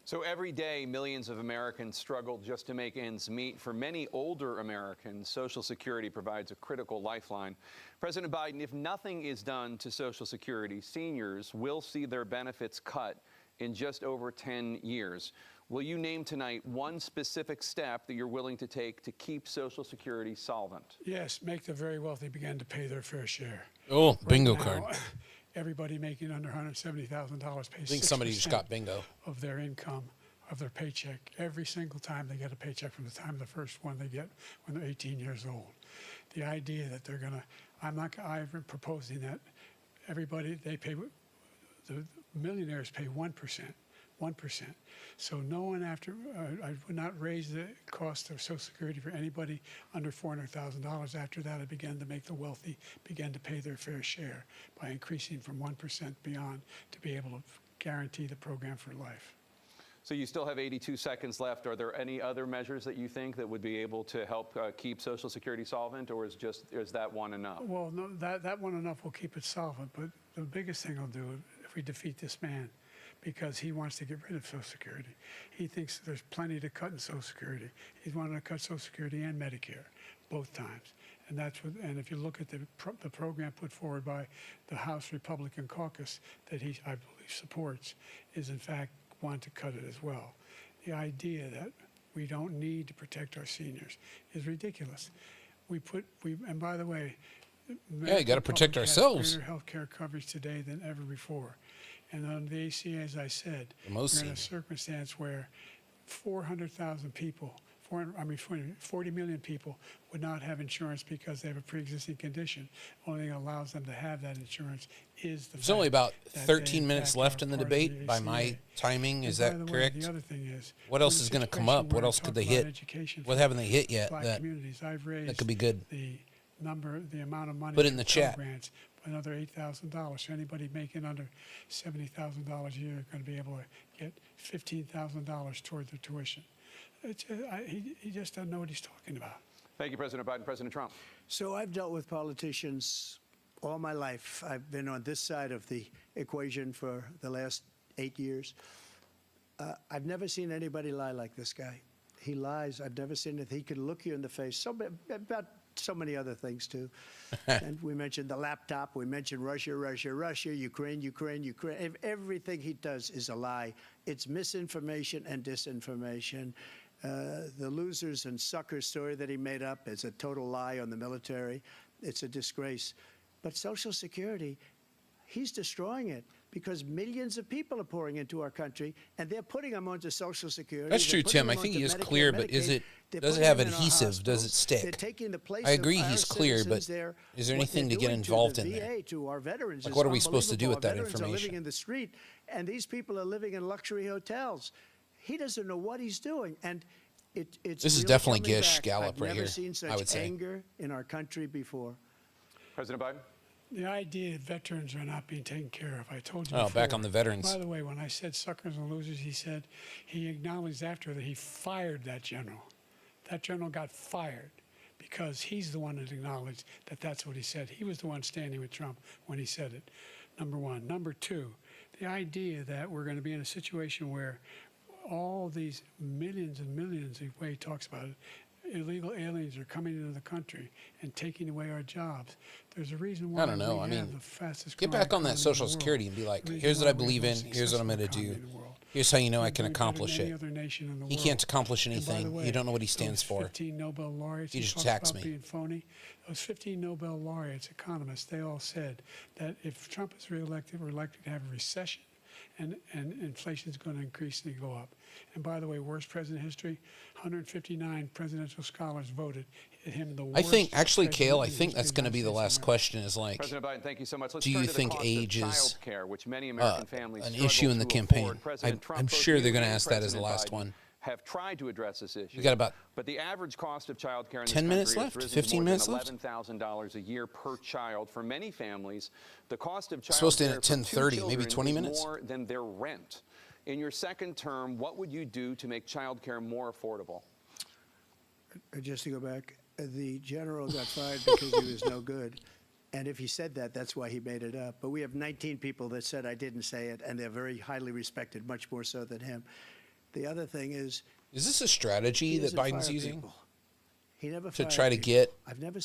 so every day, millions of Americans struggle just to make ends meet. For many older Americans, Social Security provides a critical lifeline. President Biden, if nothing is done to Social Security, seniors will see their benefits cut in just over 10 years. Will you name tonight one specific step that you're willing to take to keep Social Security solvent? Yes, make the very wealthy begin to pay their fair share. Oh, bingo now, card. Everybody making under $170,000 pays 6% I think somebody just got bingo. Of their income, of their paycheck, every single time they get a paycheck from the time of the first one they get when they're 18 years old. The idea that they're going to, I've been proposing that everybody, they pay, the millionaires pay 1%. 1%. So no one I would not raise the cost of Social Security for anybody under $400,000. After that, I began to make the wealthy begin to pay their fair share by increasing from 1% beyond to be able to guarantee the program for life. So you still have 82 seconds left. Are there any other measures that you think that would be able to help keep Social Security solvent, or is that one enough? Well, no, that one enough will keep it solvent, but the biggest thing I'll do if we defeat this man, because he wants to get rid of Social Security. He thinks there's plenty to cut in Social Security. He's wanting to cut Social Security and Medicare, both times. And and if you look at the program put forward by the House Republican caucus that I believe supports, is in fact want to cut it as well. The idea that we don't need to protect our seniors is ridiculous. And by the way, you got to protect ourselves. Greater health care coverage today than ever before. And on the ACA, as I said, we're in a circumstance where 400,000 people, 40 million people would not have insurance because they have a pre-existing condition. Only thing that allows them to have that insurance is the There's only about 13 minutes left in the debate by my timing. Is that correct? The other thing is, what else is going to come up? What else could they hit? What haven't they hit yet that could be good? The amount of money. Put it in the chat. Grants, another $8,000. So anybody making under $70,000 a year is going to be able to get $15,000 toward their tuition. He just doesn't know what he's talking about. Thank you, President Biden. President Trump. So I've dealt with politicians all my life. I've been on this side of the equation for the last 8 years. I've never seen anybody lie like this guy. He lies. I've never seen it. He can look you in the face. About so many other things, too. And we mentioned the laptop. We mentioned Russia, Ukraine. Everything he does is a lie. It's misinformation and disinformation. The losers and suckers story that he made up is a total lie on the military. It's a disgrace. But Social Security, he's destroying it because millions of people are pouring into our country, and they're putting them onto Social Security. That's true, Tim. I think he is clear, but does it have adhesive? Does it stick? I agree he's clear, but is there anything to get involved in there? Like, what are we supposed to do with that information? Are living in the street, and these people are living in luxury hotels. He doesn't know what he's doing, and it's this is really definitely coming Gish back. Gallup right here. I've never seen such anger in our country before. President Biden. The idea that veterans are not being taken care of, I told you before. Back on the veterans. By the way, when I said suckers and losers, he acknowledged after that he fired that general. That general got fired because he's the one that acknowledged that that's what he said. He was the one standing with Trump when he said it, number one. Number two, the idea that we're going to be in a situation where all these millions and millions, the way he talks about it, illegal aliens are coming into the country and taking away our jobs. There's a reason why I don't know. we I mean, have the fastest get back on that Social Security and be like, here's what I believe in. Here's what I'm going to do. Here's how you know I can accomplish it. He can't accomplish anything. You don't know what he stands for. 15 Nobel laureates, he just attacks me. Being phony. Those 15 Nobel laureates, economists, they all said that if Trump is reelected, we're likely to have a recession. And inflation is going to increasingly go up. And by the way, worst president in history, 159 presidential scholars voted him the worst. I think, actually, Cale, I think that's going to be the last question is like, President Biden, thank you so much. Let's do you think age is an issue in the campaign? I'm sure they're going to ask that as the last one. Have tried to address this issue. We got about but the average cost of child care in 10 minutes left, 15 minutes left. $11,000 a year per child. For many families, the cost of child supposed to care end at 10:30, maybe 20 minutes. more than their rent. In your second term, what would you do to make child care more affordable? Just to go back, the general got fired because he was no good. And if he said that, that's why he made it up. But we have 19 people that said I didn't say it, and they're very highly respected, much more so than him. The other thing is this a strategy that Biden's using he never to try to get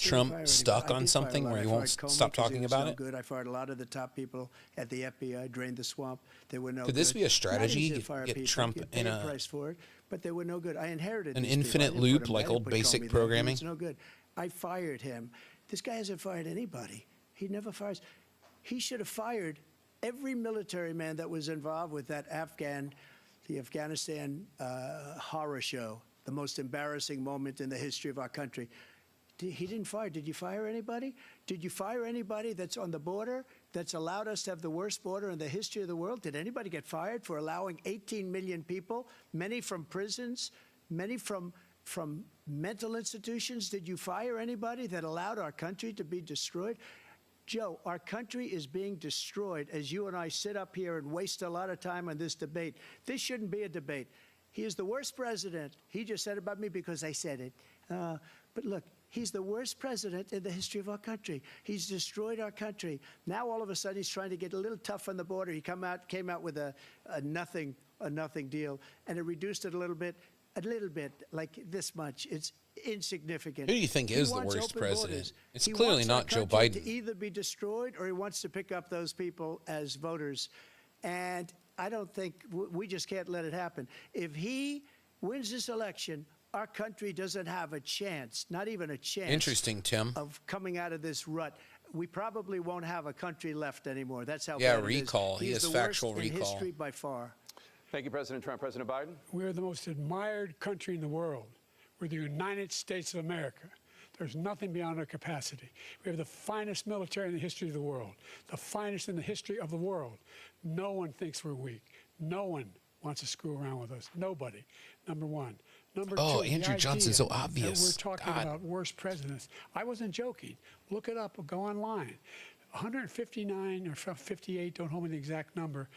Trump stuck on anybody. something where he won't stop talking about it? Good. I fired a lot of the top people at the FBI, drained the swamp. They were no good. Could this be a strategy to get people. Trump in a price for it, but they were no good. I inherited an these infinite people. I didn't loop put them like there. old Nobody basic called me that. programming? It's no good. I fired him. This guy hasn't fired anybody. He never fires. He should have fired every military man that was involved with that the Afghanistan horror show, the most embarrassing moment in the history of our country. He didn't fire. Did you fire anybody? Did you fire anybody that's on the border that's allowed us to have the worst border in the history of the world? Did anybody get fired for allowing 18 million people, many from prisons, many from mental institutions? Did you fire anybody that allowed our country to be destroyed? Joe, our country is being destroyed as you and I sit up here and waste a lot of time on this debate. This shouldn't be a debate. He is the worst president. He just said about me because I said it. But look, he's the worst president in the history of our country. He's destroyed our country. Now all of a sudden he's trying to get a little tough on the border. He came out with a nothing deal, and it reduced it a little bit, like this much. It's insignificant. Who do you think is the worst president? It's clearly not Joe Biden. To either be destroyed or he wants to pick up those people as voters, and I don't think we just can't let it happen. If he wins this election, our country doesn't have a chance, not even a chance. Interesting, Tim. Of coming out of this rut. We probably won't have a country left anymore. That's how yeah, bad recall. It is. He has factual recall. In history by far. Thank you, President Trump. President Biden? We're the most admired country in the world. We're the United States of America. There's nothing beyond our capacity. We have the finest military in the history of the world, the finest in the history of the world. No one thinks we're weak. No one wants to screw around with us. Nobody. Number one. Number two, Andrew Johnson's so obvious. We're talking about worst presidents. I wasn't joking. Look it up or go online. 159 or 58, don't hold me the exact number,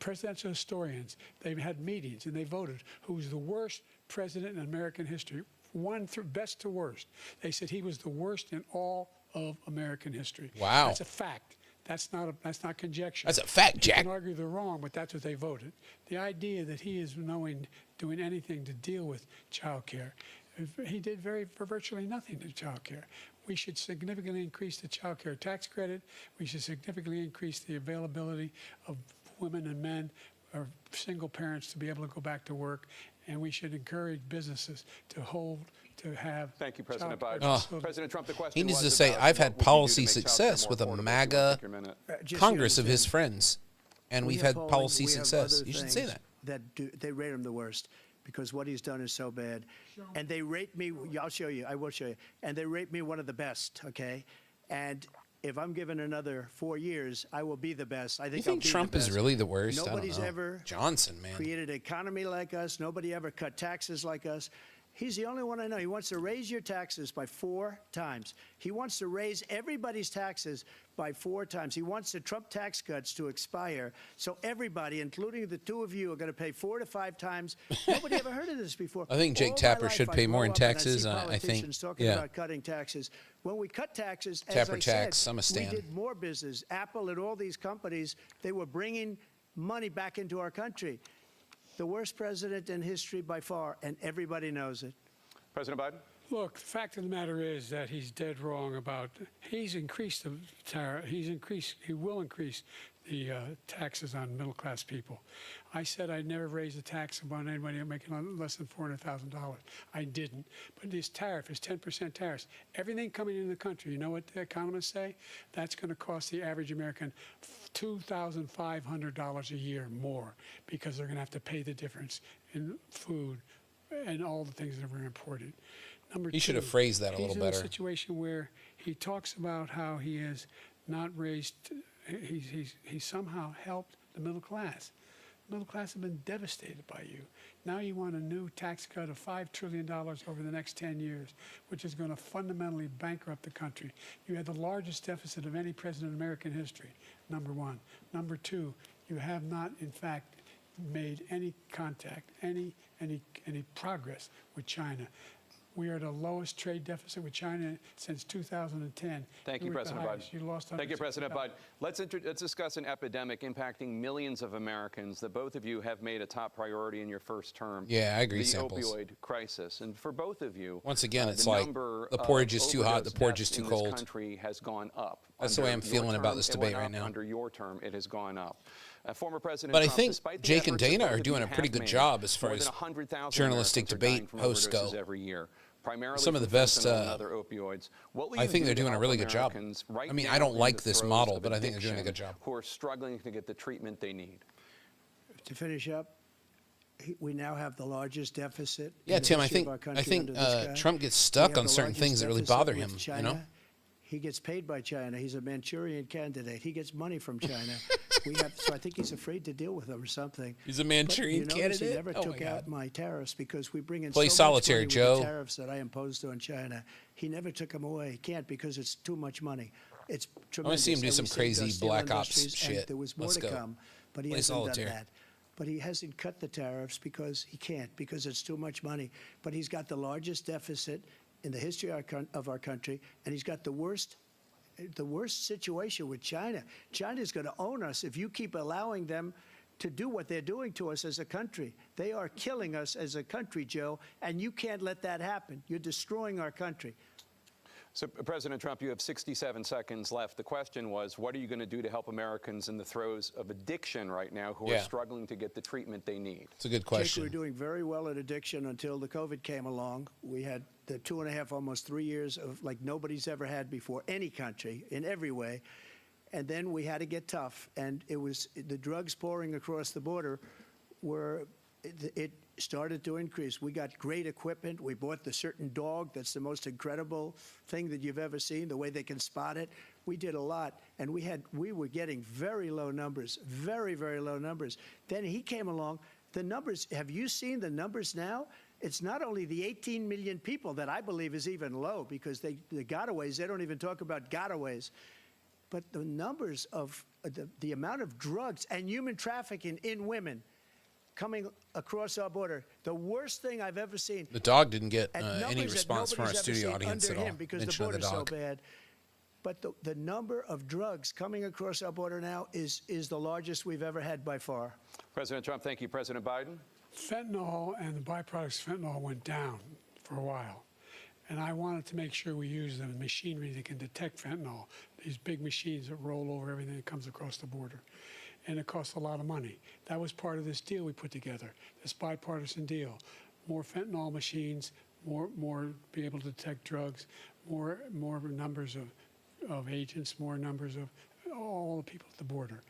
presidential historians, they've had meetings and they voted who's the worst president in American history, best to worst. They said he was the worst in all of American history. Wow. That's a fact. That's not conjecture. That's a fact, Jack. You can argue they're wrong, but that's what they voted. The idea that he is doing anything to deal with child care, he did for virtually nothing to child care. We should significantly increase the child care tax credit. We should significantly increase the availability of women and men or single parents to be able to go back to work. And we should encourage businesses to have. Thank you, President Biden. President Trump, the question he needs to was say, about I've what had would you do policy to make success childcare with a more affordable. MAGA Take your minute. Congress of his friends. And we've had polling, policy we have success. other You should say things that. They rate him the worst because what he's done is so bad. And they rate me, I'll show you, I will show you. And they rate me one of the best, okay? And if I'm given another 4 years, I will be the best. I think You think Trump is really the worst? Nobody's I don't know. ever Johnson, man. created an economy like us. Nobody ever cut taxes like us. He's the only one I know. He wants to raise your taxes by 4 times. He wants to raise everybody's taxes by 4 times. He wants the Trump tax cuts to expire. So everybody, including the two of you, are going to pay 4 to 5 times. Nobody ever heard of this before. I think Jake All my Tapper life, should I pay more grow in up and taxes. see I think. politicians talking Yeah. about cutting taxes. When we cut taxes, as Tapper I tax, said, I'm a stan. we did more business. Apple and all these companies, they were bringing money back into our country. The worst president in history by far, and everybody knows it. President Biden? Look, the fact of the matter is that he's dead wrong about, he's increased the tariff, he will increase the taxes on middle-class people. I said I'd never raise a tax on anybody making less than $400,000. I didn't. But this tariff is 10% tariffs. Everything coming into the country, you know what the economists say? That's going to cost the average American $2,500 a year more because they're going to have to pay the difference in food and all the things that were imported. Number He should two, have phrased that a little he's in better. a situation where he talks about how he has not raised, he's somehow helped the middle class. The middle class have been devastated by you. Now you want a new tax cut of $5 trillion over the next 10 years, which is going to fundamentally bankrupt the country. You had the largest deficit of any president in American history, number one. Number two, you have not, in fact, made any contact, any progress with China. We are at the lowest trade deficit with China since 2010. Thank you, President Biden. You lost. Thank you, President Biden. Let's discuss an epidemic impacting millions of Americans that both of you have made a top priority in your first term. Yeah, I agree, the Samples. opioid crisis. And for both of you, Once again, it's the like number the porridge of is too hot, the overdose porridge is deaths too in cold. This country has gone up. That's the way I'm Under your feeling about term, this it debate went right up. now. Under your term, it has gone up. Former President But I Trump, think despite the Jake and efforts that Dana both are of doing you a pretty have good made, job as far more as than 100,000 journalistic Americans are dying debate from hosts overdoses go. every year. Primarily Some of the from best, fentanyl and other opioids. What will I you think do they're to doing a help really good job. Americans right I mean, now I don't in like the this throes model, of but I think they're doing a good addiction job. Who are struggling to get the treatment they need? To finish up, we now have the largest deficit. Yeah, in the Tim, I history of think our country under this guy. Trump gets We stuck have on the certain largest things that really deficit bother with him, you China. know? He gets paid by China. He's a Manchurian candidate. He gets money from China. So I think he's afraid to deal with them or something. He's a Manchurian candidate? He never Oh took my out God. my tariffs because we bring in Play so solitaire, much money with Joe. the tariffs that I imposed on China. He never took them away. He can't because it's too much money. It's tremendous. I want to see him do And some we saved crazy our steel Black Ops industries, and shit. there was more Let's to go. come, but he Play hasn't solitaire. done that. But he hasn't cut the tariffs because he can't, because it's too much money. But he's got the largest deficit in the history of our country, and he's got the worst situation with China. China's going to own us if you keep allowing them to do what they're doing to us as a country. They are killing us as a country, Joe, and you can't let that happen. You're destroying our country. So, President Trump, you have 67 seconds left. The question was, what are you going to do to help Americans in the throes of addiction right now who are struggling to get the treatment they need? It's a good Jake, question. we were doing very well at addiction until the COVID came along. We had the 2.5, almost 3 years of like nobody's ever had before, any country, in every way. And then we had to get tough. And it was the drugs pouring across the border it started to increase. We got great equipment. We bought the certain dog that's the most incredible thing that you've ever seen, the way they can spot it. We did a lot, and we were getting very low numbers, very, very low numbers. Then he came along. The numbers, have you seen the numbers now? It's not only the 18 million people that I believe is even low, because the gotaways, they don't even talk about gotaways. But the numbers of the amount of drugs and human trafficking in women coming across our border, the worst thing I've ever seen. The dog didn't get At any numbers that response from our nobody's ever studio seen audience under at all. him because the Mention of the border's so dog. bad. But the number of drugs coming across our border now is the largest we've ever had by far. President Trump, thank you. President Biden? Fentanyl and the byproducts of fentanyl went down for a while. And I wanted to make sure we use the machinery that can detect fentanyl, these big machines that roll over everything that comes across the border. And it costs a lot of money. That was part of this deal we put together, this bipartisan deal. More fentanyl machines, more be able to detect drugs, more numbers of agents, more numbers of all the people at the border.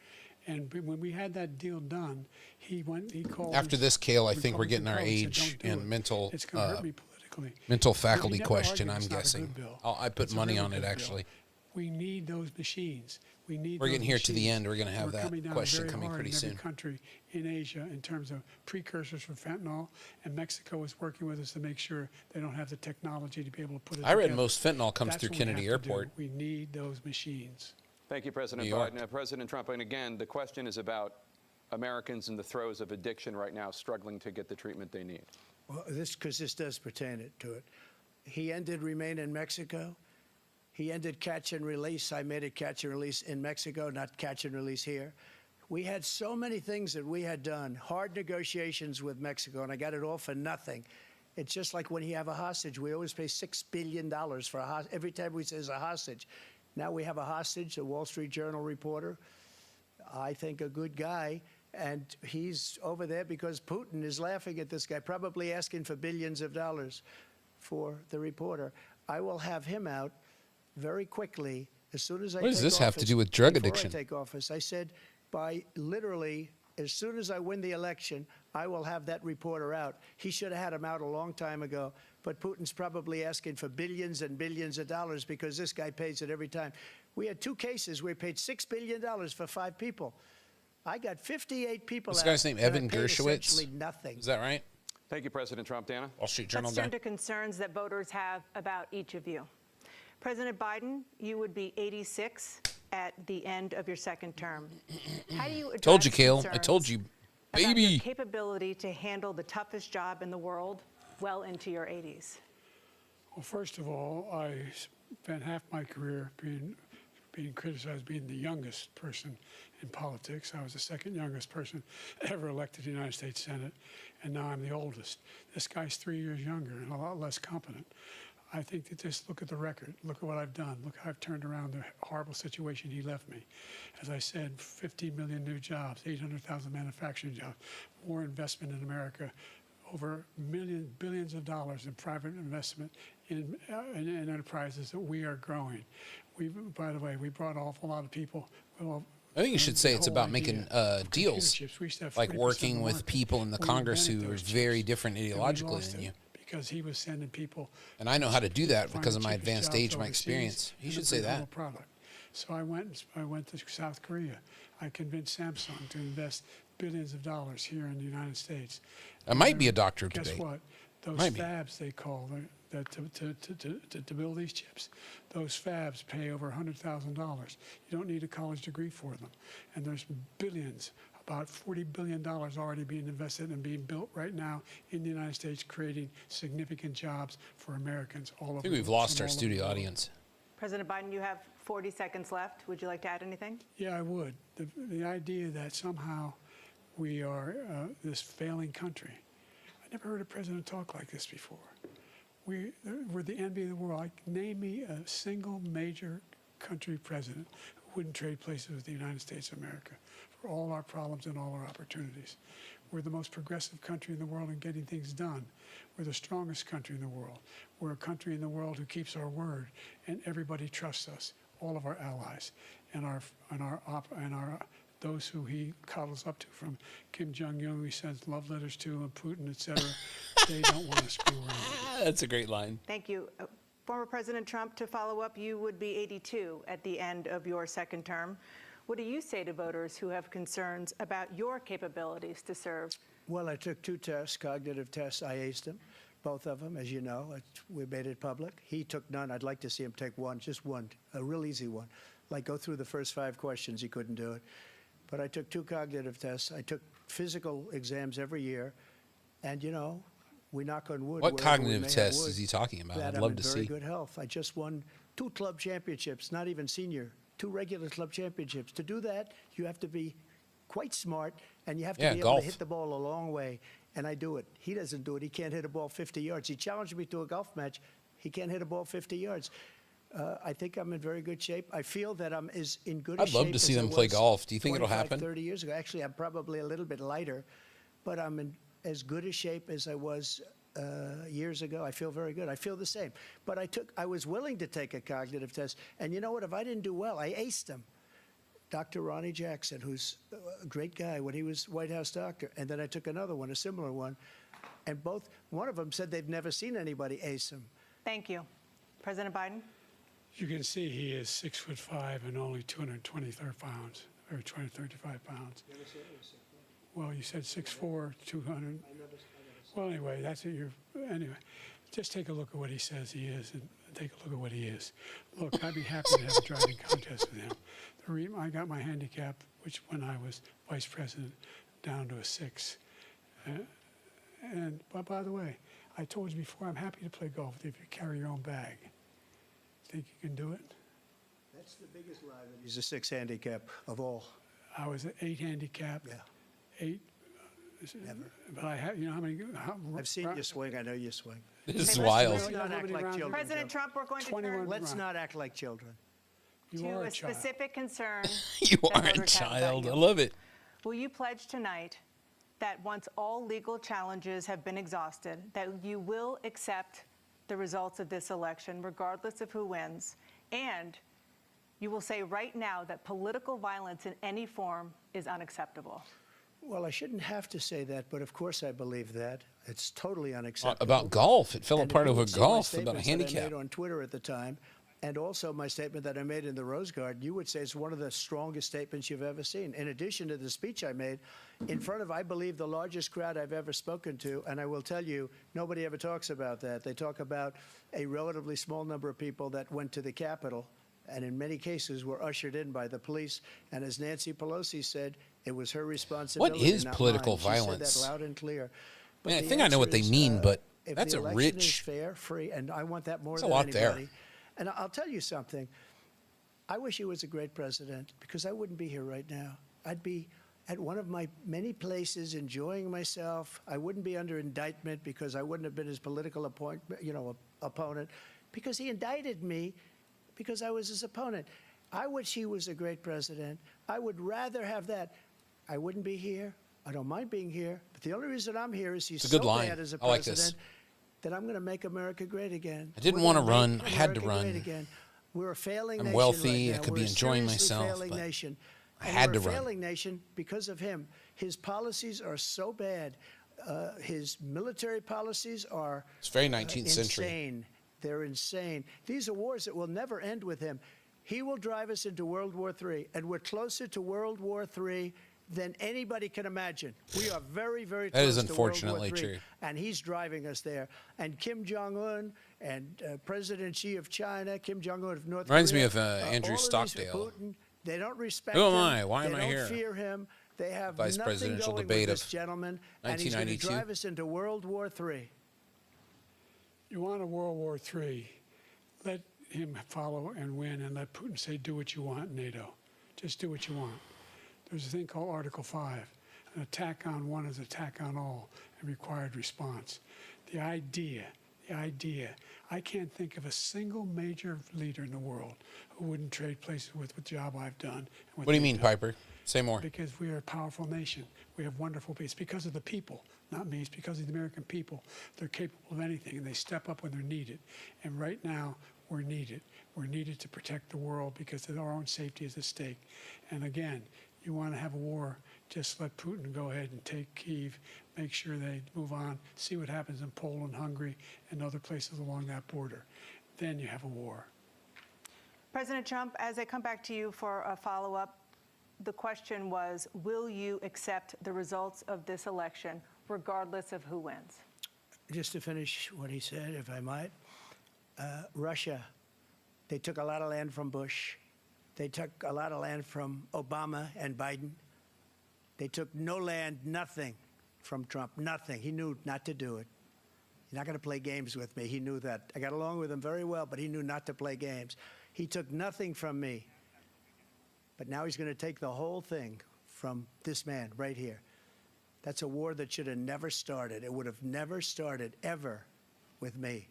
And when we had that deal done, he called. After this, Kale, I think we're getting our Republicans age and said, "Don't do and it. mental It's going to hurt me politically." mental But he faculty never question, argued I'm it's not a guessing. good bill. I put It's a money really on it, good bill. actually. We need those machines. We need. We're those getting here to the machines. end. We're gonna have We're that coming down question very coming hard pretty in every soon. country in Asia in terms of precursors for fentanyl, and Mexico is working with us to make sure they don't have the technology to be able to put it. I read together. most fentanyl comes That's through what we Kennedy have to do. Airport. We need those machines. Thank you, President New York. Biden. President Trump, and again, the question is about Americans in the throes of addiction right now struggling to get the treatment they need. Well, because this does pertain to it. He ended Remain in Mexico. He ended catch and release. I made it catch and release in Mexico, not catch and release here. We had so many things that we had done, hard negotiations with Mexico, and I got it all for nothing. It's just like when you have a hostage. We always pay $6 billion for a hostage. Every time we say there's a hostage. Now we have a hostage, a Wall Street Journal reporter, I think a good guy, and he's over there because Putin is laughing at this guy, probably asking for billions of dollars for the reporter. I will have him out very quickly as soon as I take office. What does this have to do with drug Before addiction? I take office, I said by literally as soon as I win the election, I will have that reporter out. He should have had him out a long time ago, but Putin's probably asking for billions and billions of dollars because this guy pays it every time. We had 2 cases where we paid $6 billion for 5 people. I got 58 people This out. guy's name and I Evan paid Dershowitz? essentially nothing. Is that right? Thank you, President Trump. Dana? Wall Street Journal Let's guy? turn to concerns that voters have about each of you. President Biden, you would be 86 at the end of your second term. How do you address Told you, Kale. I concerns told you. about your Baby. capability to handle the toughest job in the world well into your 80s? Well, first of all, I spent half my career being criticized being the youngest person in politics. I was the second youngest person ever elected to the United States Senate, and now I'm the oldest. This guy's 3 years younger and a lot less competent. I think that just look at the record. Look at what I've done. Look how I've turned around the horrible situation he left me. As I said, 15 million new jobs, 800,000 manufacturing jobs, more investment in America, over billions of dollars in private investment in enterprises that we are growing. By the way, we brought an awful lot of people. Well, I think you should say it's the about whole making idea of deals, computer chips. We used to have like 40% working of the with market. people in the We Congress invented who are those very chips, different and we ideologically lost than it you. because he was sending people. And I know how to do that find because the of my cheapest advanced jobs age, my overseas experience. You and should to say bring home that. a product. So I went to South Korea. I convinced Samsung to invest billions of dollars here in the United States. That might be a doctorate Guess debate. what? Those Might be. fabs they call that to build these chips, those fabs pay over $100,000. You don't need a college degree for them, and there's billions. About $40 billion already being invested and being built right now in the United States, creating significant jobs for Americans all over. I think we've from lost all our over studio the world. audience. President Biden, you have 40 seconds left. Would you like to add anything? Yeah, I would. The idea that somehow we are this failing country. I never heard a president talk like this before. We're the envy of the world. Name me a single major country president who wouldn't trade places with the United States of America for all our problems and all our opportunities. We're the most progressive country in the world in getting things done. We're the strongest country in the world. We're a country in the world who keeps our word, and everybody trusts us. All of our allies and those who he coddles up to, from Kim Jong-un, who he sends love letters to, and Putin, etc. They don't want to screw around. That's a great line. Thank you. Former President Trump, to follow up, you would be 82 at the end of your second term. What do you say to voters who have concerns about your capabilities to serve? Well, I took 2 tests, cognitive tests. I aced them, both of them, as you know. We made it public. He took none. I'd like to see him take one, just one, a real easy one. Like go through the first 5 questions. He couldn't do it. But I took 2 cognitive tests. I took physical exams every year. And, you know, we knock on wood. What wherever we cognitive may have tests wood, is he talking about? that I'd I'm love in to very see. good health. I just won 2 club championships, not even senior, 2 regular club championships. To do that, you have to be quite smart, and you have to Yeah, be golf. able to hit the ball a long way. And I do it. He doesn't do it. He can't hit a ball 50 yards. He challenged me to a golf match. He can't hit a ball 50 yards. I think I'm in very good shape. I feel that I'm as in good I'd shape love to see as I them play was golf. Do you think it'll 25, happen? 30 years ago. Actually, I'm probably a little bit lighter, but I'm in as good a shape as I was years ago. I feel very good. I feel the same. But I was willing to take a cognitive test. And you know what? If I didn't do well, I aced him. Dr. Ronnie Jackson, who's a great guy when he was White House doctor. And then I took another one, a similar one. And one of them said they've never seen anybody ace him. Thank you. President Biden? You can see he is 6'5" and only 223 pounds, or 235 pounds. Well, you said 6'4", 200. Well, anyway, that's what anyway, just take a look at what he says he is, and take a look at what he is. Look, I'd be happy to have a driving contest with him. I got my handicap, which when I was vice president, down to a 6. But by the way, I told you before, I'm happy to play golf if you carry your own bag. Think you can do it? That's the biggest lie that he's a 6 handicap of all. I was an 8 handicap. Yeah. 8. Never. But I have, you know how many? I've seen you swing. I know you swing. This is Hey, wild. Let's not act like children. President Joe. Trump, we're going to 21 turn Let's not act like children. You to are a a child. specific concern. You that are a voters have about child. you. I love it. Will you pledge tonight that once all legal challenges have been exhausted, that you will accept the results of this election, regardless of who wins, and you will say right now that political violence in any form is unacceptable? Well, I shouldn't have to say that, but of course I believe that. It's totally unacceptable. About golf. It fell And if apart you over would see my golf, about a statements that I handicap. made on Twitter at the time, and also my statement that I made in the Rose Garden, you would say it's one of the strongest statements you've ever seen. In addition to the speech I made in front of, I believe, the largest crowd I've ever spoken to, and I will tell you, nobody ever talks about that. They talk about a relatively small number of people that went to the Capitol, and in many cases were ushered in by the police. And as Nancy Pelosi said, it was her responsibility. is not political mine. She violence? said that loud and clear. Man, I the think I know what answer they is, mean, but if that's the a election is rich. fair, free, and I want that more There's a than lot there. anybody. And I'll tell you something. I wish he was a great president, because I wouldn't be here right now. I'd be at one of my many places enjoying myself. I wouldn't be under indictment because I wouldn't have been his political opponent, because he indicted me because I was his opponent. I wish he was a great president. I would rather have that. I wouldn't be here. I don't mind being here. But the only reason I'm here is he's It's a good so line. bad as a I like president this. that I'm going to make America great again. I didn't We're want to gonna run. make I had to America great run. again. We're a failing I'm nation wealthy. right I now. could be We're a enjoying seriously myself, failing but nation. I And had we're to a run. failing nation because of him. His policies are so bad. his military policies are It's very 19th century. insane. They're insane. These are wars that will never end with him. He will drive us into World War III, and we're closer to World War III than anybody can imagine. We are very, very close That is to World unfortunately War III, true. and he's driving us there. And Kim Jong-un and President Xi of China, Kim Jong-un of North Reminds me Korea, of Andrew all of these- Stockdale. Putin, they don't respect Who him. am I? Why am they I don't here? fear him. They have Vice nothing presidential going debate with this of gentleman, and he's going to 1992. drive us into World War III. You want a World War III, let him follow and win, and let Putin say, do what you want, NATO. Just do what you want. There's a thing called Article 5. An attack on one is attack on all, and required response. The idea, I can't think of a single major leader in the world who wouldn't trade places with the job I've done. And What do you they've mean, done. Piper? Say more. Because we are a powerful nation. We have wonderful people. It's because of the people, not me. It's because of the American people. They're capable of anything, and they step up when they're needed. And right now, we're needed. We're needed to protect the world because our own safety is at stake. And again, you want to have a war, just let Putin go ahead and take Kyiv, make sure they move on, see what happens in Poland, Hungary, and other places along that border. Then you have a war. President Trump, as I come back to you for a follow-up, the question was, will you accept the results of this election, regardless of who wins? Just to finish what he said, if I might, Russia, they took a lot of land from Bush. They took a lot of land from Obama and Biden. They took no land, nothing from Trump, nothing. He knew not to do it. He's not going to play games with me. He knew that. I got along with him very well, but he knew not to play games. He took nothing from me. But now he's going to take the whole thing from this man right here. That's a war that should have never started. It would have never started ever with me.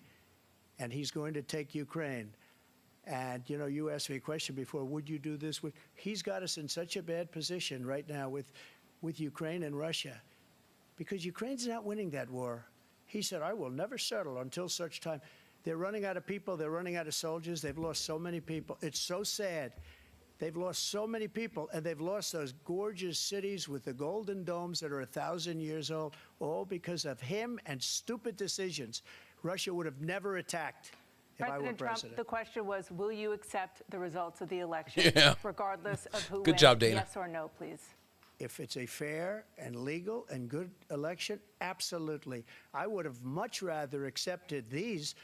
And he's going to take Ukraine. And, you know, you asked me a question before, would you do this? He's got us in such a bad position right now with Ukraine and Russia because Ukraine's not winning that war. He said, I will never settle until such time. They're running out of people. They're running out of soldiers. They've lost so many people. It's so sad. They've lost so many people, and they've lost those gorgeous cities with the golden domes that are 1,000 years old, all because of him and stupid decisions. Russia would have never attacked if I were President Trump, president. the question was, will you accept the results of the election, Yeah. regardless of who Good wins? job, Dana. Yes or no, please. If it's a fair and legal and good election, absolutely. I would have much rather accepted these,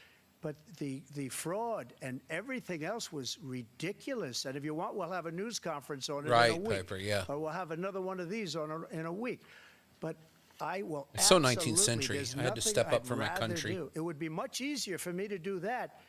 but the fraud and everything else was ridiculous. And if you want, we'll have a news conference on it in a Right, week. Piper, yeah. Or we'll have another one of these in a week. But I will It's so absolutely, 19th century. there's I had to nothing step up I'd for my rather country. do. It would be much easier for me to do that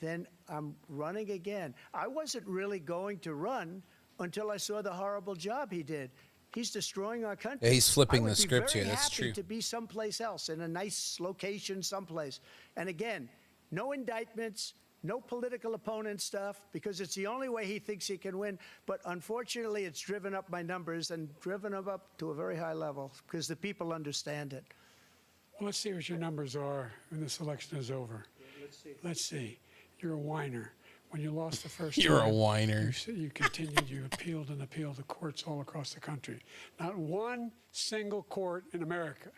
than I'm running again. I wasn't really going to run until I saw the horrible job he did. He's destroying our country. Yeah, he's flipping I the would be script very here. That's happy true. to be someplace else, in a nice location someplace. And again, no indictments, no political opponent stuff, because it's the only way he thinks he can win. But unfortunately, it's driven up my numbers and driven them up to a very high level because the people understand it. Well, let's see what your numbers are when this election is over. Let's see. You're a whiner. When you lost the first You're a time, whiner. You continued, you appealed and appealed to courts all across the country. Not one single court in America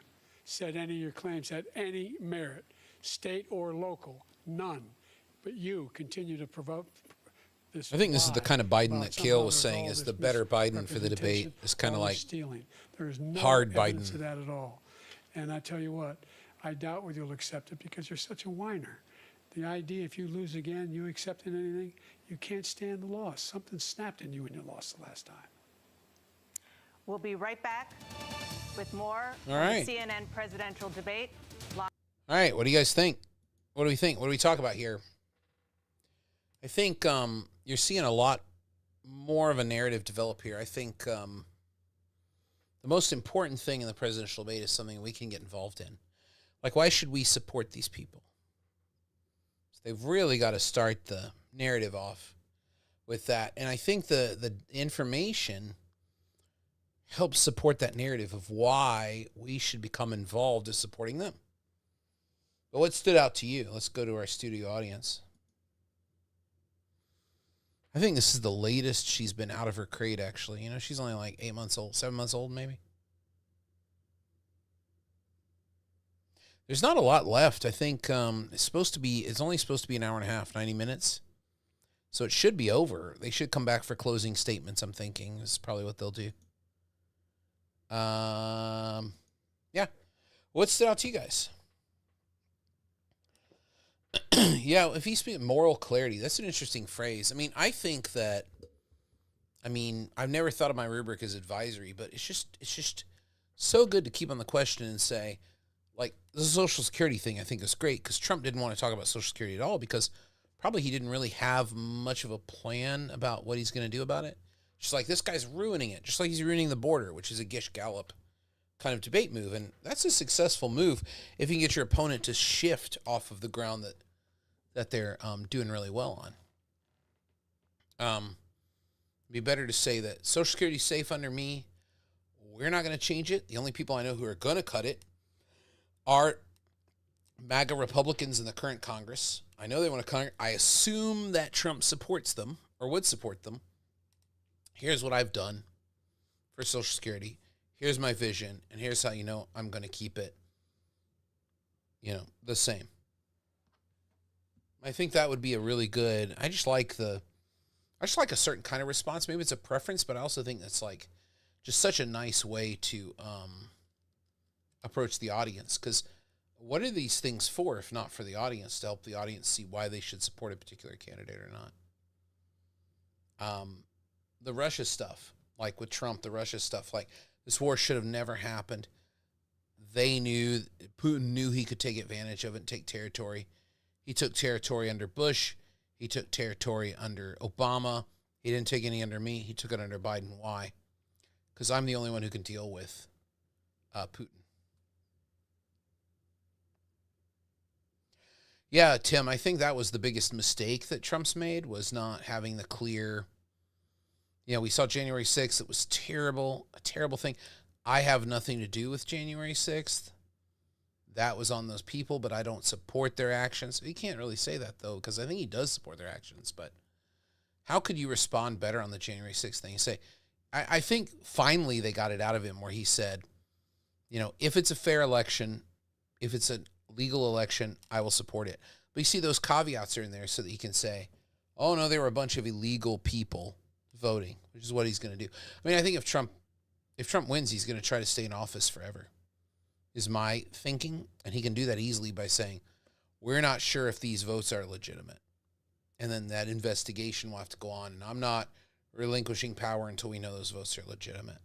said any of your claims had any merit, state or local, none. But you continue to provoke this. I think this is the lie kind of Biden about that somehow Kale was there's saying all is this the better Biden for the debate. misrepresentation, It's kind of all this like stealing. There is no hard evidence Biden. of that at all. And I tell you what, I doubt whether you'll accept it because you're such a whiner. The idea, if you lose again, you accepting anything, you can't stand the loss. Something snapped in you when you lost the last time. We'll be right back with more All on right. the CNN presidential debate. All right, what do you guys think? What do we think? What do we talk about here? I think you're seeing a lot more of a narrative develop here. I think the most important thing in the presidential debate is something we can get involved in. Like, why should we support these people? So they've really got to start the narrative off with that. And I think the information helps support that narrative of why we should become involved in supporting them. But what stood out to you? Let's go to our studio audience. I think this is the latest she's been out of her crate, actually. You know, she's only like 8 months old, 7 months old, maybe. There's not a lot left. I think it's only supposed to be an hour and a half, 90 minutes. So it should be over. They should come back for closing statements, I'm thinking. This is probably what they'll do. Yeah. What stood out to you guys? Yeah, if he's speaking moral clarity, that's an interesting phrase. I mean, I've never thought of my rubric as advisory, but it's just so good to keep on the question and say, like, the Social Security thing I think is great because Trump didn't want to talk about Social Security at all because probably he didn't really have much of a plan about what he's going to do about it. Just like this guy's ruining it, just like he's ruining the border, which is a Gish Gallop kind of debate move. And that's a successful move if you can get your opponent to shift off of the ground that they're doing really well on. It'd be better to say that Social Security is safe under me. We're not going to change it. The only people I know who are going to cut it are MAGA Republicans in the current Congress. I know they want to cut. I assume that Trump supports them or would support them. Here's what I've done for Social Security. Here's my vision, and here's how I'm going to keep it, the same. I think that would be a really good. I just like a certain kind of response. Maybe it's a preference, but I also think that's like just such a nice way to approach the audience. Because what are these things for if not for the audience, to help the audience see why they should support a particular candidate or not? The Russia stuff, like with Trump, the Russia stuff, like this war should have never happened. Putin knew he could take advantage of it and take territory. He took territory under Bush. He took territory under Obama. He didn't take any under me. He took it under Biden. Why? Because I'm the only one who can deal with Putin. Yeah, Tim, I think that was the biggest mistake that Trump's made, was not having the clear. We saw January 6th. It was terrible, a terrible thing. I have nothing to do with January 6th. That was on those people, but I don't support their actions. He can't really say that, though, because I think he does support their actions. But how could you respond better on the January 6th thing? You say, I think finally they got it out of him where he said, if it's a fair election, if it's a legal election, I will support it. But you see those caveats are in there so that he can say, oh, no, there were a bunch of illegal people voting, which is what he's going to do. I mean, I think if Trump wins, he's going to try to stay in office forever, is my thinking. And he can do that easily by saying, we're not sure if these votes are legitimate. And then that investigation will have to go on. And I'm not relinquishing power until we know those votes are legitimate.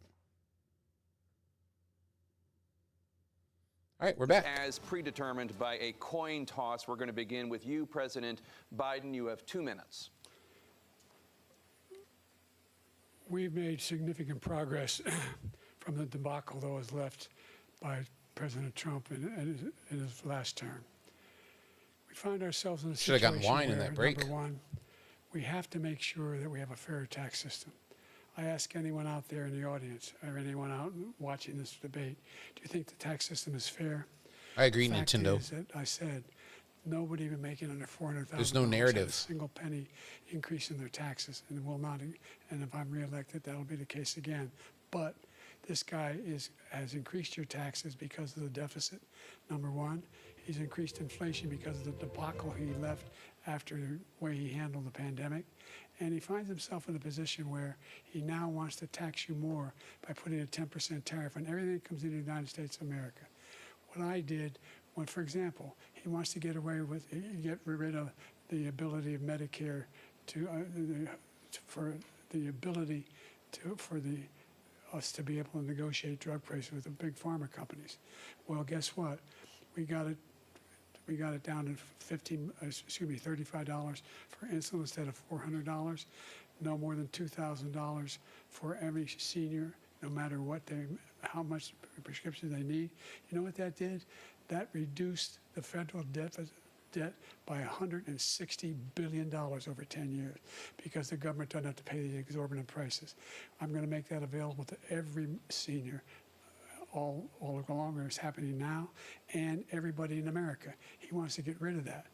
All right, we're back. As predetermined by a coin toss, we're going to begin with you, President Biden. You have 2 minutes. We've made significant progress from the debacle that was left by President Trump in his last term. We find ourselves in a situation should have gotten wine in where, that break. number one, we have to make sure that we have a fair tax system. I ask anyone out there in the audience or anyone out watching this debate, do you think the tax system is fair? I agree, The fact Nintendo. is that I said nobody even making under $400,000 There's no narrative. had a single penny increase in their taxes, and will not. And if I'm reelected, that'll be the case again. But this guy has increased your taxes because of the deficit. Number one, he's increased inflation because of the debacle he left after the way he handled the pandemic. And he finds himself in a position where he now wants to tax you more by putting a 10% tariff on everything that comes into the United States of America. What I did, for example, he wants to get rid of the ability of Medicare for us to be able to negotiate drug prices with the big pharma companies. Well, guess what? We got it down to $35 for insulin instead of $400. No more than $2,000 for every senior, no matter how much prescription they need. You know what that did? That reduced the federal debt by $160 billion over 10 years because the government doesn't have to pay the exorbitant prices. I'm going to make that available to every senior all along, and it's happening now, and everybody in America. He wants to get rid of that.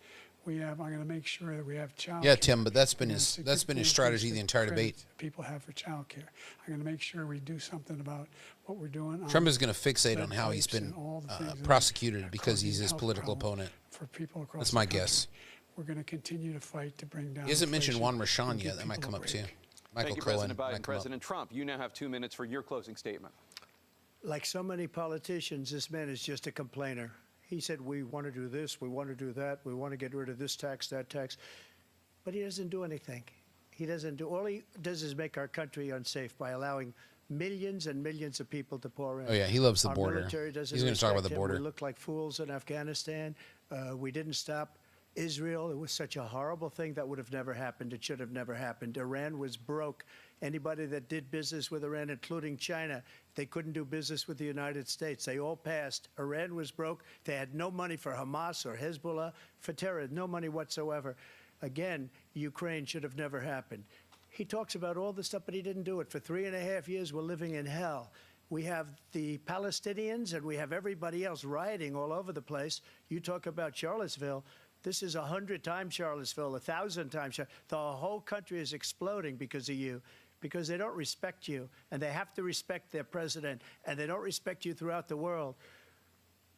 I'm going to make sure that we have child Yeah, care. Tim, but that's been We're gonna his significantly strategy increase the entire debate. credits people have for child care. I'm going to make sure we do something about what we're doing. Trump is going to fixate on lead how he's pipes been and all the things that prosecuted are because causing he's his health political problems opponent. for people across That's the my country. guess. We're going to continue to fight to bring down. He hasn't mentioned inflation Juan Rashan and yet. give That might people come a up too. break. Michael Thank you, Cohen President might Biden. come up. President Trump, you now have 2 minutes for your closing statement. Like so many politicians, this man is just a complainer. He said, we want to do this, we want to do that, we want to get rid of this tax, that tax. But he doesn't do anything. All he does is make our country unsafe by allowing millions and millions of people to pour in. Oh, yeah, he loves the Our border. military doesn't He's going to talk about the respect him. border. We look like fools in Afghanistan. We didn't stop Israel. It was such a horrible thing that would have never happened. It should have never happened. Iran was broke. Anybody that did business with Iran, including China, they couldn't do business with the United States. They all passed. Iran was broke. They had no money for Hamas or Hezbollah, for terror, no money whatsoever. Again, Ukraine should have never happened. He talks about all this stuff, but he didn't do it. For 3.5 years, we're living in hell. We have the Palestinians and we have everybody else rioting all over the place. You talk about Charlottesville. This is 100 times Charlottesville, 1,000 times. The whole country is exploding because of you, because they don't respect you, and they have to respect their president, and they don't respect you throughout the world.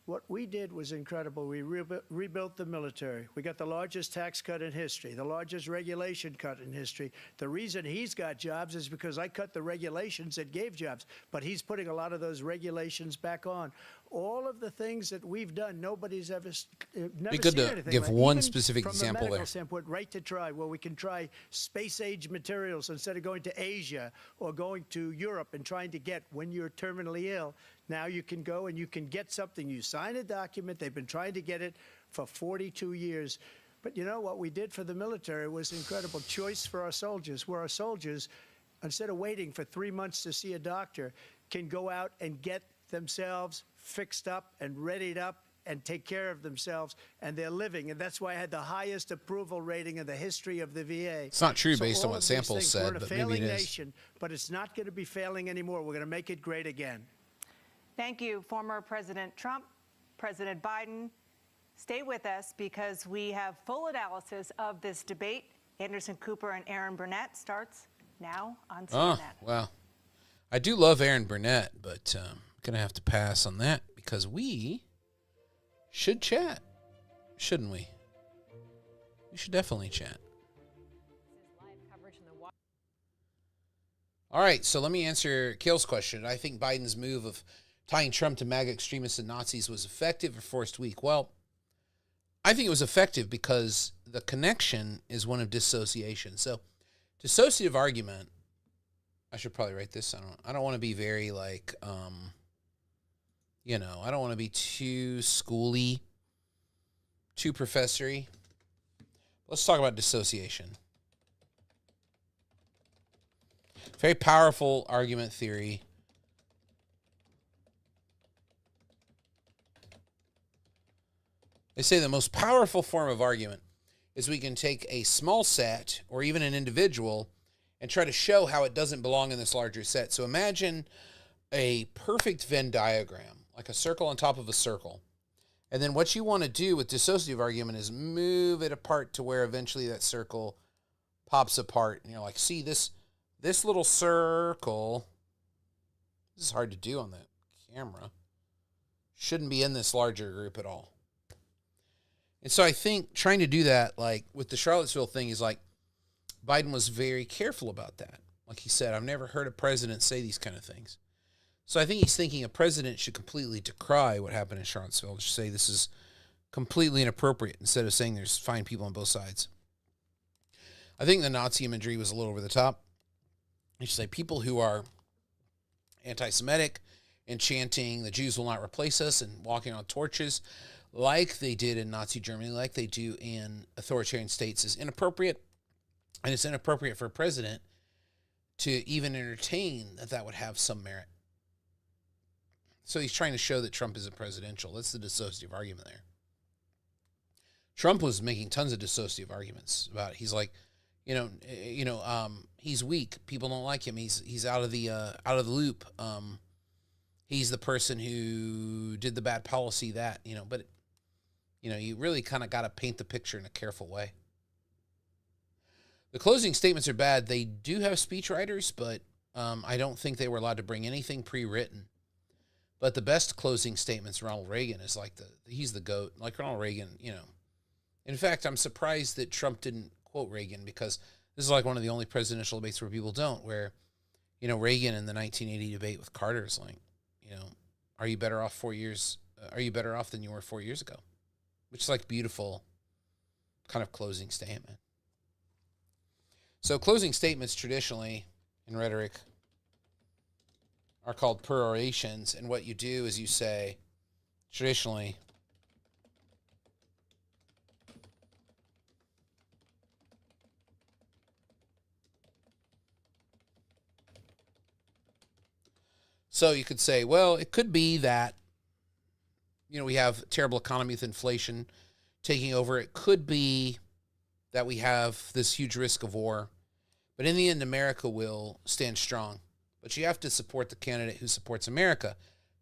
What we did was incredible. We rebuilt the military. We got the largest tax cut in history, the largest regulation cut in history. The reason he's got jobs is because I cut the regulations that gave jobs, but he's putting a lot of those regulations back on. All of the things that we've done, nobody's ever never Be good seen to anything give like. one Even specific from example the medical there. standpoint, right to try, where we can try space-age materials instead of going to Asia or going to Europe and trying to get when you're terminally ill. Now you can go and you can get something. You sign a document. They've been trying to get it for 42 years. But you know what we did for the military was incredible. Choice for our soldiers, where our soldiers, instead of waiting for 3 months to see a doctor, can go out and get themselves fixed up and readied up and take care of themselves, and they're living. And that's why I had the highest approval rating in the history of the VA. It's not true So based on all what of these Samples things, said, we're in a but maybe failing it is. nation, but it's not going to be failing anymore. We're going to make it great again. Thank you, former President Trump, President Biden. Stay with us because we have full analysis of this debate. Anderson Cooper and Aaron Burnett starts now on CNN. Oh, well, I do love Aaron Burnett, but I'm going to have to pass on that because we should chat, shouldn't we? We should definitely chat. All right, so let me answer Kale's question. I think Biden's move of tying Trump to MAGA extremists and Nazis was effective or forced weak. Well, I think it was effective because the connection is one of dissociation. So, dissociative argument, I should probably write this. I don't want to be very like, I don't want to be too schooly, too professory. Let's talk about dissociation. Very powerful argument theory. They say the most powerful form of argument is we can take a small set or even an individual and try to show how it doesn't belong in this larger set. So imagine a perfect Venn diagram, like a circle on top of a circle. And then what you want to do with dissociative argument is move it apart to where eventually that circle pops apart. And you're like, see, this little circle, this is hard to do on the camera, shouldn't be in this larger group at all. And so I think trying to do that, like with the Charlottesville thing, is like Biden was very careful about that. Like he said, I've never heard a president say these kind of things. So I think he's thinking a president should completely decry what happened in Charlottesville. Just say this is completely inappropriate instead of saying there's fine people on both sides. I think the Nazi imagery was a little over the top. You should say people who are anti-Semitic and chanting the Jews will not replace us and walking on torches like they did in Nazi Germany, like they do in authoritarian states, is inappropriate. And it's inappropriate for a president to even entertain that would have some merit. So he's trying to show that Trump isn't presidential. That's the dissociative argument there. Trump was making tons of dissociative arguments about it. He's like, he's weak. People don't like him. He's out of the loop. he's the person who did the bad policy that, but, you really kind of got to paint the picture in a careful way. The closing statements are bad. They do have speechwriters, but I don't think they were allowed to bring anything pre-written. But the best closing statements, Ronald Reagan is like he's the GOAT. Like Ronald Reagan, In fact, I'm surprised that Trump didn't quote Reagan, because this is like one of the only presidential debates where people don't, where, Reagan in the 1980 debate with Carter is like, are you better off 4 years? Are you better off than you were 4 years ago? Which is like beautiful kind of closing statement. So closing statements traditionally in rhetoric are called perorations. And what you do is you say, traditionally, so you could say, well, it could be that, we have a terrible economy with inflation taking over. It could be that we have this huge risk of war. But in the end, America will stand strong. But you have to support the candidate who supports America,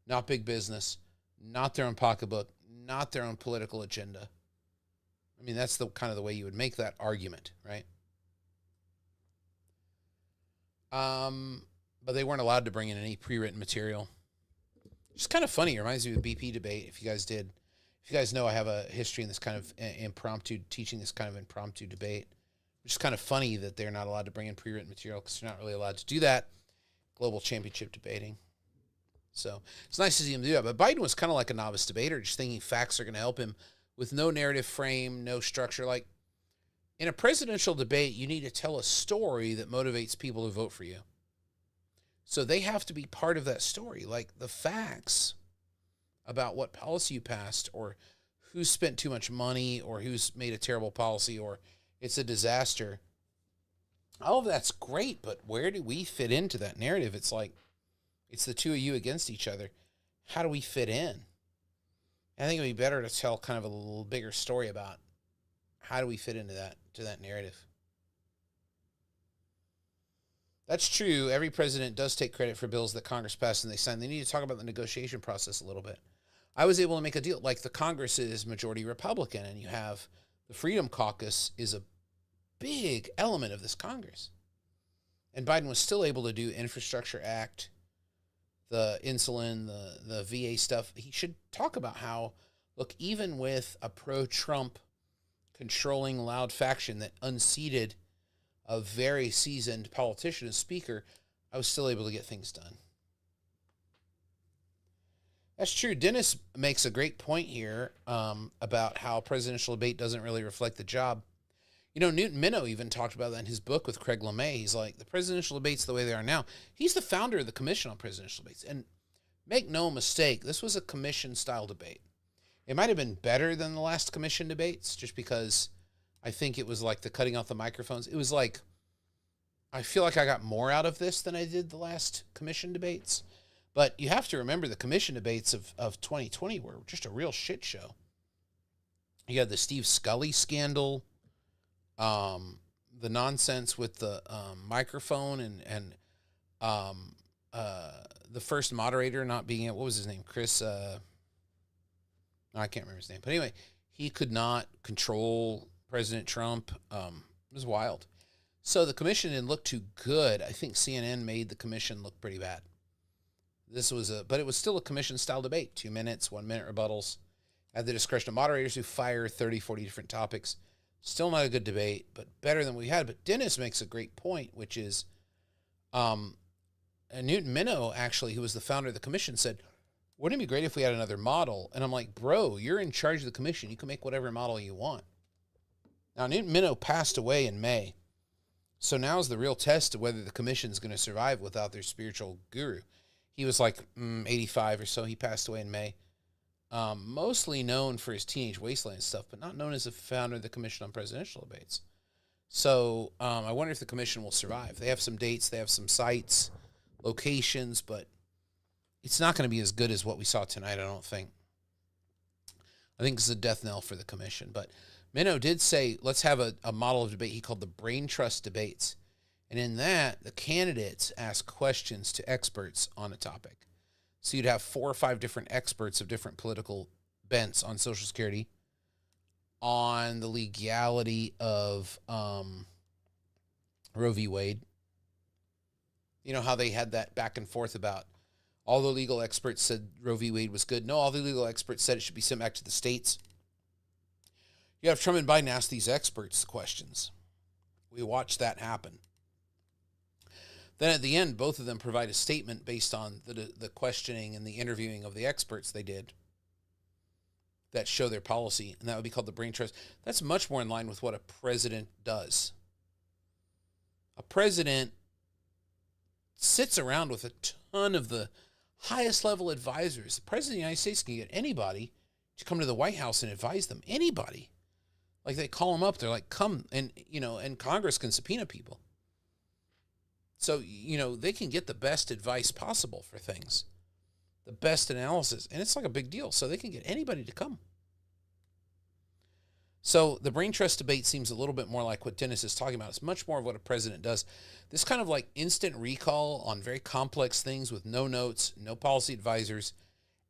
not big business, not their own pocketbook, not their own political agenda. I mean, that's the kind of the way you would make that argument, right? But they weren't allowed to bring in any pre-written material. It's kind of funny. It reminds me of the BP debate. If you guys know, I have a history in this kind of teaching this kind of impromptu debate. Which is kind of funny that they're not allowed to bring in pre-written material, because they're not really allowed to do that. Global championship debating. So it's nice to see him do that. But Biden was kind of like a novice debater, just thinking facts are going to help him with no narrative frame, no structure. Like in a presidential debate, you need to tell a story that motivates people to vote for you. So they have to be part of that story. Like the facts about what policy you passed, or who spent too much money, or who's made a terrible policy, or it's a disaster. All of that's great, but where do we fit into that narrative? It's like, it's the two of you against each other. How do we fit in? I think it would be better to tell kind of a little bigger story about how do we fit into that narrative. That's true. Every president does take credit for bills that Congress passed and they signed. They need to talk about the negotiation process a little bit. I was able to make a deal. Like the Congress is majority Republican, and you have the Freedom Caucus is a big element of this Congress. And Biden was still able to do Infrastructure Act, the insulin, the VA stuff. He should talk about how, look, even with a pro-Trump controlling loud faction that unseated a very seasoned politician as speaker, I was still able to get things done. That's true. Dennis makes a great point here about how presidential debate doesn't really reflect the job. Newton Minow even talked about that in his book with Craig LeMay. He's like, the presidential debates the way they are now. He's the founder of the Commission on Presidential Debates. And make no mistake, this was a commission-style debate. It might have been better than the last commission debates, just because I think it was like the cutting off the microphones. It was like, I feel like I got more out of this than I did the last commission debates. But you have to remember the commission debates of 2020 were just a real shit show. You had the Steve Scully scandal, the nonsense with the microphone, and the first moderator not being what was his name? Chris, I can't remember his name. But anyway, he could not control President Trump. It was wild. So the commission didn't look too good. I think CNN made the commission look pretty bad. But it was still a commission-style debate. 2 minutes, 1 minute rebuttals. At the discretion of moderators who fire 30, 40 different topics. Still not a good debate, but better than we had. But Dennis makes a great point, which is Newton Minow, actually, who was the founder of the commission, said, wouldn't it be great if we had another model? And I'm like, bro, you're in charge of the commission. You can make whatever model you want. Now, Newton Minow passed away in May. So now's the real test of whether the commission is going to survive without their spiritual guru. He was like 85 or so. He passed away in May. Mostly known for his Teenage Wasteland stuff, but not known as the founder of the Commission on Presidential Debates. So I wonder if the commission will survive. They have some dates, they have some sites, locations, but it's not going to be as good as what we saw tonight, I don't think. I think it's a death knell for the commission. But Minow did say, let's have a model of debate he called the Brain Trust Debates. And in that, the candidates ask questions to experts on a topic. So you'd have 4 or 5 different experts of different political bents on Social Security, on the legality of Roe v. Wade. You know how they had that back and forth about all the legal experts said Roe v. Wade was good. No, all the legal experts said it should be sent back to the states. You have Trump and Biden ask these experts questions. We watched that happen. Then at the end, both of them provide a statement based on the questioning and the interviewing of the experts they did that show their policy, and that would be called the brain trust. That's much more in line with what a president does. A president sits around with a ton of the highest level advisors. The president of the United States can get anybody to come to the White House and advise them. Anybody. Like, they call them up, they're like, come, and and Congress can subpoena people. So, they can get the best advice possible for things, the best analysis, and it's like a big deal. So they can get anybody to come. So the brain trust debate seems a little bit more like what Dennis is talking about. It's much more of what a president does. This kind of like instant recall on very complex things with no notes, no policy advisors,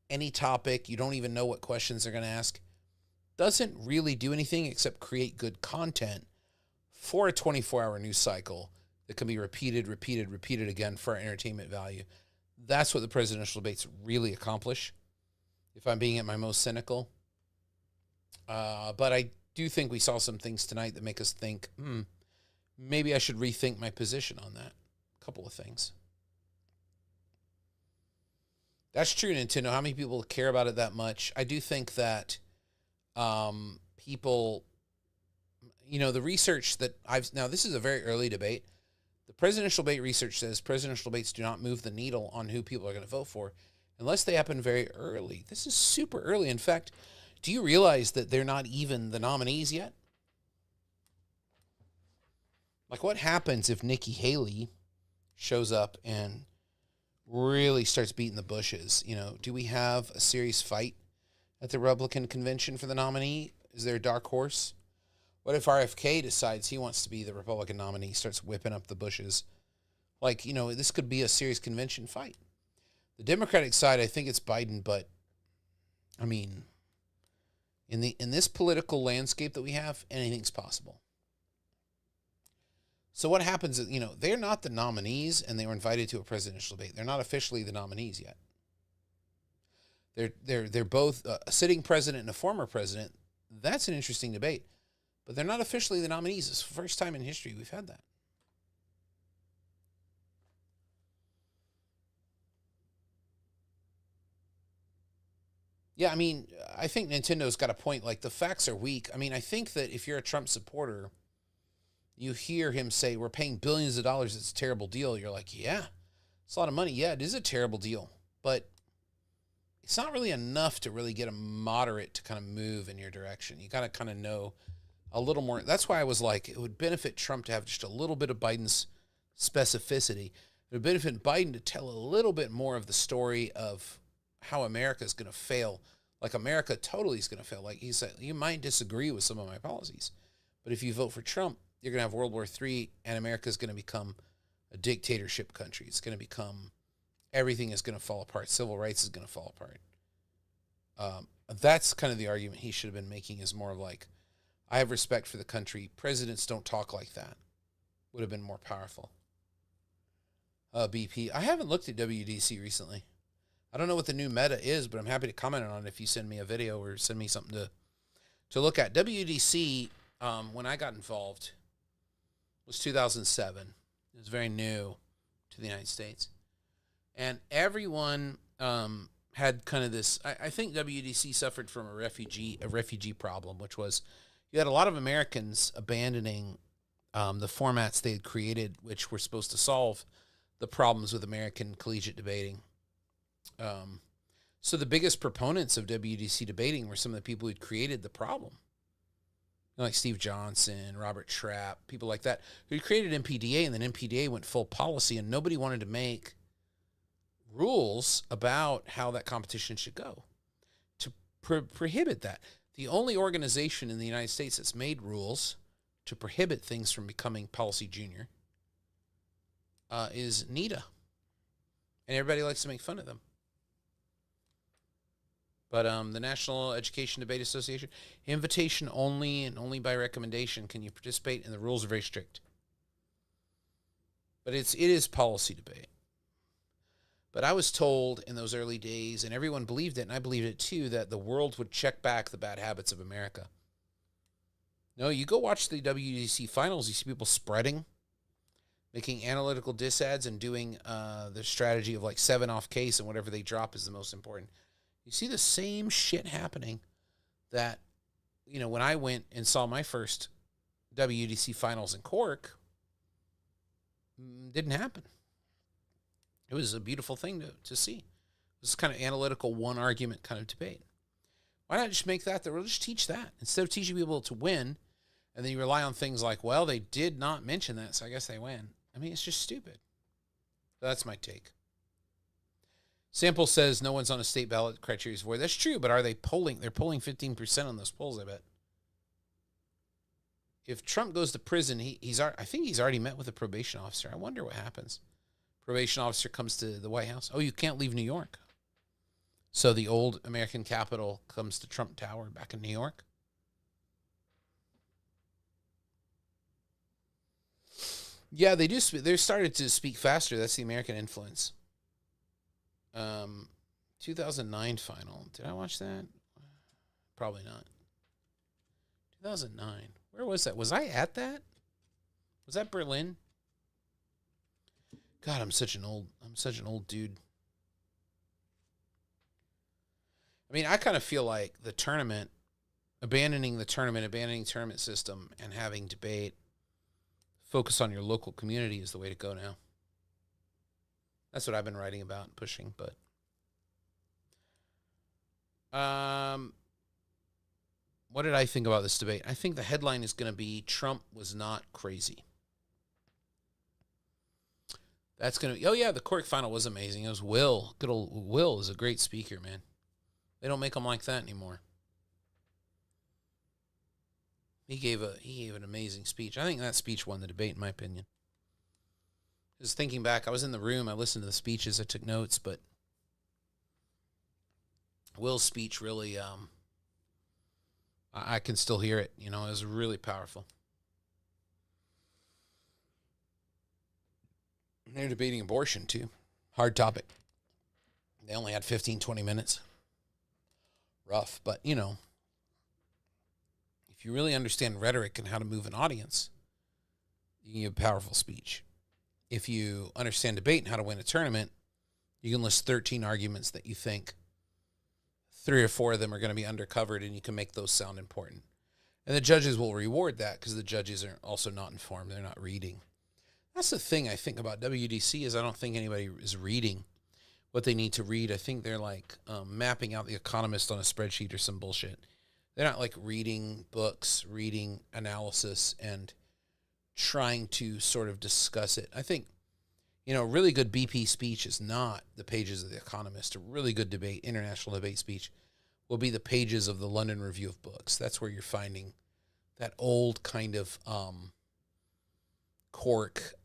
any topic, you don't even know what questions they're going to ask, doesn't really do anything except create good content for a 24-hour news cycle that can be repeated again for our entertainment value. That's what the presidential debates really accomplish, if I'm being at my most cynical. But I do think we saw some things tonight that make us think, maybe I should rethink my position on that. A couple of things. That's true, Nintendo. How many people care about it that much? I do think that people, the research that now this is a very early debate. The presidential debate research says presidential debates do not move the needle on who people are going to vote for unless they happen very early. This is super early. In fact, do you realize that they're not even the nominees yet? Like, what happens if Nikki Haley shows up and really starts beating the bushes? Do we have a serious fight at the Republican convention for the nominee? Is there a dark horse? What if RFK decides he wants to be the Republican nominee, starts whipping up the bushes? Like, this could be a serious convention fight. The Democratic side, I think it's Biden, but, I mean, in this political landscape that we have, anything's possible. So what happens is, they're not the nominees, and they were invited to a presidential debate. They're not officially the nominees yet. They're both a sitting president and a former president. That's an interesting debate. But they're not officially the nominees. It's the first time in history we've had that. Yeah, I mean, I think Nintendo's got a point. Like, the facts are weak. I mean, I think that if you're a Trump supporter, you hear him say, we're paying billions of dollars, it's a terrible deal. You're like, yeah, it's a lot of money. Yeah, it is a terrible deal. But it's not really enough to really get a moderate to kind of move in your direction. You got to kind of know a little more. That's why I was like, it would benefit Trump to have just a little bit of Biden's specificity. It would benefit Biden to tell a little bit more of the story of how America is going to fail. Like, America totally is going to fail. Like he said, you might disagree with some of my policies, but if you vote for Trump, you're going to have World War III, and America is going to become a dictatorship country. It's going to become, everything is going to fall apart. Civil rights is going to fall apart. That's kind of the argument he should have been making, is more of like, I have respect for the country. Presidents don't talk like that. Would have been more powerful. BP. I haven't looked at WDC recently. I don't know what the new meta is, but I'm happy to comment on it if you send me a video or send me something to look at. WDC, when I got involved, was 2007. It was very new to the United States. And everyone had kind of this, I think WDC suffered from a refugee problem, which was you had a lot of Americans abandoning the formats they had created, which were supposed to solve the problems with American collegiate debating. So the biggest proponents of WDC debating were some of the people who'd created the problem. Like Steve Johnson, Robert Trapp, people like that, who created MPDA, and then MPDA went full policy, and nobody wanted to make rules about how that competition should go to prohibit that. The only organization in the United States that's made rules to prohibit things from becoming Policy Junior is NIDA. And everybody likes to make fun of them. But the National Education Debate Association, invitation only and only by recommendation can you participate, and the rules are very strict. But it is policy debate. But I was told in those early days, and everyone believed it, and I believed it too, that the world would check back the bad habits of America. No, you go watch the WDC finals, you see people spreading, making analytical disads, and doing the strategy of like 7 off case, and whatever they drop is the most important. You see the same shit happening that, when I went and saw my first WDC finals in Cork, didn't happen. It was a beautiful thing to see. It was kind of analytical, one argument kind of debate. Why not just make that? We'll just teach that. Instead of teaching people to win, and then you rely on things like, well, they did not mention that, so I guess they win. I mean, it's just stupid. That's my take. Sample says no one's on a state ballot criteria for. That's true, but are they polling? They're polling 15% on those polls, I bet. If Trump goes to prison, I think he's already met with a probation officer. I wonder what happens. Probation officer comes to the White House. Oh, you can't leave New York. So the old American Capitol comes to Trump Tower back in New York. Yeah, they do. They started to speak faster. That's the American influence. 2009 final. Did I watch that? Probably not. 2009. Where was that? Was I at that? Was that Berlin? God, I'm such an old dude. I mean, I kind of feel like the tournament, abandoning tournament system, and having debate, focus on your local community is the way to go now. That's what I've been writing about and pushing, but what did I think about this debate? I think the headline is going to be Trump was not crazy. That's going to, oh yeah, the Cork final was amazing. It was Will. Good old Will is a great speaker, man. They don't make them like that anymore. He gave an amazing speech. I think that speech won the debate, in my opinion. Just thinking back, I was in the room, I listened to the speeches, I took notes, but Will's speech really, I can still hear it. It was really powerful. They're debating abortion, too. Hard topic. They only had 15, 20 minutes. Rough, but, if you really understand rhetoric and how to move an audience, you can give a powerful speech. If you understand debate and how to win a tournament, you can list 13 arguments that you think 3 or 4 of them are going to be undercovered, and you can make those sound important. And the judges will reward that because the judges are also not informed. They're not reading. That's the thing I think about WDC is I don't think anybody is reading what they need to read. I think they're like mapping out The Economist on a spreadsheet or some bullshit. They're not like reading books, reading analysis, and trying to sort of discuss it. I think, a really good BP speech is not the pages of The Economist. A really good debate, international debate speech, will be the pages of the London Review of Books. That's where you're finding that old kind of Cork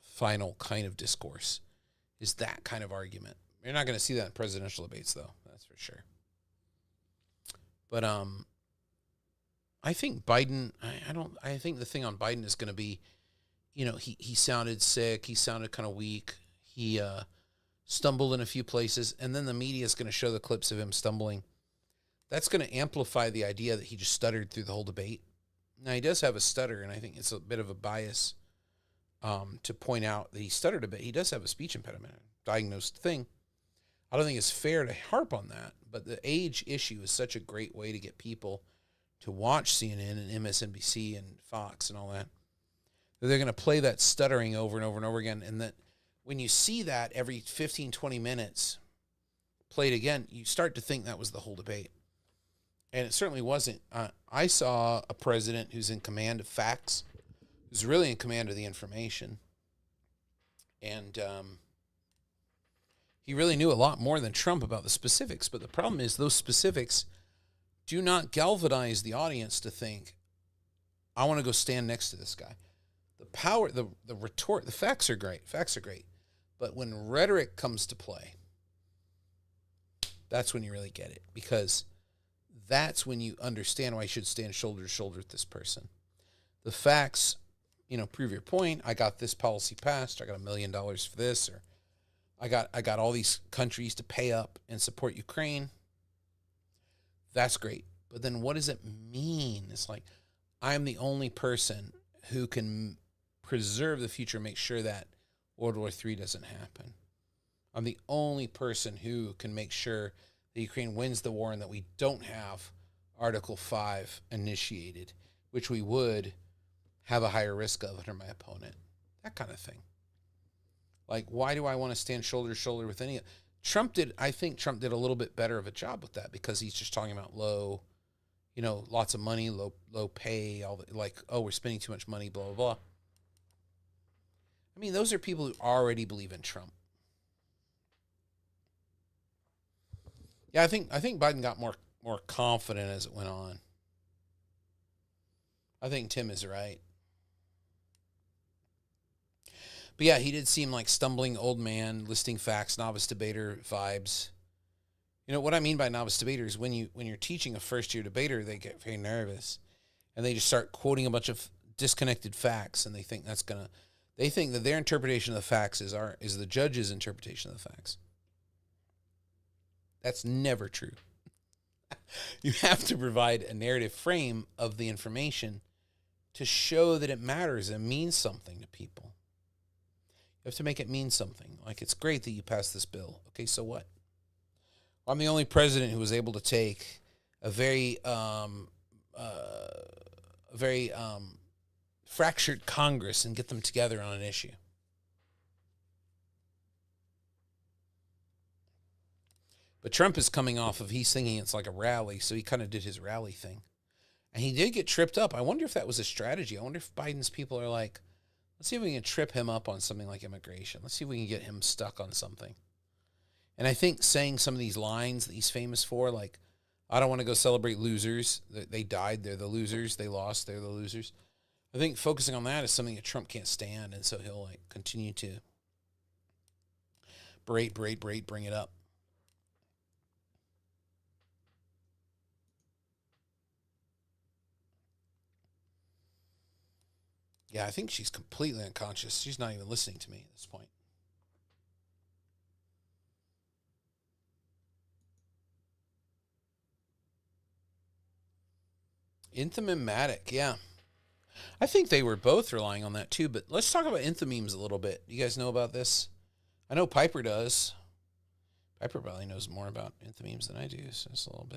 final kind of discourse, is that kind of argument. You're not going to see that in presidential debates, though. That's for sure. But I think Biden, I think the thing on Biden is going to be, he sounded sick. He sounded kind of weak. He stumbled in a few places. And then the media is going to show the clips of him stumbling. That's going to amplify the idea that he just stuttered through the whole debate. Now, he does have a stutter, and I think it's a bit of a bias to point out that he stuttered a bit. He does have a speech impediment, diagnosed thing. I don't think it's fair to harp on that, but the age issue is such a great way to get people to watch CNN and MSNBC and Fox and all that. They're going to play that stuttering over and over and over again, and that when you see that every 15, 20 minutes played again, you start to think that was the whole debate. And it certainly wasn't. I saw a president who's in command of facts, who's really in command of the information. And he really knew a lot more than Trump about the specifics. But the problem is those specifics do not galvanize the audience to think, I want to go stand next to this guy. The power, the retort, the facts are great. Facts are great. But when rhetoric comes to play, That's when you really get it, because that's when you understand why you should stand shoulder to shoulder with this person. The facts, prove your point. I got this policy passed. I got $1 million for this, or I got all these countries to pay up and support Ukraine. That's great. But then what does it mean? It's like, I'm the only person who can preserve the future, make sure that World War III doesn't happen. I'm the only person who can make sure that Ukraine wins the war and that we don't have Article 5 initiated, which we would have a higher risk of under my opponent. That kind of thing. Like, why do I want to stand shoulder to shoulder with any? I think Trump did a little bit better of a job with that, because he's just talking about low, lots of money, low pay, we're spending too much money, blah, blah, blah. I mean, those are people who already believe in Trump. Yeah, I think Biden got more confident as it went on. I think Tim is right. But yeah, he did seem like stumbling old man, listing facts, novice debater vibes. What I mean by novice debater is when you're teaching a first-year debater, they get very nervous, and they just start quoting a bunch of disconnected facts, and they think that their interpretation of the facts is the judge's interpretation of the facts. That's never true. You have to provide a narrative frame of the information to show that it matters and means something to people. You have to make it mean something. Like, it's great that you passed this bill. Okay, so what? I'm the only president who was able to take a very fractured Congress and get them together on an issue. But Trump is coming off of, he's thinking it's like a rally, so he kind of did his rally thing. And he did get tripped up. I wonder if that was a strategy. I wonder if Biden's people are like, let's see if we can trip him up on something like immigration. Let's see if we can get him stuck on something. And I think saying some of these lines that he's famous for, like, I don't want to go celebrate losers. They died, they're the losers. They lost, they're the losers. I think focusing on that is something that Trump can't stand, and so he'll continue to bring it up. Yeah, I think she's completely unconscious. She's not even listening to me at this point. Enthymetic, yeah. I think they were both relying on that too, but let's talk about enthymemes a little bit. You guys know about this? I know Piper does. Piper probably knows more about enthymemes than I do, so it's a little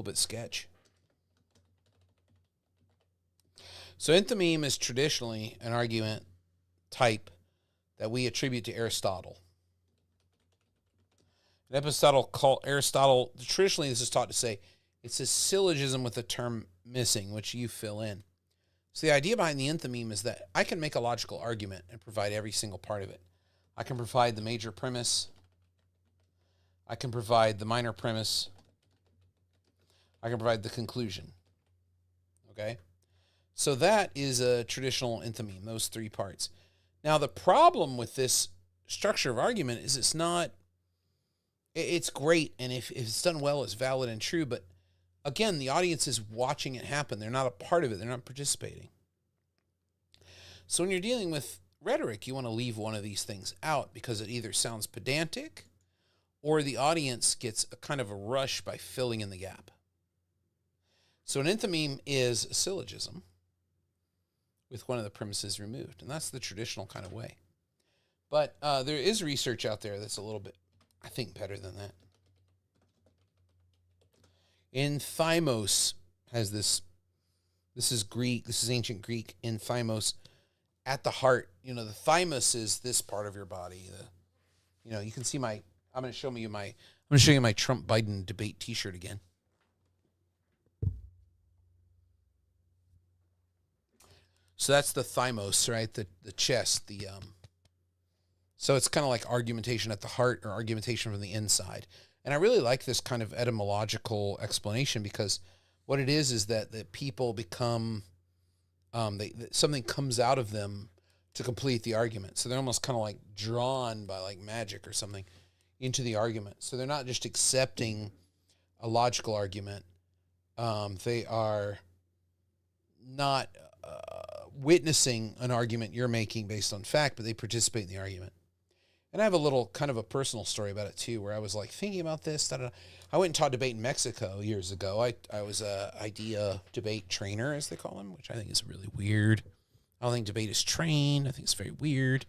bit sketch. So enthymeme is traditionally an argument type that we attribute to Aristotle. And Aristotle, traditionally this is taught to say, it's a syllogism with a term missing, which you fill in. So the idea behind the enthymeme is that I can make a logical argument and provide every single part of it. I can provide the major premise. I can provide the minor premise. I can provide the conclusion. Okay? So that is a traditional enthymeme, those three parts. Now, the problem with this structure of argument is it's great, and if it's done well, it's valid and true, but again, the audience is watching it happen. They're not a part of it. They're not participating. So when you're dealing with rhetoric, you want to leave one of these things out because it either sounds pedantic or the audience gets a kind of a rush by filling in the gap. So an enthymeme is a syllogism with one of the premises removed, and that's the traditional kind of way. But there is research out there that's a little bit, I think, better than that. Enthymos has this is Greek, this is ancient Greek, enthymos, at the heart. The thymus is this part of your body. You can see I'm going to show you my Trump Biden debate t-shirt again. So that's the thymos, right? The chest, so it's kind of like argumentation at the heart or argumentation from the inside. And I really like this kind of etymological explanation because what it is that people become, something comes out of them to complete the argument. So they're almost kind of like drawn by like magic or something into the argument. So they're not just accepting a logical argument. They are not witnessing an argument you're making based on fact, but they participate in the argument. And I have a little kind of a personal story about it too, where I was like thinking about this. Da-da-da. I went and taught debate in Mexico years ago. I was a idea debate trainer, as they call them, which I think is really weird. I don't think debate is trained. I think it's very weird.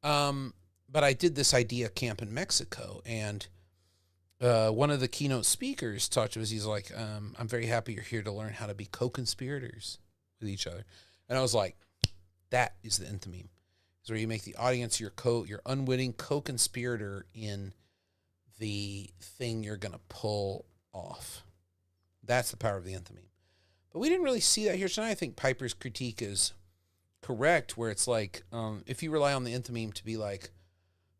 But I did this idea camp in Mexico, and one of the keynote speakers talked to us. He's like, I'm very happy you're here to learn how to be co-conspirators with each other. And I was like, that is the nth meme. Is where you make the audience your unwitting co-conspirator in the thing you're going to pull off. That's the power of the nth meme. But we didn't really see that here tonight. I think Piper's critique is correct, where it's like, if you rely on the nth meme to be like,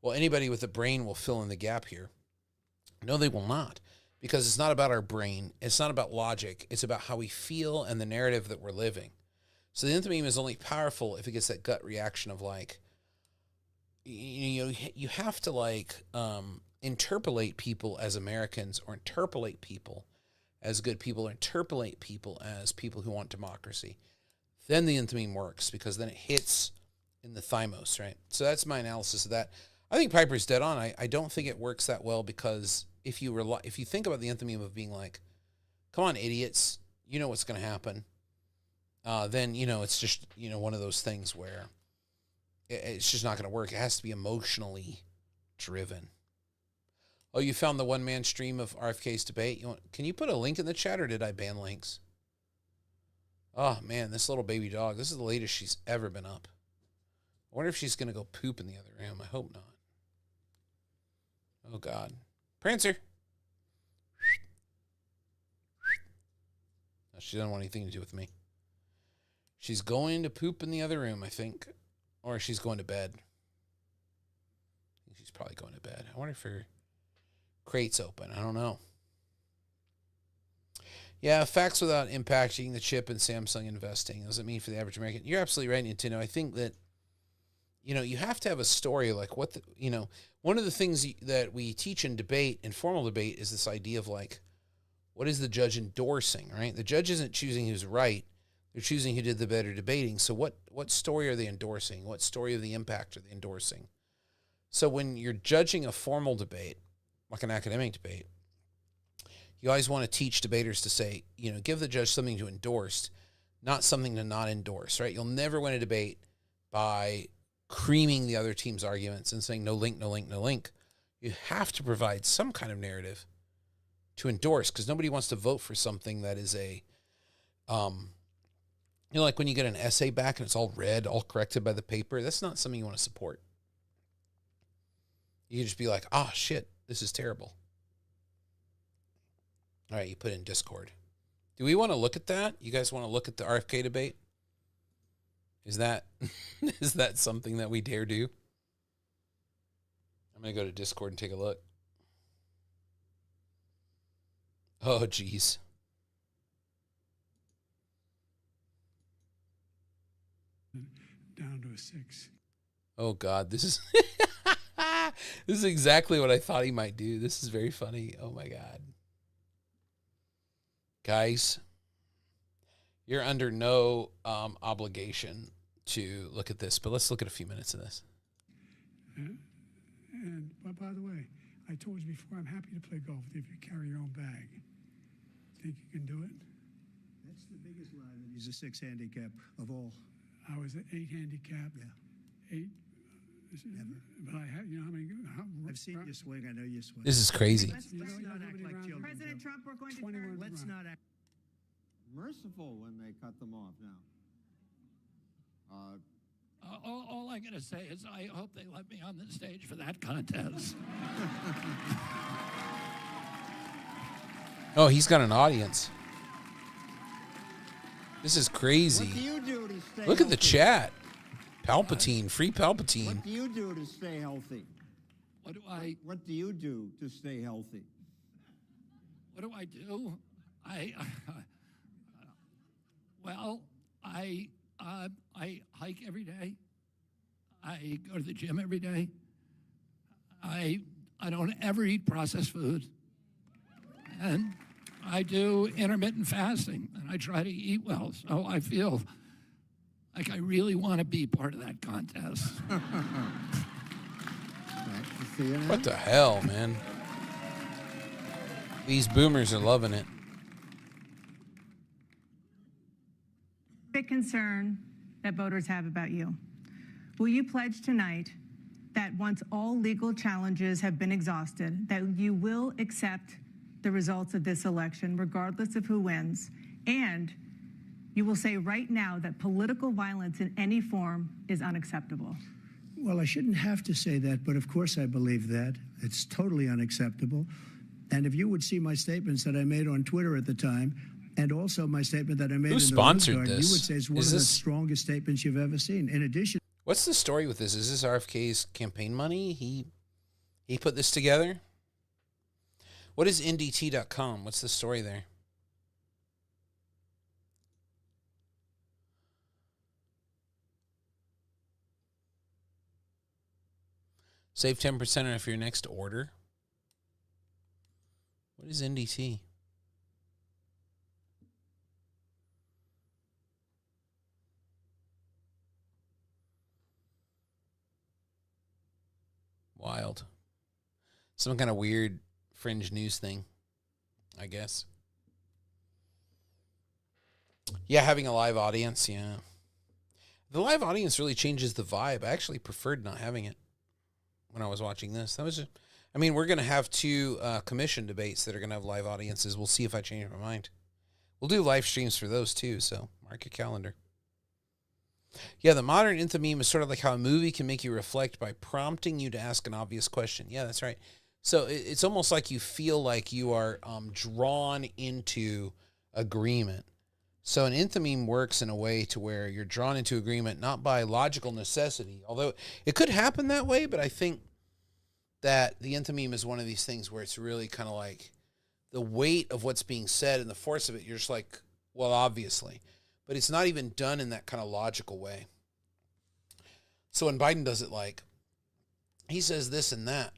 well, anybody with a brain will fill in the gap here. No, they will not, because it's not about our brain. It's not about logic. It's about how we feel and the narrative that we're living. So the nth meme is only powerful if it gets that gut reaction of like, you have to like interpolate people as Americans, or interpolate people as good people, or interpolate people as people who want democracy. Then the nth meme works, because then it hits in the thymos, right? So that's my analysis of that. I think Piper's dead on. I don't think it works that well, because if you think about the nth meme of being like, come on, idiots, you know what's going to happen. Then, it's just, one of those things where it's just not going to work. It has to be emotionally driven. Oh, you found the one-man stream of RFK's debate? Can you put a link in the chat, or did I ban links? Oh, man, this little baby dog. This is the latest she's ever been up. I wonder if she's going to go poop in the other room. I hope not. Oh, God. Prancer. No, she doesn't want anything to do with me. She's going to poop in the other room, I think. Or she's going to bed. I think she's probably going to bed. I wonder if her crate's open. I don't know. Yeah, facts without impacting the chip and Samsung investing. What does it mean for the average American? You're absolutely right, Nintendo. I think that, you have to have a story like what one of the things that we teach in debate, in formal debate, is this idea of like, what is the judge endorsing, right? The judge isn't choosing who's right. They're choosing who did the better debating. So what story are they endorsing? What story of the impact are they endorsing? So when you're judging a formal debate, like an academic debate, you always want to teach debaters to say, give the judge something to endorse, not something to not endorse, right? You'll never win a debate by creaming the other team's arguments and saying no link, no link, no link. You have to provide some kind of narrative to endorse, because nobody wants to vote for something that is a, like when you get an essay back and it's all red, all corrected by the paper, that's not something you want to support. You can just be like, shit, this is terrible. All right, you put in Discord. Do we want to look at that? You guys want to look at the RFK debate? Is that something that we dare do? I'm going to go to Discord and take a look. Oh, geez. Down to a 6. Oh, God, this is this is exactly what I thought he might do. This is very funny. Oh, my God. Guys, you're under no obligation to look at this, but let's look at a few minutes of this. But by the way, I told you before, I'm happy to play golf if you carry your own bag. Think you can do it? That's the biggest lie, that he's a 6 handicap of all. I was an 8 handicap. Yeah. 8. Never. But I had, how many? I've seen you swing. I know you swing. This is crazy. Let's not act like children. President Trump, we're going to 21 turn. Let's not act. Merciful when they cut them off now. All I gotta say is I hope they let me on the stage for that contest. Oh, he's got an audience. This is What do crazy. you do to stay Look at the healthy? chat. Palpatine, free Palpatine. What do you do to stay healthy? What do I What do you do to stay healthy? do? Well, I hike every day. I go to the gym every day. I don't ever eat processed food. And I do intermittent fasting, and I try to eat well. So I feel like I really want to be part of that contest. What the hell, man? These boomers are loving it. Big concern that voters have about you. Will you pledge tonight that once all legal challenges have been exhausted, that you will accept the results of this election, regardless of who wins, and you will say right now that political violence in any form is unacceptable? Well, I shouldn't have to say that, but of course I believe that. It's totally unacceptable. And if you would see my statements that I made on Twitter at the time, and also my statement that I made Who in the sponsored Rose Garden, this? you would say it's one of the strongest statements you've ever seen. In addition, What's the story with this? Is this RFK's campaign money? He put this together? What is NDT.com? What's the story there? Save 10% off your next order. What is NDT? Wild. Some kind of weird fringe news thing, I guess. Yeah, having a live audience, yeah. The live audience really changes the vibe. I actually preferred not having it when I was watching this. That was just, I mean, we're going to have 2 commission debates that are going to have live audiences. We'll see if I change my mind. We'll do live streams for those too, so mark your calendar. Yeah, the modern meme is sort of like how a movie can make you reflect by prompting you to ask an obvious question. Yeah, that's right. So it's almost like you feel like you are drawn into agreement. So an meme works in a way to where you're drawn into agreement not by logical necessity, although it could happen that way, but I think that the meme is one of these things where it's really kind of like the weight of what's being said and the force of it, you're just like, well, obviously. But it's not even done in that kind of logical way. So when Biden does it like, he says this and that,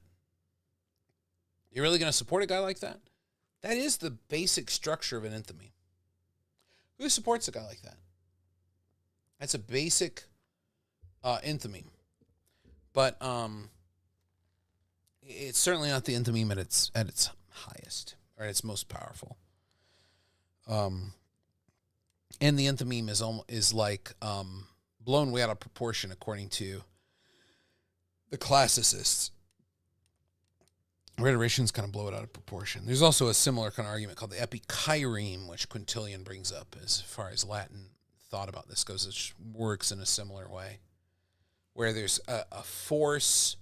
you're really going to support a guy like that? That is the basic structure of an meme. Who supports a guy like that? That's a basic meme. But it's certainly not the meme at its highest or at its most powerful. And the meme is like blown way out of proportion according to the classicists. Rhetoricians kind of blow it out of proportion. There's also a similar kind of argument called the epikyreme, which Quintilian brings up as far as Latin thought about this goes. It works in a similar way, where there's a force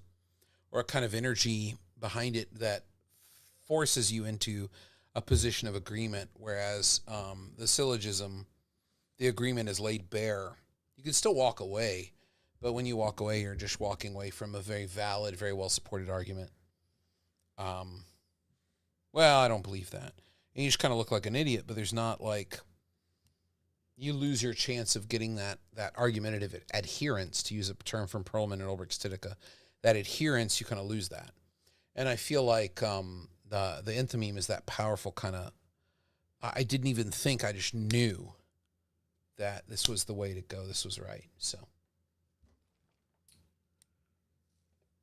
or a kind of energy behind it that forces you into a position of agreement, whereas the syllogism, the agreement is laid bare. You can still walk away, but when you walk away, you're just walking away from a very valid, very well-supported argument. Well, I don't believe that. And you just kind of look like an idiot, but there's not like, you lose your chance of getting that argumentative adherence, to use a term from Perlman and Ulbricht Stidicke. That adherence, you kind of lose that. And I feel like the meme is that powerful kind of, I didn't even think, I just knew that this was the way to go. This was right. So,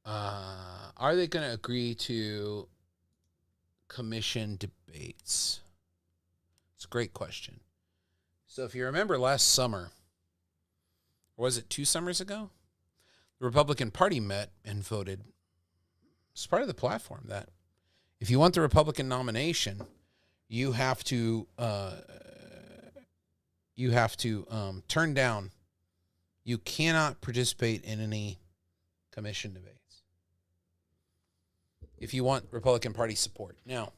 are they going to agree to commission debates? It's a great question. So if you remember last summer, or was it 2 summers ago? The Republican Party met and voted. It's part of the platform that if you want the Republican nomination, you have to turn down. You cannot participate in any commission debates if you want Republican Party support. Now,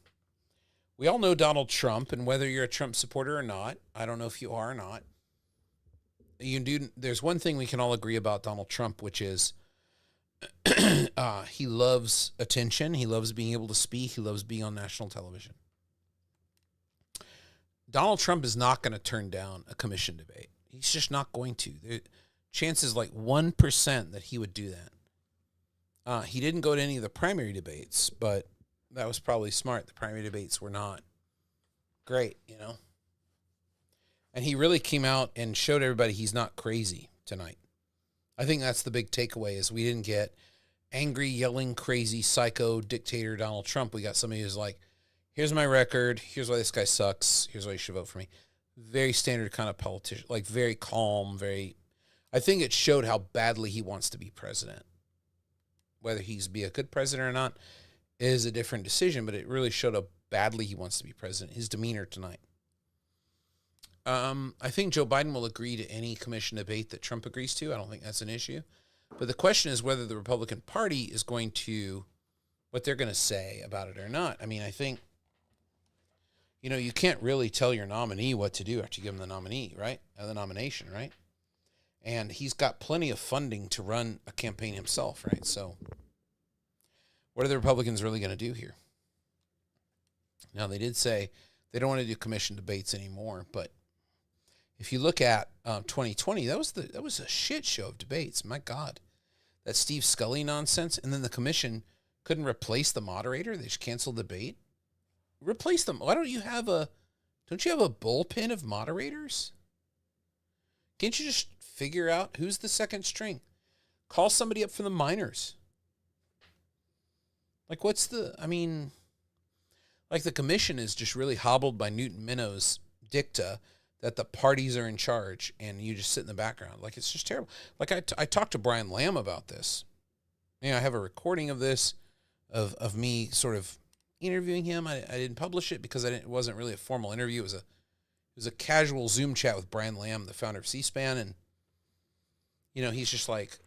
we all know Donald Trump, and whether you're a Trump supporter or not, I don't know if you are or not. There's one thing we can all agree about Donald Trump, which is he loves attention. He loves being able to speak. He loves being on national television. Donald Trump is not going to turn down a commission debate. He's just not going to. chances like 1% that he would do that. He didn't go to any of the primary debates, but that was probably smart. The primary debates were not great, you know. And he really came out and showed everybody he's not crazy tonight. I think that's the big takeaway is we didn't get angry, yelling, crazy, psycho dictator Donald Trump. We got somebody who's like, here's my record. Here's why this guy sucks. Here's why you should vote for me. Very standard kind of politician, like very calm, I think it showed how badly he wants to be president. Whether he's be a good president or not is a different decision, but it really showed how badly he wants to be president. His demeanor tonight. I think Joe Biden will agree to any commission debate that Trump agrees to. I don't think that's an issue. But the question is whether the Republican Party is going to, what they're going to say about it or not. I mean, I think, you can't really tell your nominee what to do after you give him the nominee, right? The nomination, right? And he's got plenty of funding to run a campaign himself, right? So what are the Republicans really going to do here? Now, they did say they don't want to do commission debates anymore, but if you look at 2020, that was a shit show of debates. My God, that Steve Scully nonsense, and then the commission couldn't replace the moderator. They just canceled the debate. Replace them. Why don't you have a bullpen of moderators? Can't you just figure out who's the second string? Call somebody up from the minors. Like the commission is just really hobbled by Newton Minnow's dicta that the parties are in charge and you just sit in the background. Like, it's just terrible. Like, I talked to Brian Lamb about this. I have a recording of this, of me sort of interviewing him. I didn't publish it because it wasn't really a formal interview. It was a casual Zoom chat with Brian Lamb, the founder of C-SPAN. And, he's just like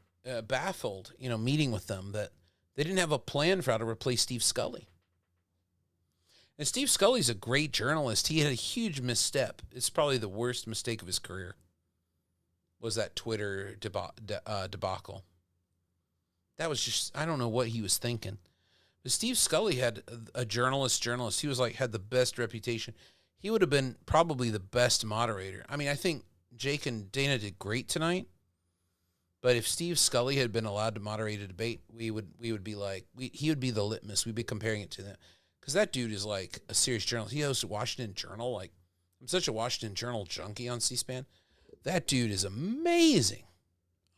baffled, meeting with them that they didn't have a plan for how to replace Steve Scully. And Steve Scully's a great journalist. He had a huge misstep. It's probably the worst mistake of his career, was that Twitter debacle. That was just, I don't know what he was thinking. But Steve Scully had a journalist. He was had the best reputation. He would have been probably the best moderator. I mean, I think Jake and Dana did great tonight. But if Steve Scully had been allowed to moderate a debate, we would be like, he would be the litmus. We'd be comparing it to that. Because that dude is like a serious journalist. He hosts Washington Journal. Like, I'm such a Washington Journal junkie on C-SPAN. That dude is amazing.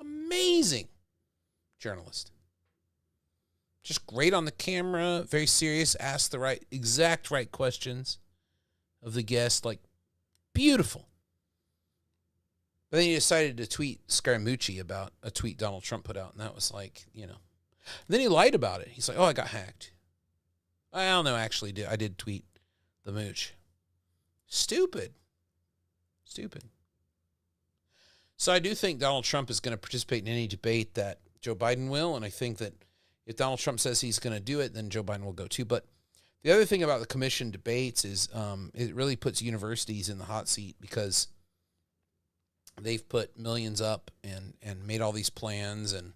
Amazing journalist. Just great on the camera, very serious, asks the exact right questions of the guest. Like, beautiful. But then he decided to tweet Scaramucci about a tweet Donald Trump put out. And that was like, Then he lied about it. He's like, I got hacked. I don't know, actually, I did tweet the mooch. Stupid. So I do think Donald Trump is going to participate in any debate that Joe Biden will, and I think that if Donald Trump says he's going to do it, then Joe Biden will go too. But the other thing about the commission debates is it really puts universities in the hot seat because they've put millions up and made all these plans, and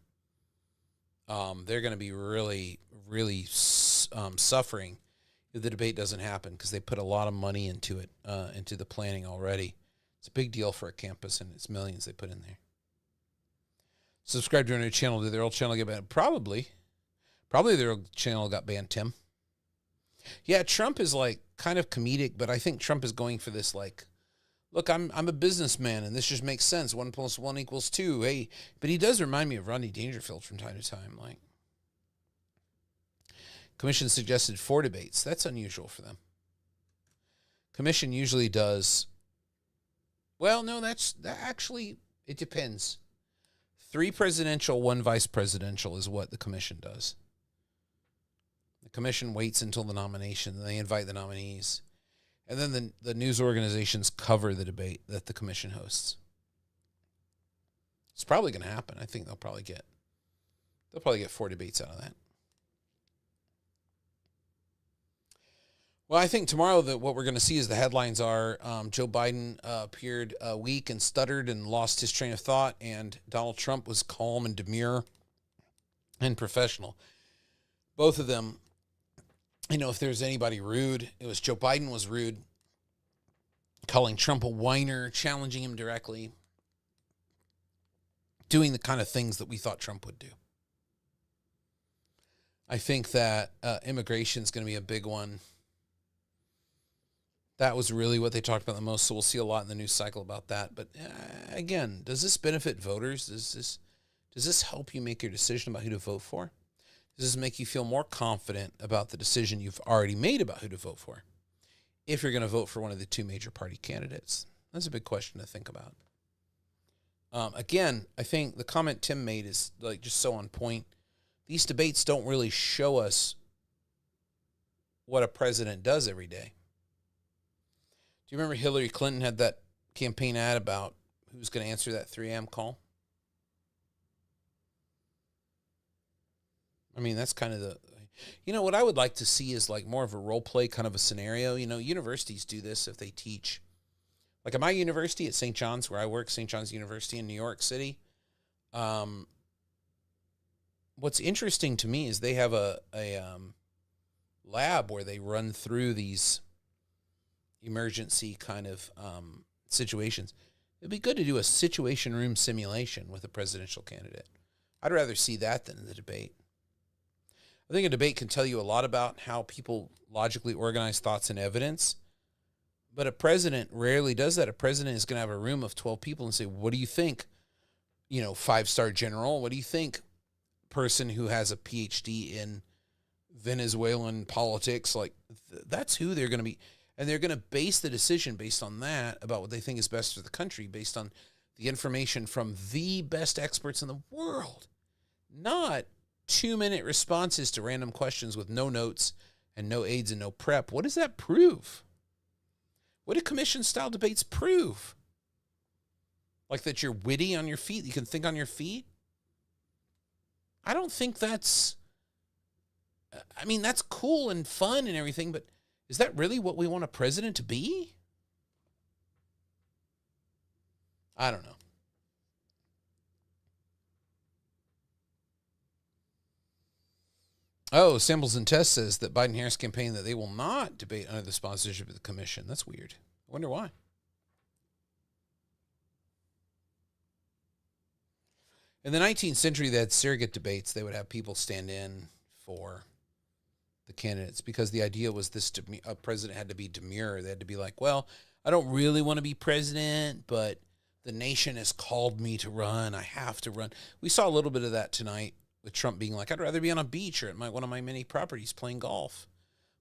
they're going to be really, really suffering if the debate doesn't happen because they put a lot of money into it, into the planning already. It's a big deal for a campus, and it's millions they put in there. Subscribe to our new channel. Did their old channel get banned? Probably their old channel got banned, Tim. Yeah, Trump is kind of comedic, but I think Trump is going for this look, I'm a businessman, and this just makes sense. 1 + 1 = 2. Hey, but he does remind me of Rodney Dangerfield from time to time. Commission suggested 4 debates. That's unusual for them. Commission usually does. Well, no, that actually, it depends. 3 presidential, 1 vice presidential is what the commission does. The commission waits until the nomination, and they invite the nominees. And then the news organizations cover the debate that the commission hosts. It's probably going to happen. I think they'll probably get 4 debates out of that. Well, I think tomorrow that what we're going to see is the headlines are Joe Biden appeared weak and stuttered and lost his train of thought, and Donald Trump was calm and demure and professional. Both of them, if there's anybody rude, it was Joe Biden was rude, calling Trump a whiner, challenging him directly. doing the kind of things that we thought Trump would do. I think that immigration is going to be a big one. That was really what they talked about the most, so we'll see a lot in the news cycle about that. But again, does this benefit voters? Does this help you make your decision about who to vote for? Does this make you feel more confident about the decision you've already made about who to vote for, if you're going to vote for one of the two major party candidates? That's a big question to think about. Again, I think the comment Tim made is like just so on point. These debates don't really show us what a president does every day. Do you remember Hillary Clinton had that campaign ad about who's going to answer that 3 a.m. call? I mean, that's kind of what I would like to see is like more of a role play kind of a scenario. Universities do this if they teach. Like at my university at St. John's, where I work, St. John's University in New York City, what's interesting to me is they have a lab where they run through these emergency kind of situations. It'd be good to do a situation room simulation with a presidential candidate. I'd rather see that than the debate. I think a debate can tell you a lot about how people logically organize thoughts and evidence, but a president rarely does that. A president is going to have a room of 12 people and say, what do you think, 5-star general? What do you think, person who has a Ph.D. in Venezuelan politics? Like, that's who they're going to be. And they're going to base the decision based on that, about what they think is best for the country, based on the information from the best experts in the world, not 2-minute responses to random questions with no notes and no aids and no prep. What does that prove? What do commission-style debates prove? Like that you're witty on your feet, you can think on your feet? I don't think that's... I mean, that's cool and fun and everything, but is that really what we want a president to be? I don't know. Oh, Samples and Test says that Biden-Harris campaign that they will not debate under the sponsorship of the commission. That's weird. I wonder why. In the 19th century, they had surrogate debates. They would have people stand in for the candidates because the idea was a president had to be demure. They had to be like, well, I don't really want to be president, but the nation has called me to run. I have to run. We saw a little bit of that tonight with Trump being like, I'd rather be on a beach or at one of my many properties playing golf,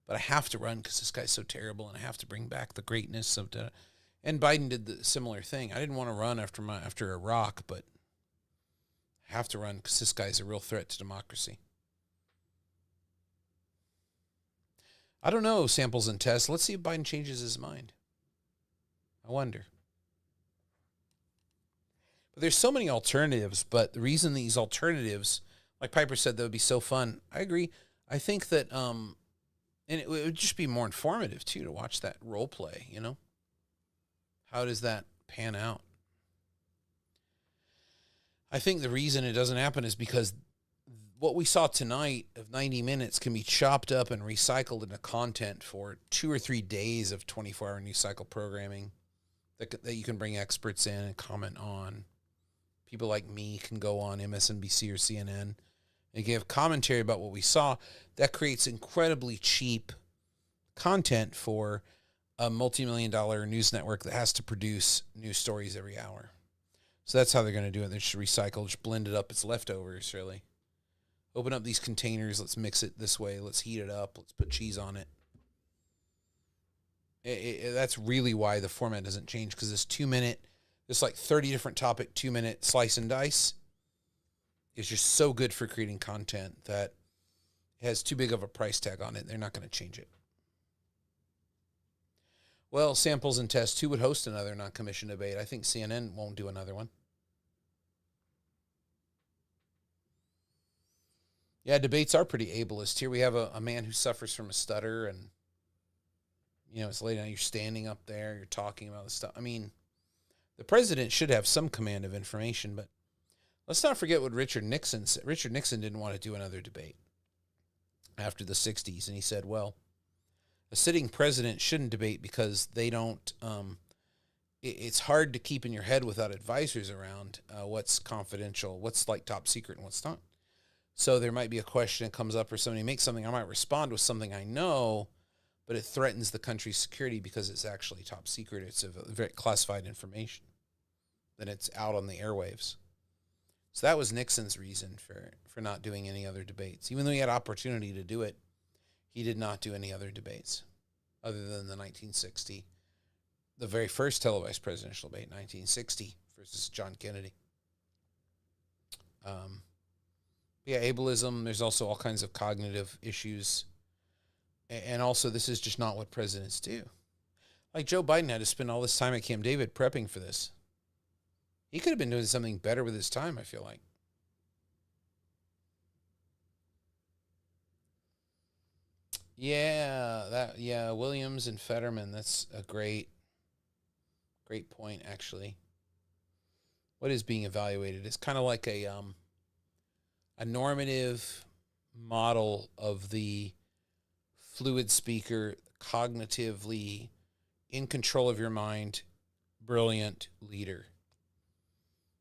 but I have to run because this guy's so terrible and I have to bring back the greatness of the... And Biden did the similar thing. I didn't want to run after Iraq, but I have to run because this guy's a real threat to democracy. I don't know, Samples and Tests. Let's see if Biden changes his mind. I wonder. But there's so many alternatives, but the reason these alternatives... Like Piper said, that would be so fun. I agree. I think that, and it would just be more informative, too, to watch that role play, How does that pan out? I think the reason it doesn't happen is because what we saw tonight of 90 minutes can be chopped up and recycled into content for 2 or 3 days of 24-hour news cycle programming that you can bring experts in and comment on. People like me can go on MSNBC or CNN and give commentary about what we saw. That creates incredibly cheap content for a multi-million-dollar news network that has to produce news stories every hour. So that's how they're going to do it. They just recycle, just blend it up. It's leftovers, really. Open up these containers. Let's mix it this way. Let's heat it up. Let's put cheese on it. That's really why the format doesn't change, because this 2-minute, this like 30 different topic, 2-minute slice and dice is just so good for creating content that it has too big of a price tag on it. They're not going to change it. Well, Samples and Tests, who would host another non-commissioned debate? I think CNN won't do another one. Yeah, debates are pretty ableist. Here we have a man who suffers from a stutter, and, it's late night, you're standing up there, you're talking about this stuff. I mean, the president should have some command of information, but let's not forget what Richard Nixon said. Richard Nixon didn't want to do another debate after the 60s, and he said, well, a sitting president shouldn't debate because they don't it's hard to keep in your head without advisors around what's confidential, what's like top secret, and what's not. So there might be a question that comes up or somebody makes something. I might respond with something I know, but it threatens the country's security because it's actually top secret. It's a very classified information. Then it's out on the airwaves. So that was Nixon's reason for not doing any other debates. Even though he had opportunity to do it, he did not do any other debates other than the 1960, the very first televised presidential debate, 1960 versus John Kennedy. Yeah, ableism, there's also all kinds of cognitive issues. And also, this is just not what presidents do. Like Joe Biden had to spend all this time at Camp David prepping for this. He could have been doing something better with his time, I feel like. Yeah, Williams and Fetterman, that's a great point, actually. What is being evaluated? It's kind of like a normative model of the fluid speaker, cognitively in control of your mind, brilliant leader.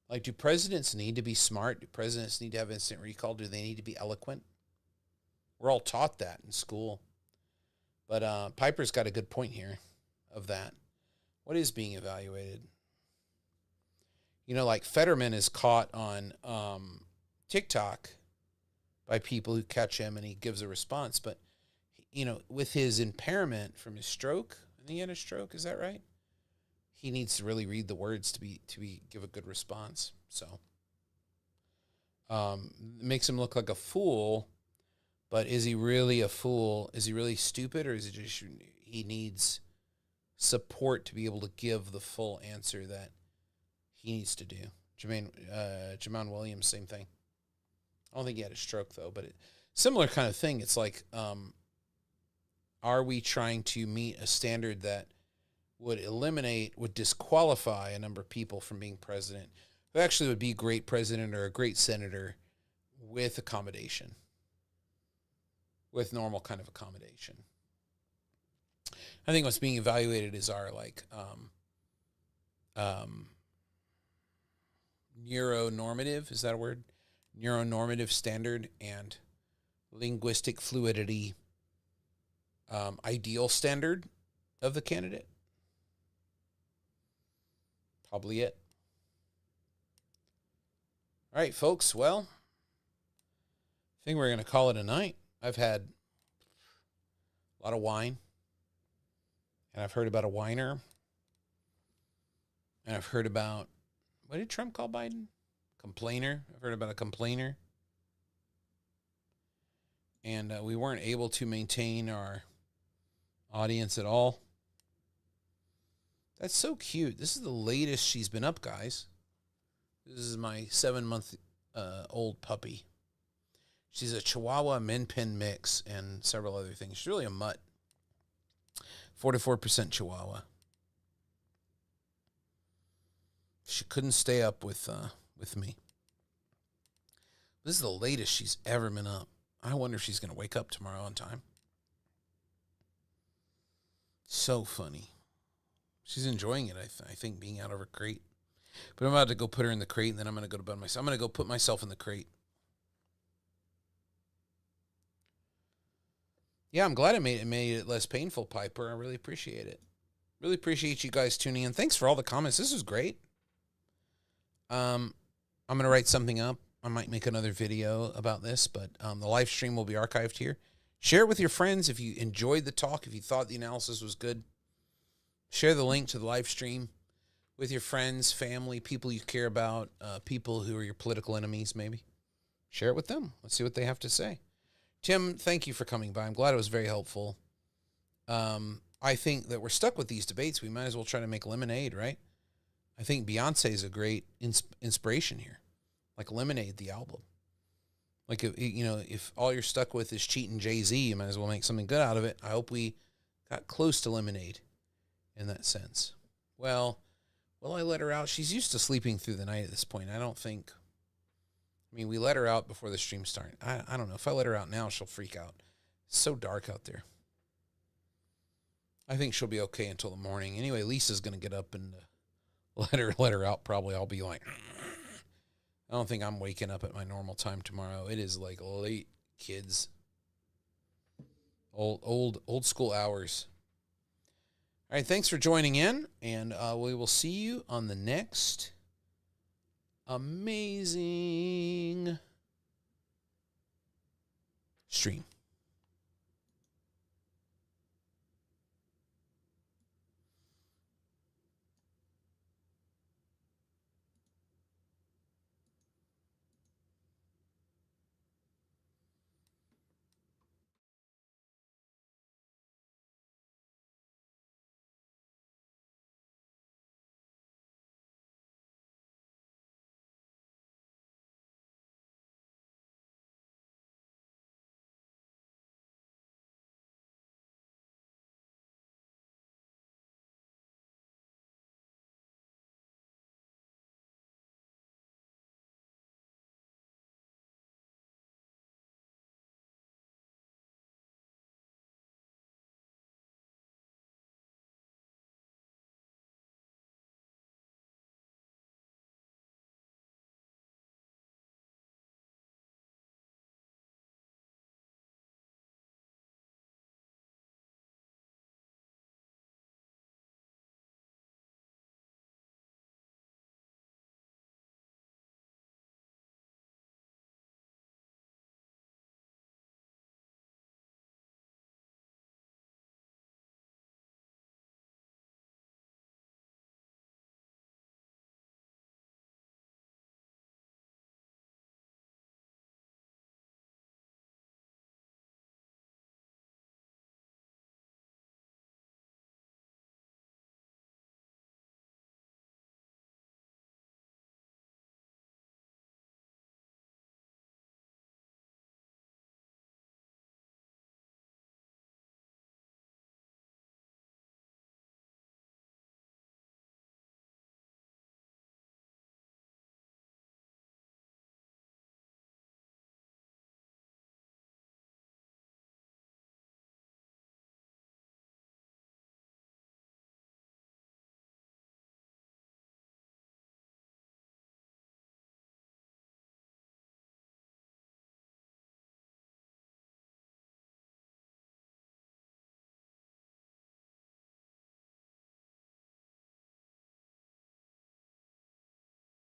Like, do presidents need to be smart? Do presidents need to have instant recall? Do they need to be eloquent? We're all taught that in school. But Piper's got a good point here of that. What is being evaluated? You know, like Fetterman is caught on TikTok by people who catch him and he gives a response. But, you know, with his impairment from his stroke, I think he had a stroke, is that right? He needs to really read the words to give a good response. So it makes him look like a fool, but is he really a fool? Is he really stupid, or is it just he needs support to be able to give the full answer that he needs to do? Jamon Williams, same thing. I don't think he had a stroke though, but similar kind of thing. It's like, are we trying to meet a standard that would disqualify a number of people from being president, who actually would be a great president or a great senator with accommodation, with normal kind of accommodation? I think what's being evaluated is our neuronormative, is that a word? Neuronormative standard and linguistic fluidity, ideal standard of the candidate. Probably it. All right, folks. Well, I think we're going to call it a night. I've had a lot of wine, and I've heard about a whiner, and I've heard about, what did Trump call Biden? Complainer. I've heard about a complainer. And we weren't able to maintain our audience at all. That's so cute. This is the latest she's been up, guys. This is my 7-month old puppy. She's a Chihuahua Min Pin mix and several other things. She's really a mutt. 44% Chihuahua. She couldn't stay up with me. This is the latest she's ever been up. I wonder if she's going to wake up tomorrow on time. So funny. She's enjoying it, I think, being out of her crate. But I'm about to go put her in the crate, and then I'm going to go to bed myself. I'm going to go put myself in the crate. Yeah, I'm glad it made it less painful, Piper. I really appreciate it. Really appreciate you guys tuning in. Thanks for all the comments. This was great. I'm going to write something up. I might make another video about this, but the live stream will be archived here. Share it with your friends if you enjoyed the talk, if you thought the analysis was good. Share the link to the live stream with your friends, family, people you care about, people who are your political enemies maybe. Share it with them. Let's see what they have to say. Tim, thank you for coming by. I'm glad it was very helpful. I think that we're stuck with these debates. We might as well try to make lemonade, right? I think Beyonce is a great inspiration here. Like Lemonade, the album. Like, if all you're stuck with is cheating Jay-Z, you might as well make something good out of it. I hope we got close to Lemonade in that sense. Well, will I let her out? She's used to sleeping through the night at this point. We let her out before the stream started. I don't know. If I let her out now, she'll freak out. It's so dark out there. I think she'll be okay until the morning. Anyway, Lisa's going to get up and let her out, probably I'll be like, I don't think I'm waking up at my normal time tomorrow. It is like late, kids. Old school hours. All right, thanks for joining in, and we will see you on the next amazing stream.